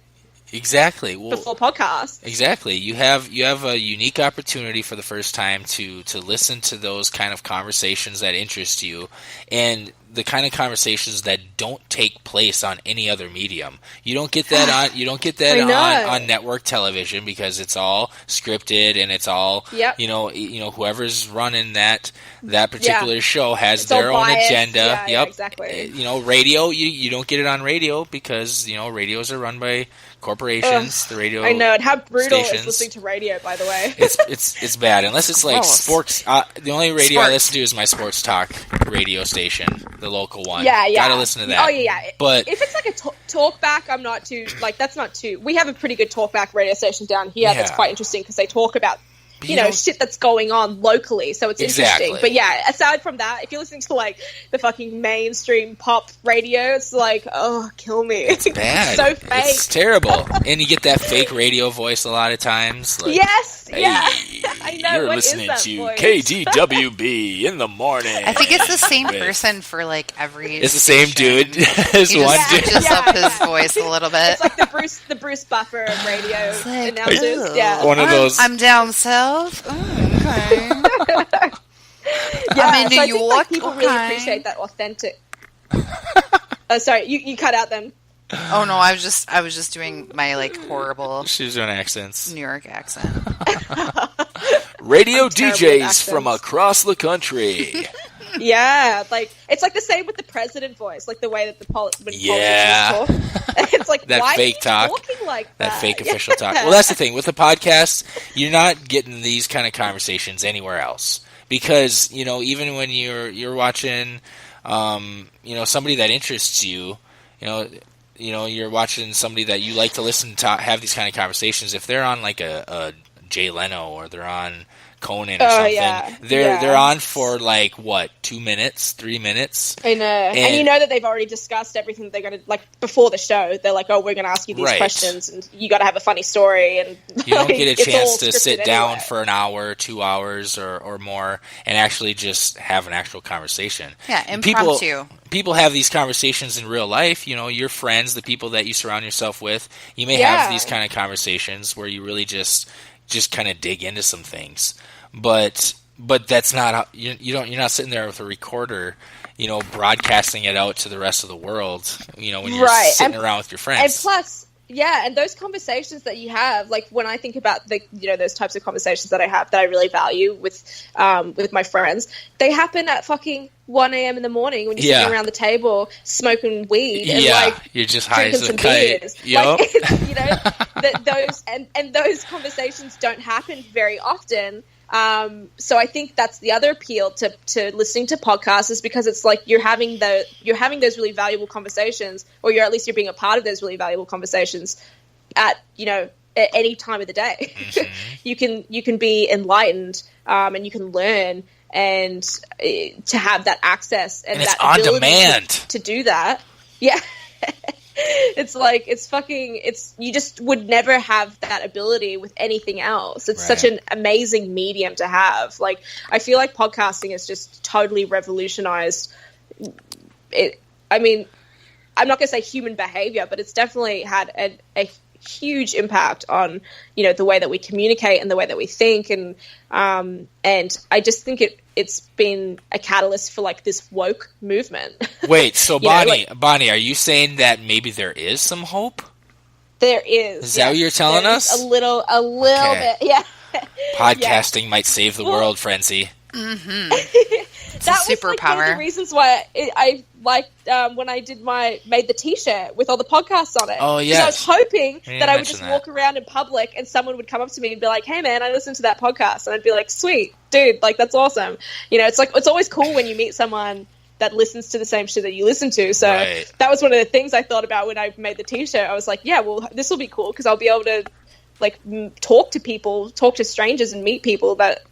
S3: Exactly.
S5: Before podcasts.
S3: Exactly. You have a unique opportunity for the first time to listen to those kind of conversations that interest you, and the kind of conversations that don't take place on any other medium. You don't get that on. You don't get that on network television because it's all scripted and it's all whoever's running that particular show has
S5: it's
S3: their own agenda.
S5: Yeah, exactly.
S3: Radio. You don't get it on radio because radios are run by corporations. The radio.
S5: I know, and how brutal
S3: stations.
S5: is listening to radio, by the way.
S3: It's bad unless it's like sports. The only radio I listen to is my sports talk radio station, the local one.
S5: Yeah.
S3: Gotta listen to that.
S5: Oh yeah.
S3: But
S5: if it's like a talk back, I'm not too like that's not too. We have a pretty good talk back radio station down here. That's quite interesting because they talk about shit that's going on locally, so it's interesting. But yeah, aside from that, if you're listening to like the fucking mainstream pop radio, it's like, oh, kill me.
S3: It's bad.
S5: So fake.
S3: It's terrible. And you get that fake radio voice a lot of times. Like,
S5: yes.
S3: hey.
S5: Yeah. I know,
S3: You're
S5: what is
S3: listening
S5: that
S3: to
S5: voice?
S3: KDWB in the morning.
S4: I think it's the same person for like every.
S3: It's the same
S4: station.
S3: dude. There's
S4: He
S3: one
S4: just
S3: dude.
S4: switches up his voice a little bit.
S5: It's like the Bruce Buffer of radio
S4: like,
S5: announcers.
S4: ooh,
S5: Yeah.
S3: One of those.
S4: I'm down south. Okay.
S5: Yeah,
S4: I'm in New
S5: so I think,
S4: York.
S5: people really
S4: Okay.
S5: appreciate that authentic. Sorry, you cut out then.
S4: Oh no, I was just doing my like horrible
S3: She was doing accents.
S4: New York accent.
S3: Radio
S5: I'm terrible with
S3: DJs
S5: accents.
S3: from across the country.
S5: Yeah, like it's like the same with the president voice, like the way that when
S3: Yeah.
S5: politicians talk. It's like
S3: That
S5: why
S3: fake
S5: are you
S3: talk.
S5: talking like that?
S3: That fake official talk.
S5: Yeah.
S3: Well, that's the thing. With the podcast, you're not getting these kind of conversations anywhere else. Because, even when you're watching, somebody that interests you, you're watching somebody that you like to listen to have these kind of conversations. If they're on like a Jay Leno or they're on Conan or something,
S5: yeah.
S3: they're on for like what, 2 minutes, 3 minutes.
S5: I know, and you know that they've already discussed everything they're going to like before the show. They're like, "Oh, we're going to ask you these
S3: Right.
S5: questions, and you got to have a funny story." And
S3: You don't get a
S5: it's all
S3: chance to
S5: scripted
S3: sit down
S5: anyway.
S3: for an hour, 2 hours, or more, and actually just have an actual conversation.
S4: Yeah, impromptu.
S3: People have these conversations in real life. Your friends, the people that you surround yourself with, you may
S5: Yeah.
S3: have these kind of conversations where you really just kind of dig into some things. But that's not how, you're not sitting there with a recorder, broadcasting it out to the rest of the world. When you're
S5: Right.
S3: sitting around with your friends.
S5: And plus, yeah, and those conversations that you have, like when I think about those types of conversations that I have that I really value with my friends, they happen at fucking 1 a.m. in the morning when you're sitting around the table smoking weed and like
S3: you're just high
S5: drinking
S3: as a
S5: some
S3: kite.
S5: beers.
S3: Yep.
S5: Like, it's, those and those conversations don't happen very often. So I think that's the other appeal to listening to podcasts is because it's like you're having those really valuable conversations, or you're being a part of those really valuable conversations at any time of the day.
S3: Mm-hmm.
S5: you can be enlightened, and you can learn, and to have that access and
S3: it's
S5: that
S3: on
S5: ability
S3: demand
S5: to do that. Yeah. It's like you just would never have that ability with anything else. It's such an amazing medium to have. Like, I feel like podcasting has just totally revolutionized it. I mean, I'm not going to say human behavior, but it's definitely had a huge impact on the way that we communicate and the way that we think, and I just think it's been a catalyst for like this woke movement.
S3: Wait, so Bonnie, are you saying that maybe there is some hope?
S5: There is.
S3: Is that what you're telling
S5: There's
S3: us?
S5: A little
S3: Okay.
S5: bit, yeah.
S3: Podcasting might save the world, Frenzy.
S4: It's
S5: That
S4: a
S5: was like one of
S4: superpower.
S5: the reasons why I liked when I made the T-shirt with all the podcasts on it.
S3: Oh,
S5: 'Cause
S3: yes.
S5: I was hoping
S3: You
S5: that I would
S3: mentioned
S5: just
S3: that.
S5: walk around in public and someone would come up to me and be like, "Hey, man, I listened to that podcast," and I'd be like, "Sweet, dude, like that's awesome." It's always cool when you meet someone that listens to the same shit that you listen to. So
S3: Right.
S5: that was one of the things I thought about when I made the T-shirt. I was like, "Yeah, well, this will be cool because I'll be able to like talk to strangers, and meet people that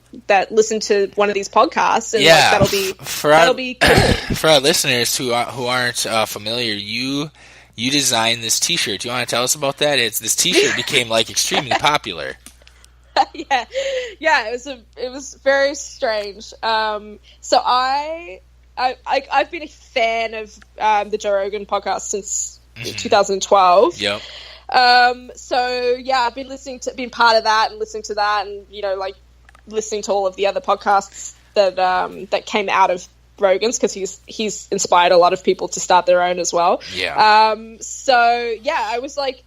S5: listen to one of these podcasts, and
S3: Yeah,
S5: like, that'll be cool."
S3: For our listeners who aren't familiar, you designed this T-shirt. Do you want to tell us about that? This T-shirt became like extremely popular.
S5: yeah, it was very strange. So I've been a fan of the Joe Rogan podcast since 2012.
S3: Yep.
S5: So yeah, I've been part of that and listening to that, and like listening to all of the other podcasts that came out of Rogan's, because he's inspired a lot of people to start their own as well.
S3: Yeah.
S5: So yeah, I was like,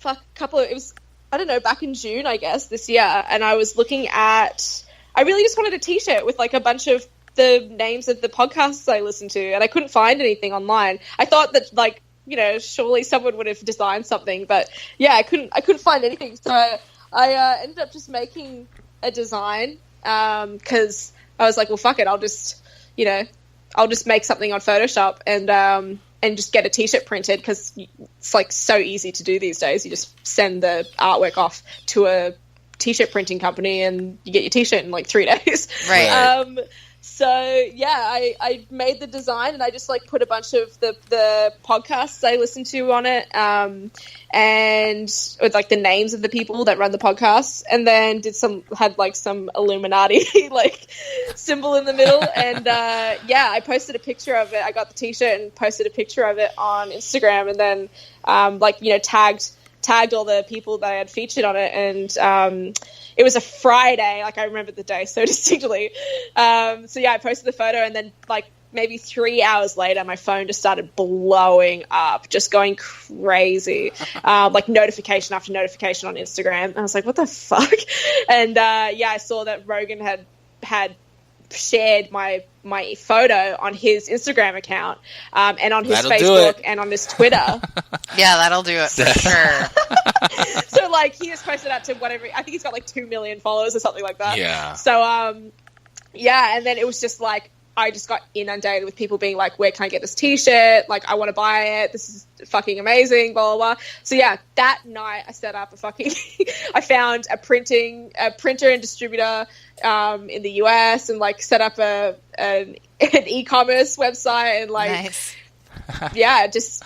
S5: it was, I don't know, back in June, I guess, this year, and I was looking at, I really just wanted a T-shirt with like a bunch of the names of the podcasts I listened to, and I couldn't find anything online. I thought that like, surely someone would have designed something, but yeah, I couldn't find anything. So I ended up just making a design, because I was like, well, fuck it, I'll just make something on Photoshop and just get a T-shirt printed, because it's like so easy to do these days. You just send the artwork off to a T-shirt printing company and you get your T-shirt in like 3 days.
S4: Right.
S5: So yeah, I made the design and I just like put a bunch of the podcasts I listen to on it, and with like the names of the people that run the podcasts, and then had like some Illuminati like symbol in the middle, and yeah, I posted a picture of it. I got the t-shirt and posted a picture of it on Instagram, and then like, you know, tagged all the people that I had featured on it, and it was a Friday, like I remember the day so distinctly. So yeah, I posted the photo, and then like maybe 3 hours later, my phone just started blowing up, just going crazy, like notification after notification on Instagram. And I was like, what the fuck? And yeah, I saw that Rogan had shared my photo on his Instagram account, and on his Facebook and on his Twitter.
S4: Yeah, that'll do it for sure.
S5: So like he just posted that to whatever, I think he's got like 2 million followers or something like that.
S3: Yeah.
S5: So yeah, and then it was just like I just got inundated with people being like, where can I get this t-shirt? Like, I want to buy it. This is fucking amazing, blah, blah, blah. So yeah, that night I set up I found a printer and distributor in the US, and like set up an e-commerce website, and like,
S4: nice.
S5: yeah, just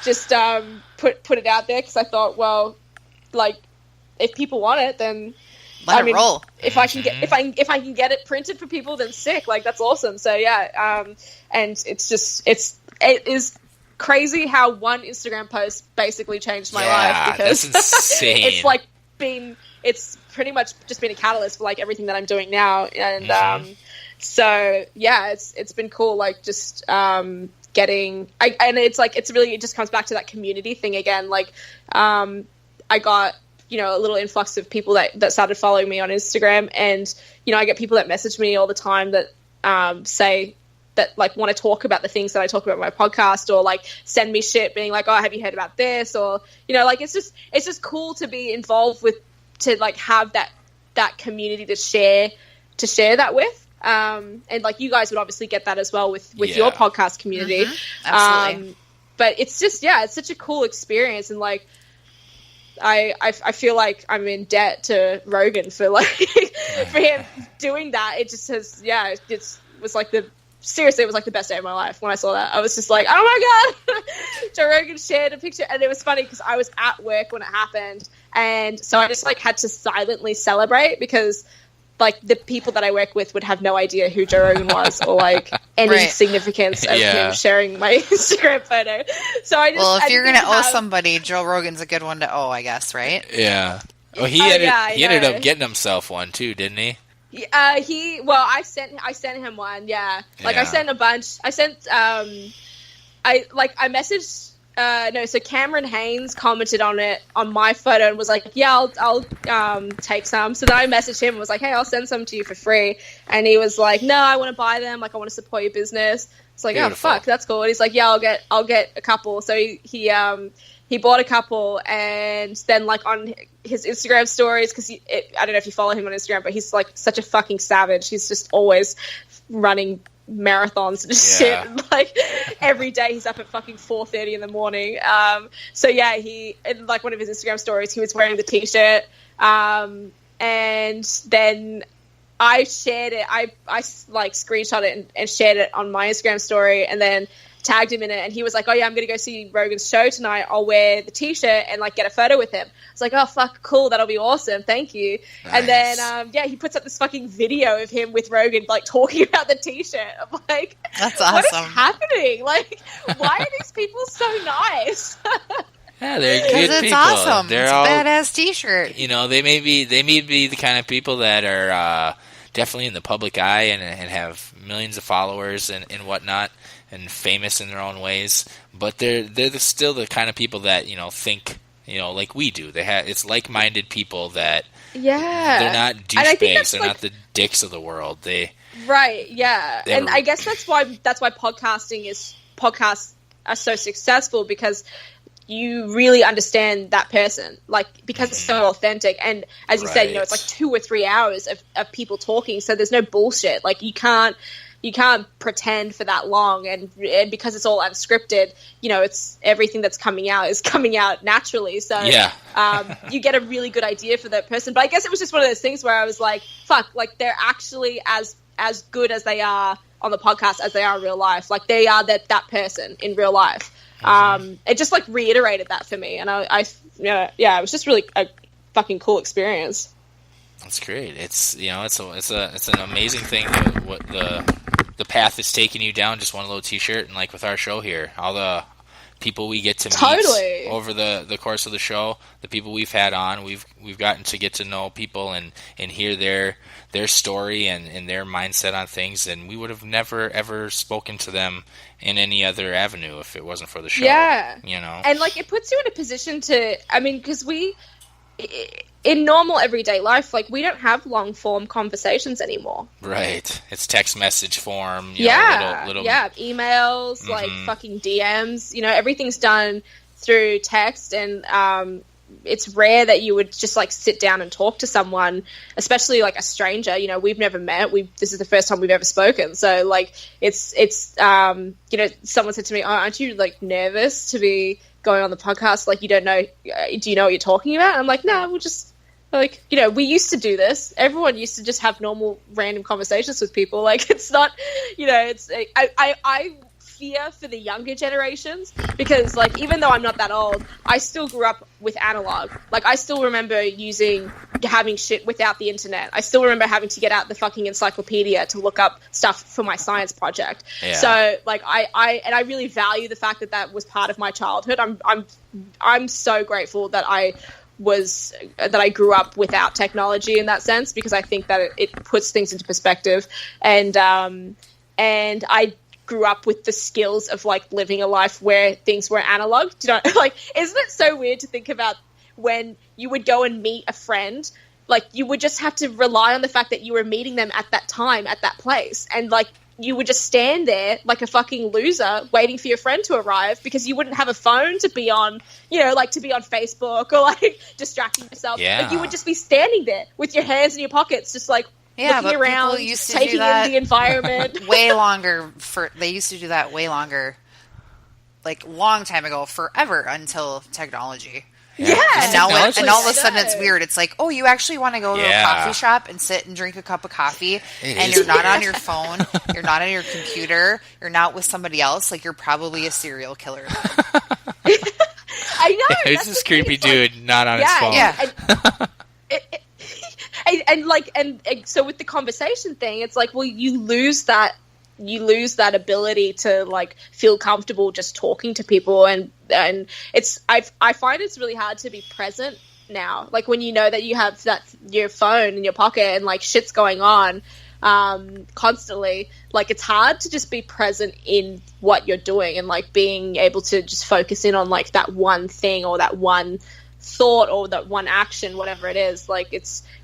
S5: put it out there, because I thought, well, like, if people want it, then
S4: Let it roll.
S5: If I can get it printed for people, then sick. Like, that's awesome. So yeah, and it is crazy how one Instagram post basically changed my life, because
S3: that's insane.
S5: it's pretty much just been a catalyst for like everything that I'm doing now, and so yeah, it's been cool. Like, just and it's like, it just comes back to that community thing again. Like, I got, you know, a little influx of people that started following me on Instagram, and, you know, I get people that message me all the time that say that, like, want to talk about the things that I talk about in my podcast, or like send me shit being like, oh, have you heard about this? Or, you know, like, it's just cool to be involved with, to like have that community to share that with. And like, you guys would obviously get that as well with your podcast community.
S4: Absolutely.
S5: But it's just, yeah, it's such a cool experience. And like, I feel like I'm in debt to Rogan for like for him doing that. It just has, yeah, it was like the best day of my life when I saw that. I was just like, oh my god, Joe Rogan shared a picture, and it was funny because I was at work when it happened, and so I just like had to silently celebrate, because like the people that I work with would have no idea who Joe Rogan was, or like any significance of him sharing my Instagram photo. So I just,
S4: well, if you're gonna owe somebody, Joe Rogan's a good one to owe, I guess, right?
S3: Yeah. Well, he ended up getting himself one too, didn't he?
S5: I sent him one. Yeah. Like, I sent a bunch. I sent I messaged. So Cameron Haynes commented on it, on my photo, and was like, yeah, I'll take some. So then I messaged him and was like, hey, I'll send some to you for free. And he was like, no, I want to buy them. Like, I want to support your business. It's like, beautiful. Oh, fuck, that's cool. And he's like, yeah, I'll get a couple. So he bought a couple, and then like on his Instagram stories, because I don't know if you follow him on Instagram, but he's like such a fucking savage. He's just always running marathons and shit, and like every day he's up at fucking 4:30 in the morning. So yeah, he, in like one of his Instagram stories, he was wearing the t-shirt, and then I shared it. I like screenshot it and shared it on my Instagram story, and then tagged him in it, and he was like, oh yeah, I'm gonna go see Rogan's show tonight, I'll wear the t-shirt and like get a photo with him. It's like, oh fuck, cool, that'll be awesome, thank you. Nice. And then he puts up this fucking video of him with Rogan like talking about the t-shirt. I'm like,
S4: that's awesome.
S5: What is happening? Like, why are these people so nice?
S3: Yeah, they're good people.
S4: It's awesome.
S3: They're
S4: it's
S3: all,
S4: a badass t-shirt.
S3: You know, they may be the kind of people that are definitely in the public eye and have millions of followers and whatnot, and famous in their own ways, but they're still the kind of people that, you know, think, you know, like we do. It's like-minded people that they're not douchebags. They're not the dicks of the world.
S5: And I guess that's why podcasts are so successful, because you really understand that person, like, because it's so authentic. And as you said, you know, it's like 2 or 3 hours of people talking, so there's no bullshit. Like, you can't pretend for that long, and because it's all unscripted, you know, it's everything that's coming out is coming out naturally. So you get a really good idea for that person. But I guess it was just one of those things where I was like, fuck, like, they're actually as good as they are on the podcast as they are in real life. Like, they are that person in real life. It just, like, reiterated that for me. And it was just really a fucking cool experience.
S3: That's great. It's, you know, it's an amazing thing what the path is taking you down, just one little t-shirt. And like with our show here, all the people we get to meet over the course of the show, the people we've had on, we've gotten to get to know people and hear their story and their mindset on things, and we would have never ever spoken to them in any other avenue if it wasn't for the show. Yeah, you know,
S5: and like it puts you in a position to, I mean, because in normal everyday life, like, we don't have long form conversations anymore.
S3: Right. It's text message form.
S5: Little emails, like fucking DMs. You know, everything's done through text, and it's rare that you would just like sit down and talk to someone, especially like a stranger. You know, we've never met. This is the first time we've ever spoken. So like, it's you know, someone said to me, "Oh, aren't you like nervous to be going on the podcast? Like, you don't know, do you know what you're talking about?" And I'm like, "No, we'll just." Like, you know, we used to do this. Everyone used to just have normal, random conversations with people. Like, it's not, you know, it's. I fear for the younger generations because, like, even though I'm not that old, I still grew up with analog. Like, I still remember having shit without the internet. I still remember having to get out the fucking encyclopedia to look up stuff for my science project. Yeah. So, like, I really value the fact that was part of my childhood. I'm so grateful that I grew up without technology in that sense, because I think that it puts things into perspective, and I grew up with the skills of like living a life where things were analog. Do you know, like, isn't it so weird to think about when you would go and meet a friend, like, you would just have to rely on the fact that you were meeting them at that time, at that place, and like, you would just stand there like a fucking loser waiting for your friend to arrive because you wouldn't have a phone to be on, you know, like to be on Facebook or like distracting yourself.
S3: Yeah.
S5: Like, you would just be standing there with your hands in your pockets, just like looking around, taking in the environment.
S4: They used to do that way longer, like long time ago, forever, until technology.
S5: Yeah.
S4: And all of a sudden it's weird. It's like, oh, you actually want to go to a coffee shop and sit and drink a cup of coffee, and you're not on your phone, you're not on your computer, you're not with somebody else. Like, you're probably a serial killer.
S5: I know.
S3: It's this creepy dude not on his phone.
S5: Yeah. And so with the conversation thing, it's like, well, you lose that ability to like feel comfortable just talking to people, and it's I find it's really hard to be present now, like when you know that you have your phone in your pocket and like shit's going on constantly. Like, it's hard to just be present in what you're doing and like being able to just focus in on like that one thing or that one thought or that one action, whatever it is. Like,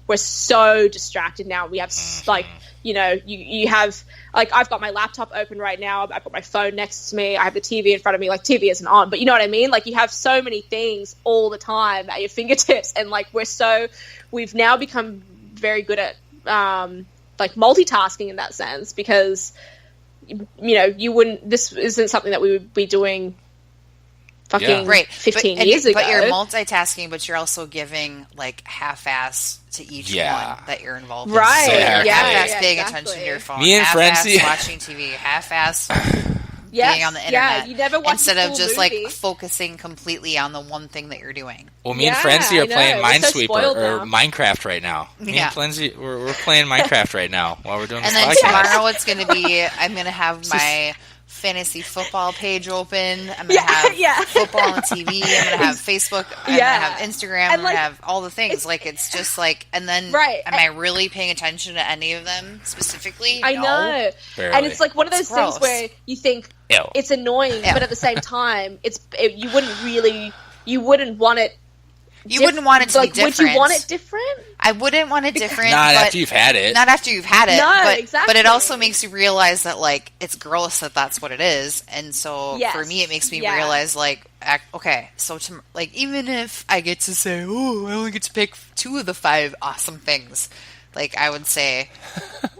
S5: we're so distracted now. We have like, you know, you have, like, I've got my laptop open right now, I've got my phone next to me, I have the TV in front of me. Like, TV isn't on, but you know what I mean? Like, you have so many things all the time at your fingertips, and like, we've now become very good at like multitasking in that sense, because, you know, this isn't something that we would be doing fucking 15 years ago.
S4: But you're multitasking, but you're also giving like half-ass to each one that you're involved in.
S5: Right.
S4: So you're
S5: Yeah,
S4: half-ass paying attention to your phone,
S3: Me and
S4: half-ass
S3: Frenzy
S4: watching TV, half-ass being on the internet.
S5: Yeah, you never watch
S4: instead
S5: a
S4: of
S5: full
S4: just
S5: movie.
S4: like focusing completely on the one thing that you're doing.
S3: Well, me and Frenzy are playing Minesweeper
S5: so
S3: or Minecraft right now. Me and Frenzy, we're playing Minecraft right now while we're doing this
S4: podcast. And then tomorrow it's going to be, I'm going to have my fantasy football page open. I'm going to have football on TV. I'm going to have Facebook. I'm going to have Instagram. I'm going to have all the things. Like, it's just like, and then am I really paying attention to any of them specifically?
S5: I know.
S3: Barely.
S5: And it's like one of those things where you think it's annoying, but at the same time, you wouldn't want it.
S4: You wouldn't want it to be different.
S5: Would you want it different?
S4: I wouldn't want it different.
S3: Not after you've had it.
S4: Not after you've had it.
S5: No, exactly.
S4: But it also makes you realize that, like, it's gross that that's what it is. And so for me, it makes me realize, like, okay, so like, even if I get to say, oh, I only get to pick 2 of the 5 awesome things, like, I would say,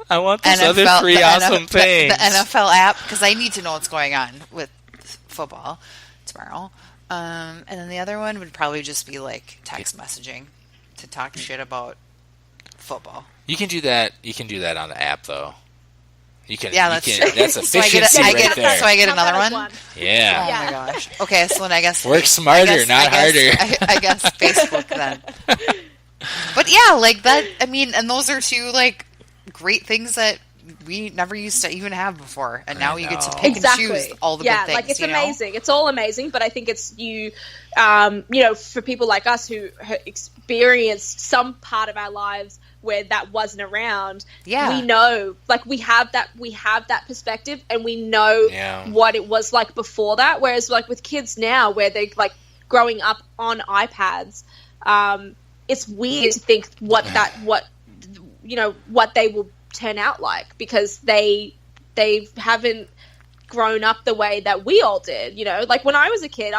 S3: I want those other 3 awesome things.
S4: The NFL app, because I need to know what's going on with football tomorrow. And then the other one would probably just be like text messaging to talk shit about football.
S3: You can do that. You can do that on the app, though. You can.
S4: Yeah, that's true.
S3: That's efficiency right there.
S4: So I get another one?
S3: Yeah.
S4: Oh my gosh. Okay, so then I guess
S3: work smarter, not harder.
S4: I guess Facebook then. But yeah, like that. I mean, and those are two like great things that we never used to even have before, and now you get to pick and choose all the good things.
S5: Like it's amazing. It's all amazing, but I think it's you know, for people like us who experienced some part of our lives where that wasn't around, we know, like we have that perspective, and we know what it was like before that. Whereas like with kids now, where they're like growing up on iPads, it's weird to think what they will turn out like, because they haven't grown up the way that we all did. You know, like when I was a kid,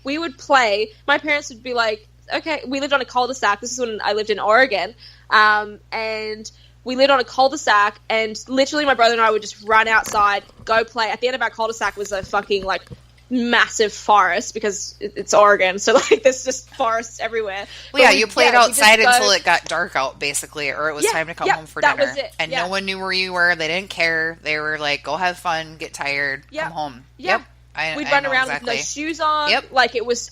S5: we would play. My parents would be like, okay, we lived on a cul-de-sac. This is when I lived in Oregon. And we lived on a cul-de-sac, and literally my brother and I would just run outside, go play. At the end of our cul-de-sac was a fucking like massive forest, because it's Oregon, so like there's just forests everywhere.
S4: Well, yeah, you played outside until it got dark out, basically, or it was time to come home for dinner.
S5: That was it.
S4: And no one knew where you were. They didn't care. They were like, go have fun, get tired, come home.
S5: Yep. We'd run around with no shoes on. Yep. Like it was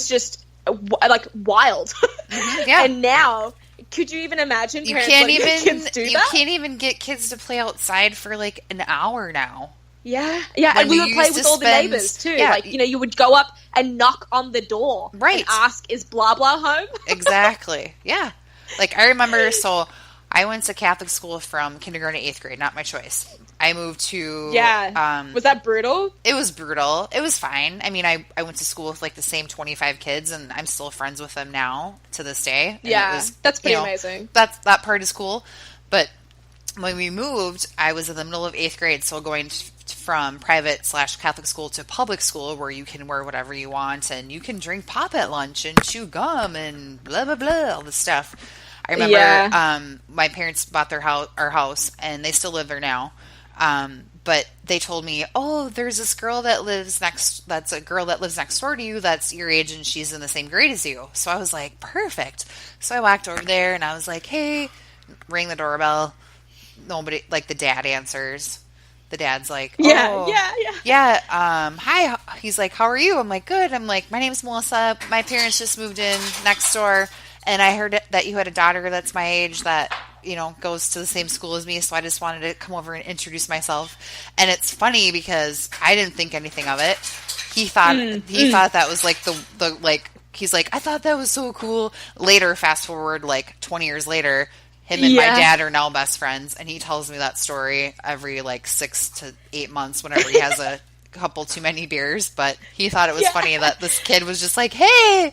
S5: just like wild. Mm-hmm. Yeah. And now, could you even imagine
S4: you can't even get kids to play outside for like an hour now.
S5: Yeah, and we would play with all the neighbors too. Yeah. Like, you know, you would go up and knock on the door, and ask, "Is blah blah home?"
S4: Exactly. Yeah. Like I remember, so I went to Catholic school from kindergarten to 8th grade. Not my choice. I moved to
S5: was that brutal?
S4: It was brutal. It was fine. I mean, I went to school with like the same 25 kids, and I'm still friends with them now to this day. And
S5: that's pretty amazing.
S4: That part is cool, but when we moved, I was in the middle of 8th grade, so going from private/Catholic school to public school, where you can wear whatever you want, and you can drink pop at lunch and chew gum and blah blah blah, all this stuff. I remember my parents bought our house, and they still live there now. But they told me, "Oh, there's this girl that lives next. That's a girl that lives next door to you. That's your age, and she's in the same grade as you." So I was like, "Perfect." So I walked over there, and I was like, "Hey," rang the doorbell. Nobody, like the dad answers. The dad's like, hi. He's like, "How are you?" I'm like, "Good." I'm like, "My name's Melissa. My parents just moved in next door, and I heard that you had a daughter that's my age that, you know, goes to the same school as me, so I just wanted to come over and introduce myself." And it's funny because I didn't think anything of it. He thought that was like the like, he's like, "I thought that was so cool." Later, fast forward like 20 years later, him and my dad are now best friends, and he tells me that story every like 6 to 8 months whenever he has a couple too many beers. But he thought it was funny that this kid was just like, "Hey,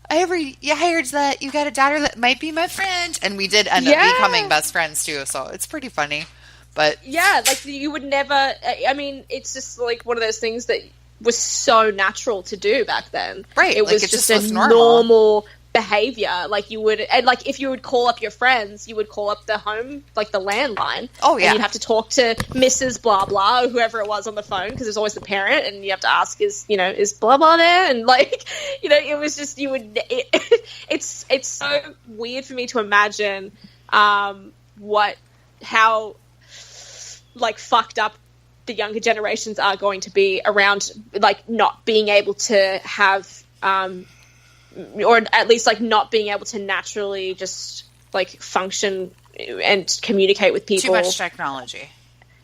S4: I heard that you got a daughter that might be my friend," and we did end up becoming best friends too. So it's pretty funny. But
S5: like you would never. I mean, it's just like one of those things that was so natural to do back then.
S4: Right,
S5: it was just a normal behavior. Like you would, and like if you would call up your friends, you would call up the home, like the landline.
S4: Oh yeah,
S5: and you'd have to talk to Mrs. Blah Blah or whoever it was on the phone, because there's always the parent, and you have to ask, is blah blah there? And like, you know, it was just it's so weird for me to imagine how like fucked up the younger generations are going to be around, like not being able to have or at least like not being able to naturally just like function and communicate with people.
S4: Too much technology.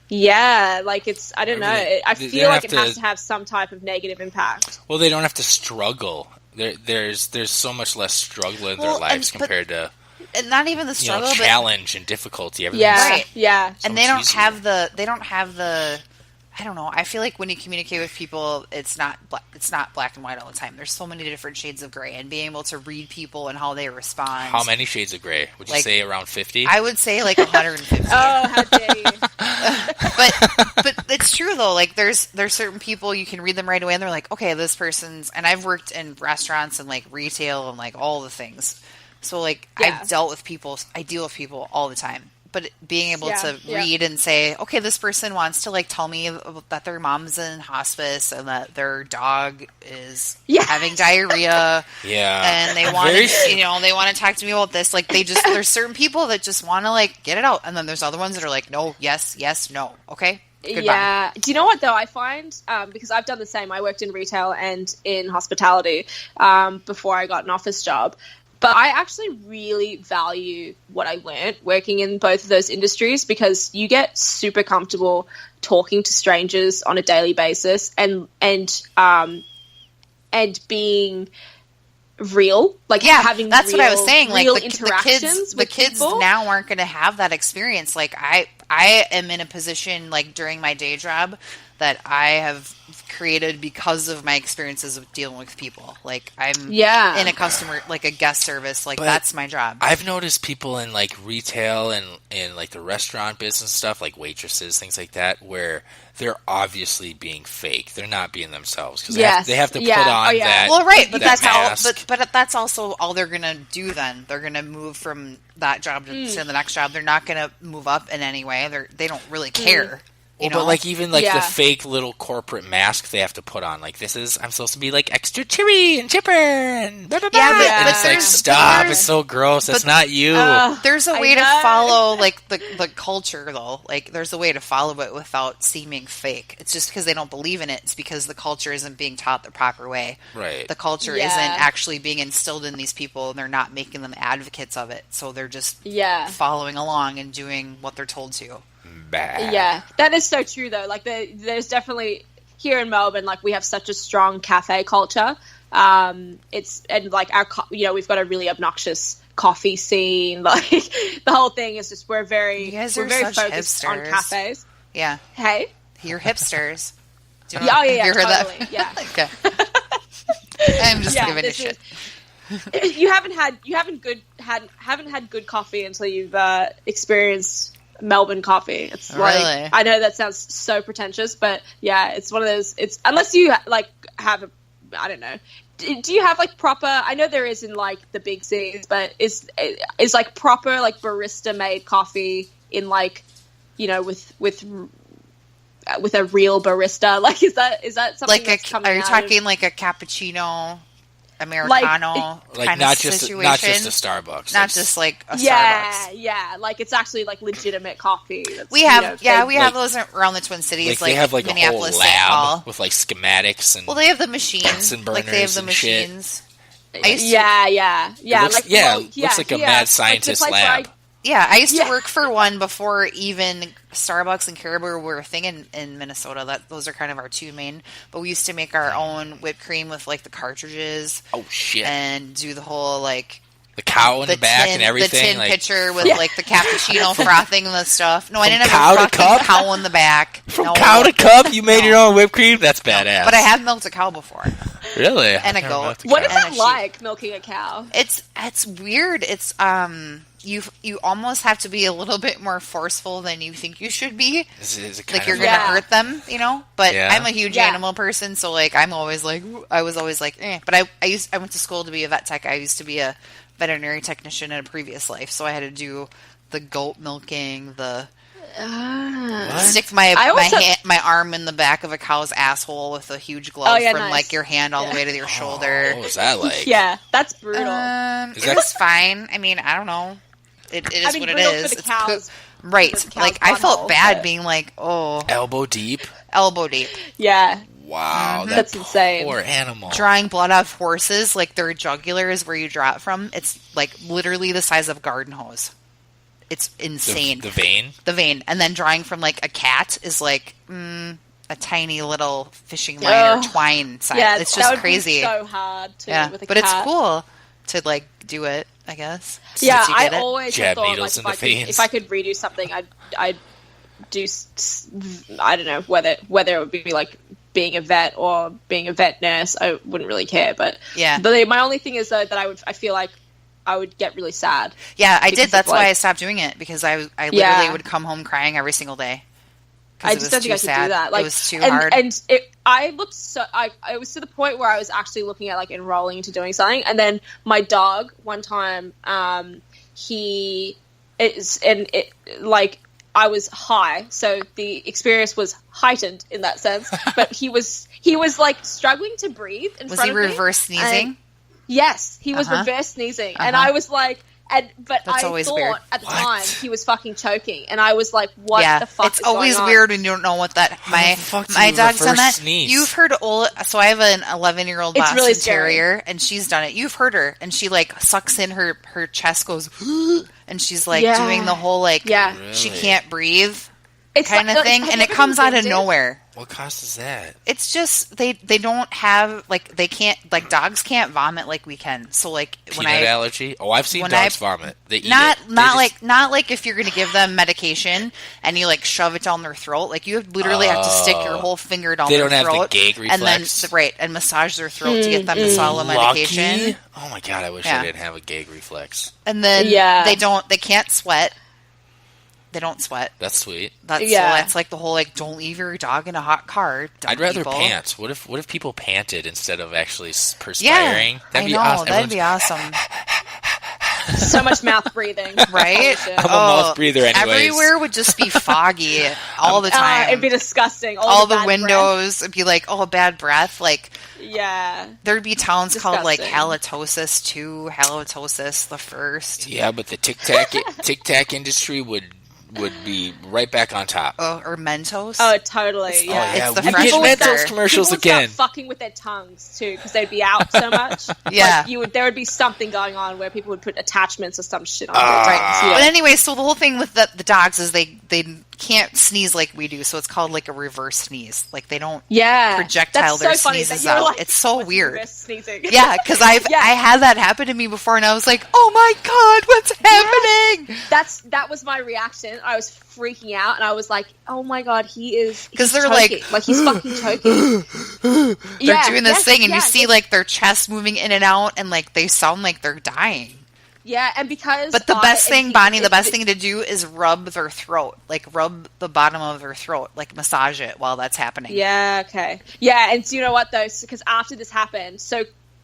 S5: Yeah, like it's, I don't know. I feel like it has to have some type of negative impact.
S3: Well, they don't have to struggle. There's so much less struggle in their lives compared to,
S4: and not even the struggle,
S3: challenge and difficulty.
S5: Yeah.
S4: And they don't have the. I don't know. I feel like when you communicate with people, it's not black and white all the time. There's so many different shades of gray, and being able to read people and how they respond.
S3: How many shades of gray? Would you say around 50?
S4: I would say like 150.
S5: Oh, how dare you!
S4: but it's true though. Like there's certain people you can read them right away, and they're like, okay, this person's. And I've worked in restaurants and like retail and like all the things. So like I deal with people all the time. but being able to read and say, okay, this person wants to like tell me that their mom's in hospice and that their dog is having diarrhea. And they want to, they want to talk to me about this. Like there's certain people that just want to like get it out. And then there's other ones that are like, no, yes, no. Okay. Goodbye.
S5: Yeah. Do you know what though? I find, because I've done the same, I worked in retail and in hospitality, before I got an office job. But I actually really value what I learned working in both of those industries, because you get super comfortable talking to strangers on a daily basis and being real, like having
S4: that's
S5: real,
S4: what I was saying. Like
S5: the
S4: kids now aren't going to have that experience. Like I am in a position like during my day job that I have created because of my experiences of dealing with people. Like I'm in a customer, like a guest service, like that's my job.
S3: I've noticed people in like retail and in like the restaurant business stuff, like waitresses, things like that, where they're obviously being fake. They're not being themselves because they have to put on that.
S4: Well, right, but that's
S3: mask.
S4: but that's also all they're gonna do. Then they're gonna move from that job to the next job. They're not gonna move up in any way. They don't really care.
S3: But like even like the fake little corporate mask they have to put on, like I'm supposed to be like extra cheery and chipper and blah, blah, blah. And it's like stop, it's so gross. That's not you.
S4: There's a way to follow like the culture though. Like there's a way to follow it without seeming fake. It's just because they don't believe in it. It's because the culture isn't being taught the proper way.
S3: Right.
S4: The culture isn't actually being instilled in these people, and they're not making them advocates of it. So they're just following along and doing what they're told to.
S5: Yeah, that is so true though. Like there's definitely here in Melbourne, like we have such a strong cafe culture. It's and like we've got a really obnoxious coffee scene. Like the whole thing is just we're very focused
S4: hipsters.
S5: on cafes.
S4: Yeah.
S5: Hey,
S4: you're hipsters.
S5: You heard
S4: totally.
S5: that? Yeah.
S4: Okay. I'm just giving a shit.
S5: You haven't had good coffee until you've experienced Melbourne coffee. It's like I know that sounds so pretentious, but yeah, it's one of those. It's unless you like have I don't know. Do you have like proper? I know there is in like the big cities, but is like proper like barista made coffee in like with a real barista? Like is that something
S4: like
S5: that's coming
S4: are you
S5: out
S4: talking like a cappuccino? Americano
S3: like
S4: kind
S3: not
S4: of
S3: just
S4: situation.
S3: Not just a Starbucks.
S4: Not just like a Starbucks.
S5: Yeah, like it's actually like legitimate coffee.
S4: We have we have those around the Twin Cities.
S3: Like they have like
S4: Minneapolis,
S3: a whole lab with like schematics and
S4: they have the machines.
S3: and burners
S4: like they have the
S3: and
S4: machines.
S3: It looks like a mad scientist lab.
S4: I used to work for one before even Starbucks and Caribou were a thing in Minnesota. Those are kind of our two main. But we used to make our own whipped cream with like the cartridges.
S3: Oh shit!
S4: And do the whole like
S3: the cow in the back and everything.
S4: The tin pitcher with like the cappuccino frothing and the stuff. No, I didn't
S3: have
S4: a cow in the back.
S3: From cow to cup, you made your own whipped cream. That's badass.
S4: But I have milked a cow before.
S3: Really?
S4: And a goat.
S5: What is it like milking a cow?
S4: It's weird. It's you almost have to be a little bit more forceful than you think you should be.
S3: Is it
S4: like you're gonna hurt them, But I'm a huge animal person, so like I was always like, eh. But I went to school to be a vet tech. I used to be a veterinary technician in a previous life, so I had to do the goat milking, stick my arm in the back of a cow's asshole with a huge glove from like your hand all the way to your shoulder.
S3: What was that like?
S5: Yeah, that's brutal.
S4: It was fine. I mean, I don't know. It is what it is.
S5: It's cows.
S4: Right. Like I felt bad being like,
S3: elbow deep.
S5: Yeah.
S3: Wow,
S5: that's insane.
S3: Poor animal.
S4: Drawing blood off horses, like their jugular is where you draw it from. It's like literally the size of a garden hose. It's insane.
S3: The vein?
S4: The vein. And then drawing from like a cat is like a tiny little fishing line or twine size.
S5: Yeah,
S4: it's just crazy.
S5: Be so hard to with a cat.
S4: It's cool to like do it, I guess.
S5: Yeah, I always
S3: jab
S5: thought
S3: needles
S5: like
S3: in the
S5: if I could redo something, I'd do. I don't know whether it would be like being a vet or being a vet nurse. I wouldn't really care, but my only thing is though that I feel like I would get really sad.
S4: Yeah, I did. That's why I stopped doing it, because I literally would come home crying every single day.
S5: I just don't think I could do that. Like,
S4: it was too hard.
S5: And I was to the point where I was actually looking at like enrolling into doing something. And then my dog one time, like I was high, so the experience was heightened in that sense. But he was like struggling to breathe in front of me.
S4: Was he reverse sneezing?
S5: Yes, he was reverse sneezing, and I was like, but
S4: That's
S5: I
S4: always
S5: thought
S4: weird.
S5: at the time he was fucking choking, and I was like, what the fuck?
S4: It's always
S5: going on?
S4: weird when you don't know what that. My dog's done that.
S3: Sneeze?
S4: You've heard so I have an 11-year-old
S5: It's
S4: Boston
S5: really scary.
S4: Terrier, and she's done it. You've heard her, and she like sucks in her chest, goes, and she's like doing the whole like she can't breathe kind of thing, and it comes out of nowhere.
S3: What causes that?
S4: It's just they don't have like they can't like dogs can't vomit like we can. So like
S3: Peanut allergy? Oh, I've seen dogs vomit. They eat
S4: not
S3: it.
S4: Not like if you're gonna give them medication and you like shove it down their throat. Like you literally have to stick your whole finger down their throat.
S3: They don't have the gag reflex.
S4: And then and massage their throat to get them to swallow medication.
S3: Lucky? Oh my god, I wish I didn't have a gag reflex.
S4: And then they can't sweat. They don't sweat.
S3: That's sweet.
S4: So that's like the whole like don't leave your dog in a hot car.
S3: I'd rather pant. What if people panted instead of actually perspiring?
S4: Yeah,
S3: That'd be
S4: I know.
S3: awesome.
S4: That'd be awesome.
S5: So much mouth breathing,
S4: right?
S3: I'm a mouth breather anyways.
S4: Everywhere would just be foggy all the time.
S5: It'd be disgusting.
S4: All the windows would be like, bad breath. Like, there'd be towns called like halitosis 2, halitosis the 1st.
S3: Yeah, but the Tic Tac industry would be right back on top.
S4: Or Mentos.
S5: Oh, totally. Yeah.
S4: It's the
S3: we
S4: fresh
S3: get Mentos commercials
S5: people
S3: again.
S5: Start fucking with their tongues too because they'd be out so much. Like, there would be something going on where people would put attachments or some shit on their tongues.
S4: Right. But anyway, so the whole thing with the dogs is they can't sneeze like we do, so it's called like a reverse sneeze. Like they don't projectile their sneezes out. Like, it's so weird. Yeah, because I had that happen to me before, and I was like, oh my god, what's happening?
S5: That was my reaction. I was freaking out, and I was like, oh my god, because
S4: they're
S5: choking. like he's fucking choking.
S4: They're doing this thing, and you see like their chest moving in and out, and like they sound like they're dying.
S5: Yeah, and because...
S4: But the best thing, Bonnie, the best thing to do is rub their throat. Like, rub the bottom of their throat. Like, massage it while that's happening.
S5: Yeah, okay. Yeah, and so you know what, though? Because after this happened, so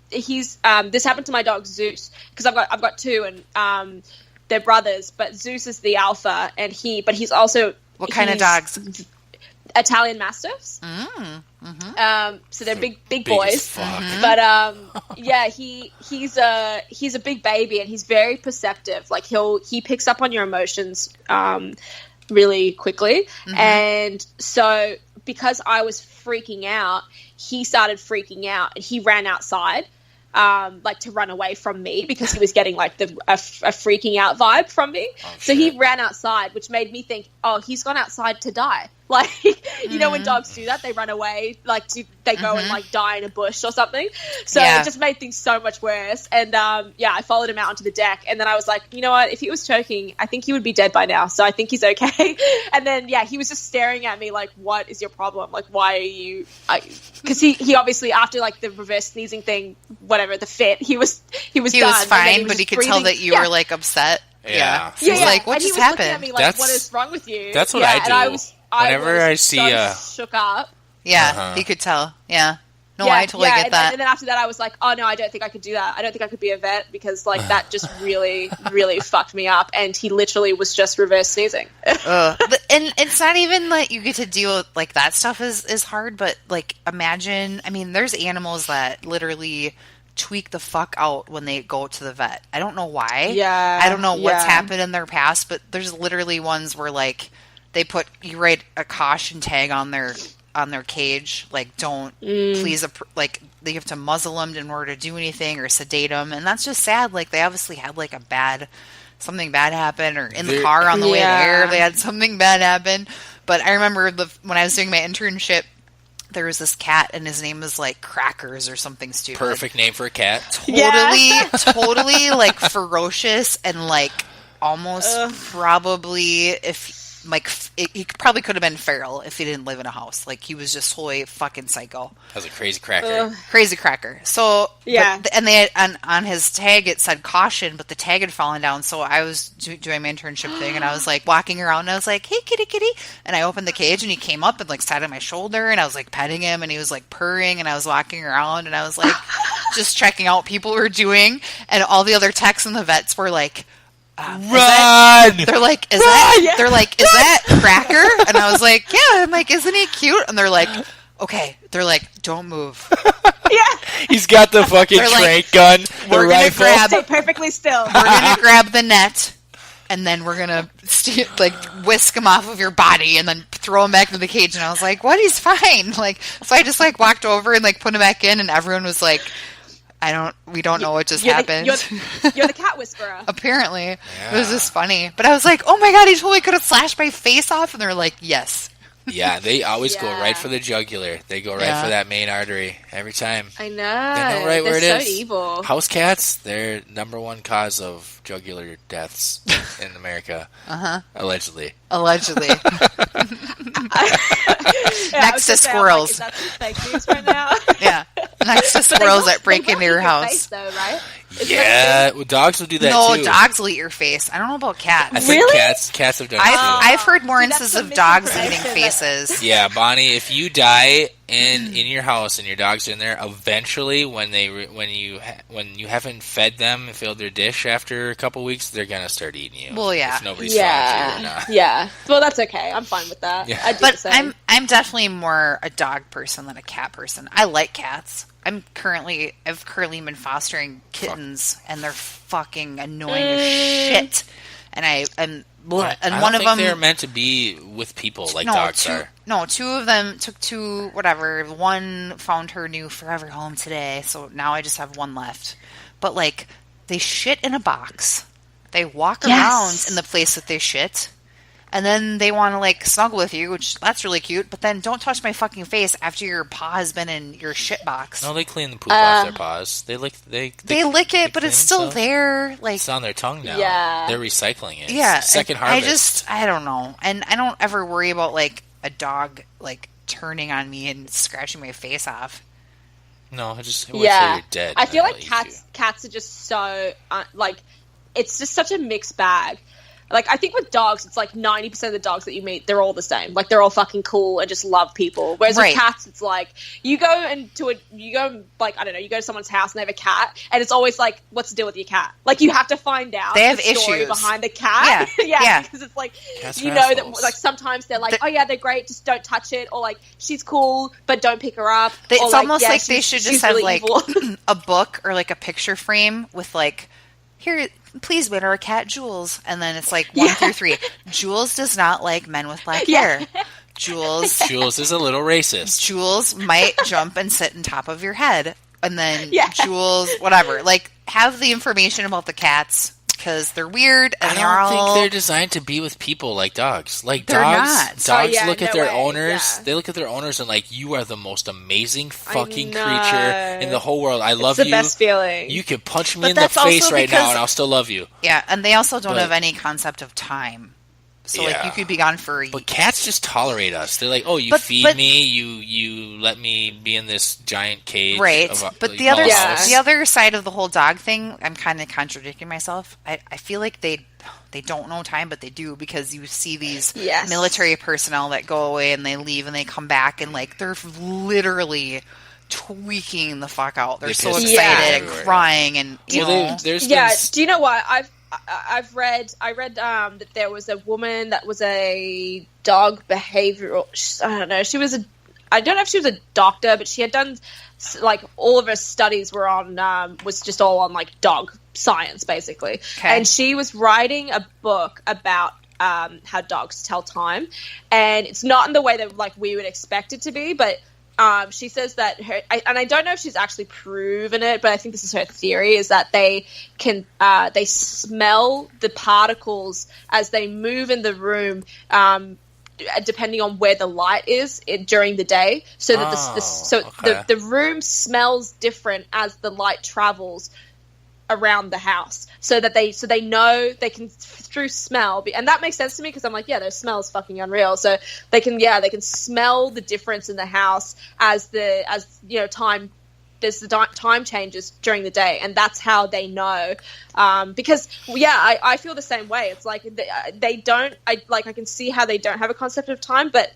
S5: he's... this happened to my dog, Zeus. Because I've got two, and they're brothers. But Zeus is the alpha, and he's also...
S4: What kind of dogs?
S5: Italian Mastiffs. So they're big boys. But he's a big baby, and he's very perceptive. Like he picks up on your emotions really quickly. And so because I was freaking out, he started freaking out, and he ran outside. Like to run away from me because he was getting like a freaking out vibe from me. So he ran outside, which made me think, oh, he's gone outside to die. Like, you know, when dogs do that, they run away, like they go and like die in a bush or something. So it just made things so much worse. And I followed him out onto the deck, and then I was like, you know what? If he was choking, I think he would be dead by now. So I think he's okay. And then he was just staring at me like, what is your problem? Like, why are you? Because he obviously after like the reverse sneezing thing, whatever the fit, he was done.
S4: He was fine, but he could tell that you were like upset.
S3: Yeah.
S4: He was like, what just happened?
S5: At me like, what is wrong with you?
S3: That's what I do.
S5: And
S3: Whenever I see
S5: so shook up.
S4: Yeah, he could tell. Yeah. No, I totally get that.
S5: And then after that, I was like, oh no, I don't think I could do that. I don't think I could be a vet because like that just really, really fucked me up. And he literally was just reverse sneezing.
S4: And it's not even that you get to deal with like that stuff is hard, but like imagine, I mean, there's animals that literally tweak the fuck out when they go to the vet. I don't know why.
S5: Yeah.
S4: I don't know what's happened in their past, but there's literally ones where like you write a caution tag on their cage, like don't please, like they have to muzzle them in order to do anything or sedate them, and that's just sad. Like they obviously had like something bad happen, or in the car on the way there they had something bad happen. But I remember when I was doing my internship, there was this cat, and his name was like Crackers or something stupid.
S3: Perfect name for a cat.
S4: Totally like ferocious and like almost probably he probably could have been feral if he didn't live in a house. Like he was just totally fucking psycho.
S3: That was a crazy cracker.
S4: Crazy cracker. So and they had on his tag it said caution, but the tag had fallen down. So I was doing my internship thing, and I was like walking around, and I was like, "Hey, kitty," and I opened the cage, and he came up and like sat on my shoulder, and I was like petting him, and he was like purring, and I was walking around, and I was like just checking out what people were doing, and all the other techs and the vets were like,
S3: Run!
S4: They're like, is that Cracker? And I was like, yeah. I'm like, isn't he cute? And they're like, okay. They're like, don't move.
S5: Yeah.
S3: He's got the fucking
S4: They're like,
S3: trank gun, the
S4: we're gonna
S3: rifle.
S5: Stay perfectly still.
S4: We're gonna grab the net, and then we're gonna whisk him off of your body, and then throw him back into the cage. And I was like, "What? He's fine." Like, so I just walked over and put him back in, and everyone was like, we don't know what just happened."
S5: You're the cat whisperer.
S4: Apparently, It was just funny. But I was like, "Oh my god, he totally could have slashed my face off," and they're like, "Yes."
S3: Yeah, they always go right for the jugular. They go right for that main artery every time.
S5: I know.
S3: They know right where it
S5: They're
S3: is.
S5: so evil.
S3: House cats, they're number one cause of jugular deaths in America. Allegedly.
S4: Next to squirrels.
S5: Is that some fake news right now?
S4: Yeah. Next to squirrels that break into your house.
S5: Face, though, right?
S3: Yeah, dogs will do that too.
S4: No, dogs will eat your face. I don't know about cats.
S3: I think cats have done it too.
S4: I've heard more
S5: See, that's
S4: instances
S5: the
S4: of dogs
S5: misinformation
S4: eating faces.
S3: Yeah, Bonnie, if you die in your house and your dog's in there, eventually when you haven't fed them and filled their dish after a couple weeks, they're gonna start eating you.
S4: Well, yeah.
S3: If nobody's found you or not.
S5: Yeah. Well, that's okay. I'm fine with that.
S3: Yeah.
S5: I do
S4: But
S5: the same.
S4: I'm definitely more a dog person than a cat person. I like cats. I've currently been fostering kittens, and they're fucking annoying as shit. And
S3: I
S4: one
S3: don't
S4: of
S3: think
S4: them
S3: they're meant to be with people like dogs are.
S4: No, two of them took two. Whatever. One found her new forever home today, so now I just have one left. But they shit in a box. They walk around in the place that they shit. And then they want to snuggle with you, which that's really cute. But then don't touch my fucking face after your paw has been in your shit box.
S3: No, they clean the poop off their paws. They lick it,
S4: but it's still there.
S3: It's on their tongue now.
S5: Yeah.
S3: They're recycling it.
S4: Yeah,
S3: It's second harvest.
S4: I don't know, and I don't ever worry about a dog turning on me and scratching my face off.
S3: No, I just would say you're dead.
S5: I feel like
S3: I'll eat you.
S5: cats are just so it's just such a mixed bag. I think with dogs, it's 90% of the dogs that you meet, they're all the same. They're all fucking cool and just love people. Whereas with cats, it's you go I don't know, you go to someone's house and they have a cat, and it's always what's the deal with your cat? You have to find out
S4: they have
S5: the story
S4: issues
S5: behind the cat.
S4: Yeah.
S5: Because it's
S3: Cats
S5: you
S3: are
S5: know
S3: assholes.
S5: that sometimes they're oh yeah, they're great, just don't touch it, or she's cool, but don't pick her up.
S4: It's
S5: or,
S4: almost
S5: yeah,
S4: they should
S5: she's
S4: just have
S5: really evil.
S4: a book or a picture frame with here, please win our cat Jules, and then it's 1 through 3. Jules does not like men with black hair. Jules
S3: is a little racist.
S4: Jules might jump and sit on top of your head, and then Jules, whatever. Have the information about the cats because they're weird and
S3: I don't think they're designed to be with people like dogs. Dogs look at their owners. Yeah. They look at their owners and you are the most amazing fucking creature in the whole world. I love you.
S5: It's the best feeling.
S3: You can punch me in the face right now and I'll still love you.
S4: Yeah, and they also don't have any concept of time. So you could be gone for a year.
S3: But cats just tolerate us. They're you feed me, you let me be in this giant cage.
S4: Right. But the other side of the whole dog thing, I'm kind of contradicting myself. I feel like they don't know time, but they do, because you see these military personnel that go away and they leave and they come back and they're literally tweaking the fuck out. They're so excited and crying and you know.
S5: Do you know what I read that there was a woman that was a dog behavioral. I don't know if she was a doctor, but she had done all of her studies were on was just all on dog science basically. Okay. And she was writing a book about how dogs tell time, and it's not in the way that we would expect it to be, but she says that and I don't know if she's actually proven it, but I think this is her theory, is that they can they smell the particles as they move in the room, depending on where the light is during the day, so that the room smells different as the light travels around the house, so they know they can through smell, and that makes sense to me because I'm their smell is fucking unreal. So they can smell the difference in the house as time time changes during the day, and that's how they know. Because I feel the same way. It's like they don't. I can see how they don't have a concept of time, but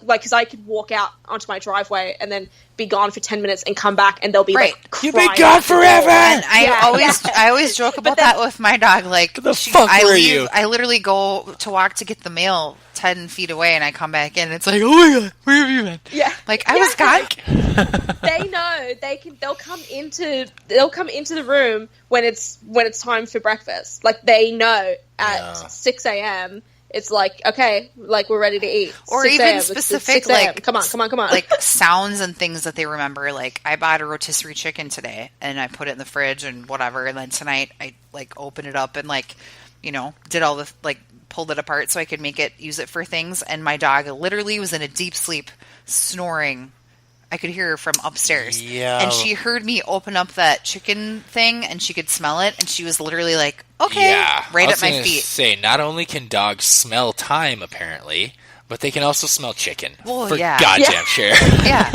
S5: because I could walk out onto my driveway and then be gone for 10 minutes and come back, and they'll be like,
S3: "You've been gone forever."
S4: And I always joke about that with my dog. Like, I literally go to walk to get the mail 10 feet away, and I come back in. And it's like, oh my god, where have you been? Yeah, like I was gone.
S5: They know they'll come into the room when it's time for breakfast. Like they know at 6 a.m. It's like, okay, like we're ready to eat.
S4: Or even specific, like,
S5: come on.
S4: Like sounds and things that they remember. Like I bought a rotisserie chicken today and I put it in the fridge and whatever. And then tonight I like opened it up and like, did all the like pulled it apart so I could use it for things. And my dog literally was in a deep sleep, snoring. I could hear her from upstairs. Yeah. And she heard me open up that chicken thing and she could smell it. And she was literally like, okay, right at my feet.
S3: Say, not only can dogs smell time, apparently, but they can also smell chicken.
S4: Well,
S3: for goddamn sure.
S4: Yeah.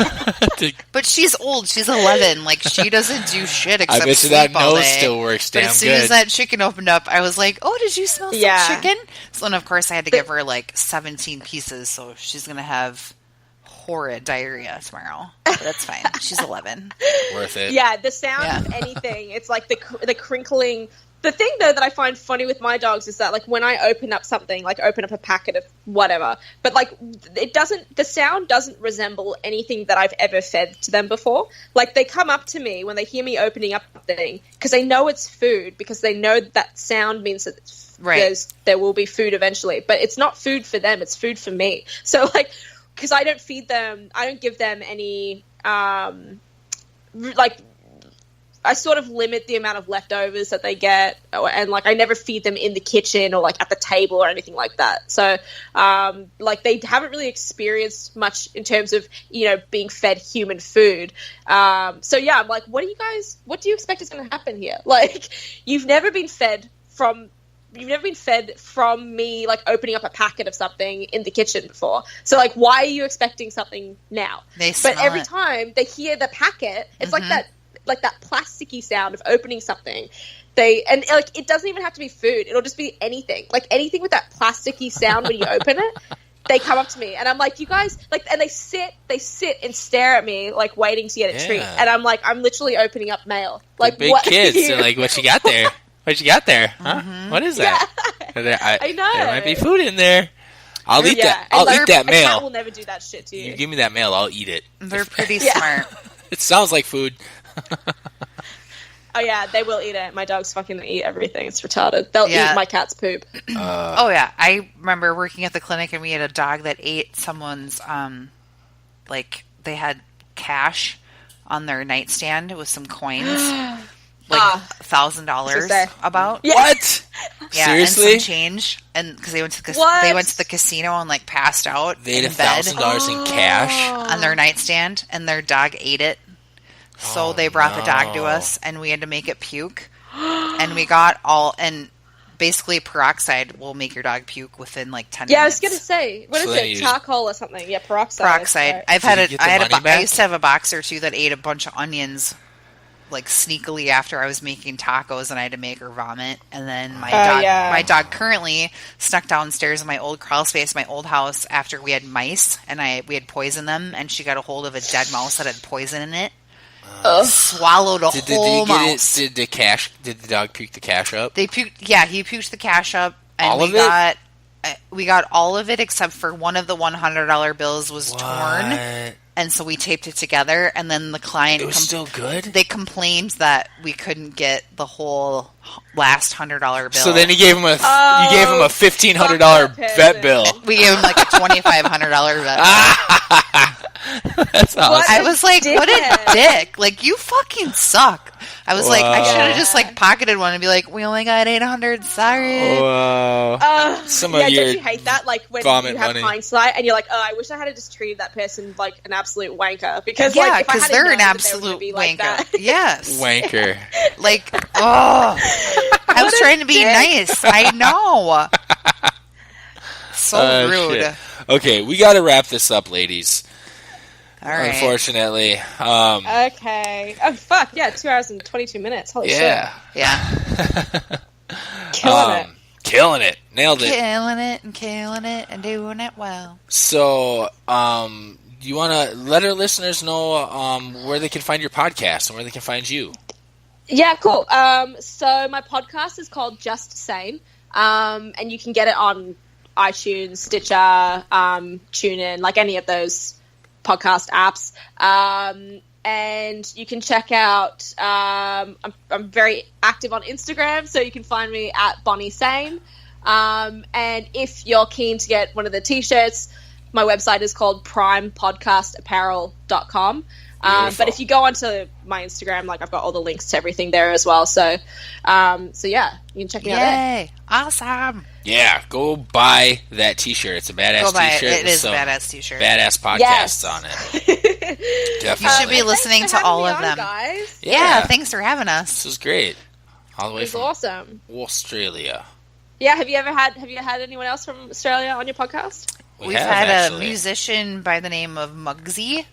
S4: But she's old. She's 11. Like, she doesn't do shit except
S3: I bet
S4: sleep
S3: that
S4: all
S3: nose
S4: day.
S3: still works damn good.
S4: But as soon as that chicken opened up, I was like, oh, did you smell some chicken? So then, of course, I had to give her like 17 pieces. So she's going to have horrid diarrhea tomorrow. But that's fine. She's 11.
S3: Worth it.
S5: Yeah, the sound of anything. It's like the crinkling. The thing, though, that I find funny with my dogs is that, like, when I open up something, like open up a packet of whatever, but, like, the sound doesn't resemble anything that I've ever fed to them before. Like, they come up to me when they hear me opening up something because they know it's food, because they know that sound means that there will be food eventually. But it's not food for them, it's food for me. So, like, because I don't feed them, I don't give them any, like, I sort of limit the amount of leftovers that they get, and like I never feed them in the kitchen or like at the table or anything like that. So like they haven't really experienced much in terms of being fed human food. So yeah, I'm like, what do you expect is going to happen here? Like you've never been fed from me like opening up a packet of something in the kitchen before. So like why are you expecting something now? But every time they hear the packet, it's like that plasticky sound of opening something. And like it doesn't even have to be food. It'll just be anything. Like anything with that plasticky sound when you open it, they come up to me and I'm like, you guys, like, and they sit and stare at me like waiting to get a treat. And I'm like, I'm literally opening up mail. Like
S3: big
S5: what
S3: kids. They're like, what you got there? What you got there? Huh?
S4: Mm-hmm.
S3: What is that?
S5: Yeah. I know.
S3: There might be food in there. I'll eat that. I'll eat that mail.
S5: A cat will never do that shit to you.
S3: You give me that mail, I'll eat it.
S4: They're pretty smart.
S3: It sounds like food.
S5: Oh yeah, they will eat it. My dogs fucking eat everything. It's retarded. They'll eat my cat's poop.
S4: Oh yeah, I remember working at the clinic and we had a dog that ate someone's like they had cash on their nightstand with some coins, like $1,000 about.
S5: Yeah.
S3: What?
S4: Yeah,
S3: seriously?
S4: and some change, and because they went to the casino and like passed out.
S3: They ate $1,000 in cash
S4: on their nightstand, and their dog ate it. So they brought the dog to us, and we had to make it puke. And we got basically peroxide will make your dog puke within like 10 minutes.
S5: Yeah, I was going to say, what is it? Charcoal or something? Yeah, peroxide.
S4: Peroxide. I used to have a boxer too that ate a bunch of onions like sneakily after I was making tacos, and I had to make her vomit. And then my dog currently snuck downstairs in my old crawl space, my old house, after we had mice and we had poisoned them, and she got a hold of a dead mouse that had poison in it. Swallowed a whole mouse.
S3: Did the dog puke the cash up?
S4: He puked the cash up, and
S3: all of it?
S4: We got all of it except for one of the $100 bills was torn, and so we taped it together. And then the client,
S3: it was still good.
S4: They complained that we couldn't get the whole last $100 bill.
S3: So then you gave him a $1,500 vet bill.
S4: We gave him like a $2,500 vet.
S3: That's awesome.
S4: I was like, what a dick. Like, you fucking suck. I was like, I should have just like pocketed one and be like, we only got 800, sorry.
S3: Wow.
S5: Don't you hate that? Like when you have hindsight and you're like, oh, I wish I had just treated that person like an absolute wanker. Because
S4: they're an absolute wanker. Like yes.
S3: Wanker.
S4: Like, I was trying to be nice. I know. So rude.
S3: Shit. Okay, we got to wrap this up, ladies.
S4: All right.
S3: Unfortunately.
S5: Okay. Oh, fuck. Yeah, 2 hours and 22 minutes. Holy
S3: Yeah.
S4: Yeah.
S5: shit.
S3: Killing it. Nailed it.
S4: Killing it and doing it well.
S3: So, you want to let our listeners know where they can find your podcast and where they can find you?
S5: Yeah, cool. So my podcast is called Just Sane, and you can get it on iTunes, Stitcher, TuneIn, like any of those podcast apps. And you can check out, I'm very active on Instagram, so you can find me at Bonnie Sane. And if you're keen to get one of the t-shirts, my website is called PRIME PODCAST APPARREL.com. But if you go onto my Instagram, like I've got all the links to everything there as well. So yeah, you can check me out there.
S4: Yay! Awesome.
S3: Yeah, go buy that t-shirt. It's a badass
S4: Go buy it.
S3: t-shirt.
S4: It is a
S3: Some
S4: badass t-shirt.
S3: Badass podcasts
S5: Yes.
S3: on it.
S4: You
S3: Definitely.
S4: should be listening
S5: Thanks
S4: to
S5: for
S4: all
S5: having
S4: of
S5: me
S4: them.
S5: on, guys.
S4: Yeah, thanks for having us.
S3: This was great. All the way
S5: It's
S3: from
S5: awesome.
S3: Australia.
S5: Yeah, have you had anyone else from Australia on your podcast?
S4: We've
S3: have,
S4: had
S3: actually.
S4: a musician by the name of Muggsy,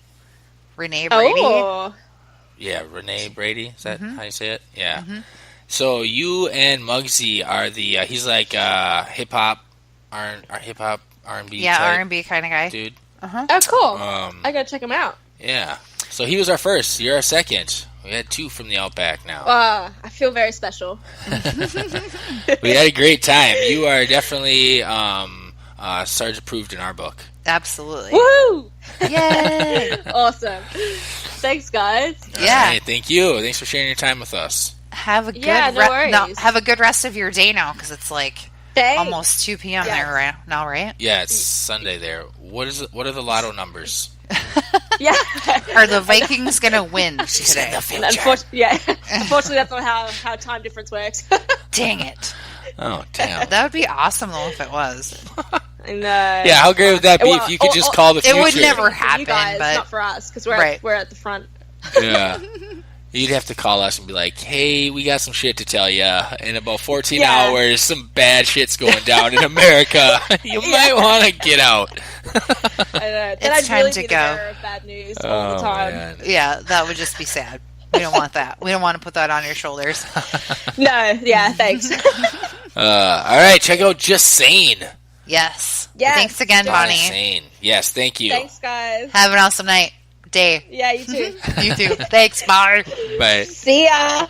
S4: Renee Brady.
S5: Oh,
S3: Yeah, Renee Brady. Is that how you say it? Yeah. So you and Muggsy are the he's like hip hop R&B
S4: Yeah,
S3: type
S4: R&B kind of guy.
S3: dude.
S5: oh, cool.
S3: Um,
S5: I gotta check them out.
S3: Yeah. So he was our first. You're our second. We had two from the Outback now.
S5: I feel very special.
S3: We had a great time. You are definitely Sarge approved in our book.
S4: Absolutely.
S5: Woo!
S4: Yay!
S5: Awesome. Thanks, guys.
S4: Yeah.
S3: All right, thank you. Thanks for sharing your time with us.
S4: Have a good
S5: Yeah, no worries.
S4: have a good rest of your day now, because it's like
S5: Thanks.
S4: almost 2 p.m.
S5: Yes.
S4: there right now, right?
S3: Yeah, it's Sunday there. What are the lotto numbers?
S5: Yeah.
S4: Are the Vikings gonna win today?
S5: Unfortunately, that's not how time difference works.
S4: Dang it!
S3: Oh, damn.
S4: That would be awesome though if it was.
S5: And,
S3: Yeah, how great would that be if you could just call the
S4: it
S3: future?
S4: would never
S5: for
S4: happen,
S5: you guys,
S4: but
S5: not for us, because we're
S4: Right.
S5: we're at the front.
S3: Yeah. You'd have to call us and be like, hey, we got some shit to tell you. In about 14
S5: Yeah.
S3: hours, some bad shit's going down in America. You might want to get out.
S5: I know. Then
S4: It's
S5: I'd
S4: time
S5: really
S4: to
S5: be
S4: go.
S5: the bearer of bad news all the time.
S3: Man.
S4: yeah, that would just be sad. We don't want that. We don't want to put that on your shoulders.
S5: No, yeah, thanks.
S3: All right, check out Just Sane.
S4: Yes.
S5: Yes,
S4: Thanks again,
S5: Just
S4: Bonnie.
S3: Sane. Yes, thank you.
S5: Thanks, guys.
S4: Have an awesome night, day.
S5: Yeah, you too.
S4: You too. Thanks. Bye.
S3: Bye.
S5: See ya.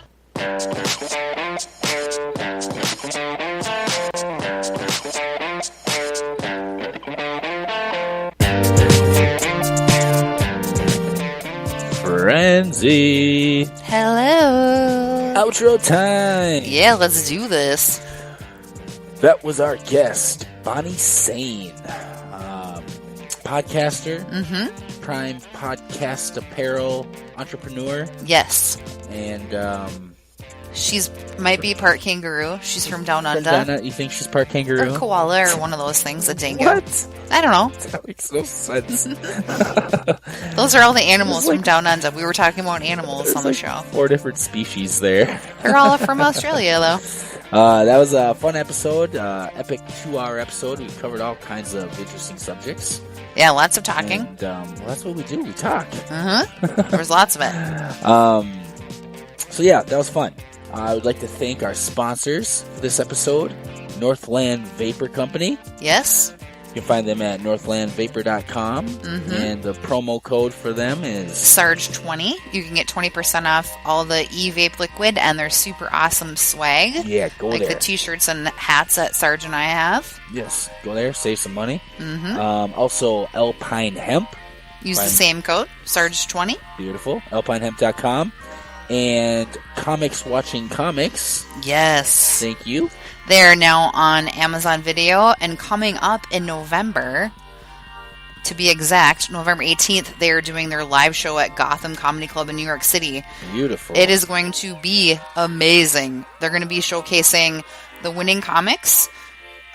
S6: Frenzy.
S4: Hello.
S6: Outro time.
S4: Yeah, let's do this.
S6: That was our guest, Bonnie Sane, podcaster, Prime Podcast Apparel entrepreneur,
S4: Yes.
S6: and
S4: She's might be part kangaroo. She's from down under.
S6: Donna, you think she's part kangaroo?
S4: Or koala or one of those things, a dingo.
S6: What?
S4: I don't know.
S6: That makes no sense.
S4: Those are all the animals from down under. We were talking about animals on the show.
S6: 4 different species there.
S4: They're all from Australia, though.
S6: That was a fun episode, epic 2-hour episode. We covered all kinds of interesting subjects.
S4: Yeah, lots of talking.
S6: And, well, that's what we do. We talk.
S4: There was lots of it.
S6: So yeah, that was fun. I would like to thank our sponsors for this episode, Northland Vapor Company.
S4: Yes.
S6: You can find them at northlandvapor.com, and the promo code for them is
S4: Sarge20. You can get 20% off all the e-vape liquid and their super awesome swag.
S6: Yeah, go
S4: like
S6: there.
S4: the t-shirts and hats that Sarge and I have.
S6: Yes, go there, save some money. Also, Alpine Hemp.
S4: Use
S6: Fine.
S4: the same code, Sarge20.
S6: Beautiful. alpinehemp.com. And Comics Watching Comics.
S4: Yes.
S6: Thank you.
S4: They're now on Amazon Video, and coming up in November, to be exact, November 18th, they're doing their live show at Gotham Comedy Club in New York City.
S6: Beautiful.
S4: It is going to be amazing. They're going to be showcasing the winning comics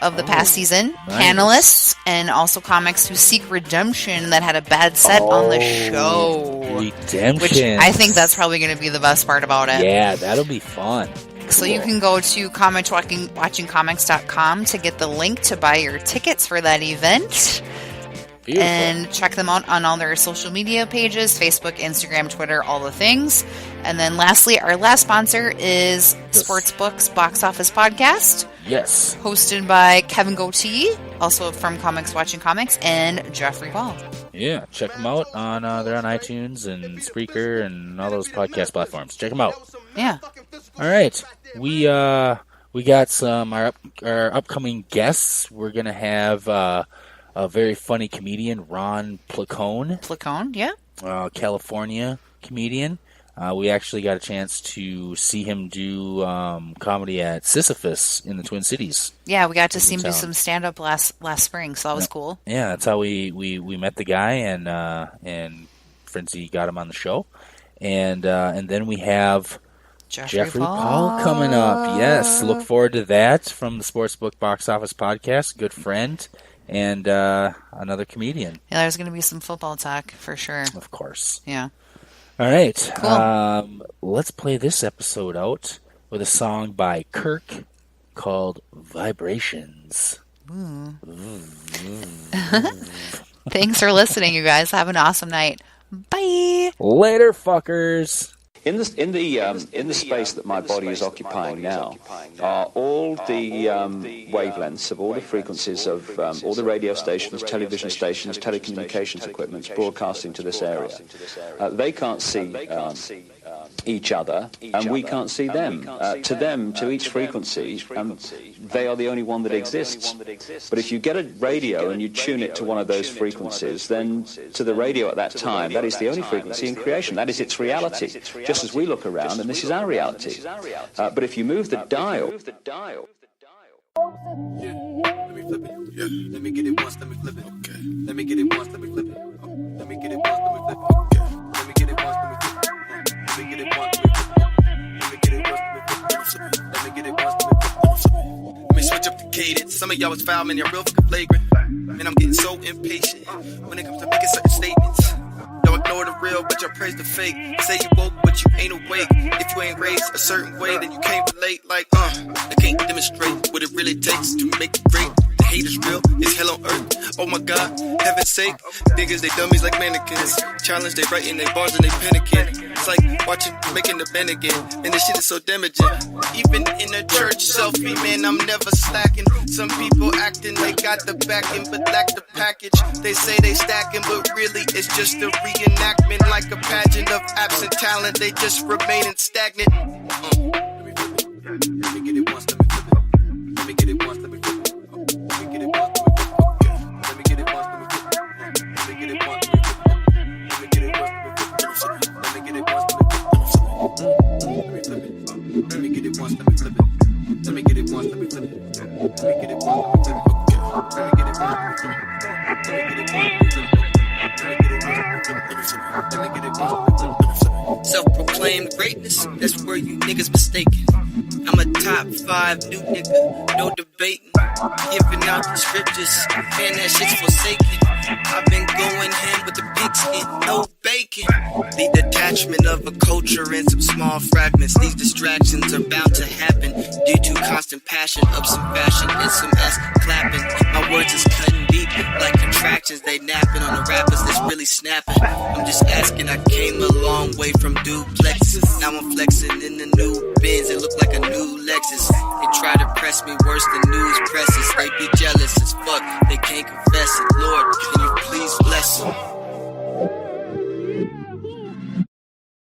S4: of the past season,
S6: nice.
S4: panelists, and also comics who seek redemption that had a bad set on the show.
S6: Redemption.
S4: Which I think that's probably going to be the best part about it.
S6: Yeah, that'll be fun.
S4: So you can go to comicswatchingcomics.com to get the link to buy your tickets for that event.
S6: Beautiful.
S4: And check them out on all their social media pages, Facebook, Instagram, Twitter, all the things. And then lastly, our last sponsor is SportsBook's Box Office Podcast.
S6: Yes.
S4: Hosted by Kevin Goatee, also from Comics Watching Comics, and Jeffrey Ball.
S6: Yeah, check them out. They're on iTunes and Spreaker and all those podcast platforms. Check them out.
S4: Yeah.
S6: All right. We got some our upcoming guests. We're going to have a very funny comedian, Ron Placone.
S4: Placone, yeah.
S6: California comedian. We actually got a chance to see him do comedy at Sisyphus in the Twin Cities.
S4: Yeah, we got to see him do some stand-up last spring, so that was cool.
S6: Yeah, that's how we met the guy, and Frenzy got him on the show. And then we have Jeffrey Paul coming up. Yes, look forward to that from the SportsBook Box Office Podcast. Good friend. And another comedian.
S4: Yeah, there's going to be some football talk for sure.
S6: Of course.
S4: Yeah.
S6: All right.
S4: Cool.
S6: Let's play this episode out with a song by Kirk called Vibrations.
S4: Thanks for listening, you guys. Have an awesome night. Bye.
S6: Later, fuckers.
S8: In the space that my body is occupying now are all the wavelengths of all the frequencies of all the radio stations, television stations, telecommunications equipment broadcasting to this area. They can't see each other, and we can't see them. To them, to each frequency, they are the only one that exists. But if you get a radio and you tune it to one of those frequencies, then to the radio at that time, that is the only frequency in creation. That is its reality. Just as we look around, and this is our reality. But if you move the dial...
S9: Let me flip it. Yeah. Let me get it once, let me flip it. Okay. Let me get it once, let me flip it. Let me get it once, let me flip it. Okay. Let me get it once, let me flip it. Let me get it once, let me flip it. Let me get it once, let me flip it. Let me get it once, let me flip it. Let me switch up the cadence. Some of y'all was foul, man, you're real fucking flagrant. Man, I'm getting so impatient when it comes to making certain statements. Don't ignore the real, but y'all praise the fake. Say you woke, but you ain't awake. If you ain't raised a certain way, then you can't relate. Like, I can't demonstrate what it really takes to make it great. The hate is real, it's hell on earth. Oh my God, heaven's sake. Niggas, they dummies like mannequins. Challenge, they writing they bars and they panicking. It's like watching, making the bend again. And this shit is so damaging. Even in a church selfie, man, I'm never slacking. Some people acting, they got the backing, but lack the package. They say they stacking, but really it's just a reenactment. Like a pageant of absent talent, they just remaining stagnant. Let me flip it. Let me get it once, let me flip it. Let me get it once, let me flip it. Let me get it once, let me flip it. Let me get it once, let me flip it. Let me get it once, let me flip it. Let me get it once, let me flip it. Let me get it once, let me flip it. Let me get it once, let me flip it. Let me get it once, let me flip it. Let me get it once, let me flip it. Let me get it once, let me flip it. Let me get it once, let me flip it. Let me get it once, let me flip it. Let me get it once, let me flip it. Self-proclaimed greatness, that's where you niggas mistaken. I'm a top 5 new nigga, no debating. Giving out the scriptures, man, that shit's forsaken. I've been going ham with the pigskin, no bacon. The detachment of a culture and some small fragments. These distractions are bound to happen due to constant passion of some fashion and some ass clapping. My words is cutting deep like contractions. They napping on the rappers that's really snapping. I'm just asking, I came a long way from duplexes. Now I'm flexing in the new Benz. It look like a new Lexus. They try to press me worse than news presses. They be jealous as fuck, they can't confess it. Lord, can you please bless them?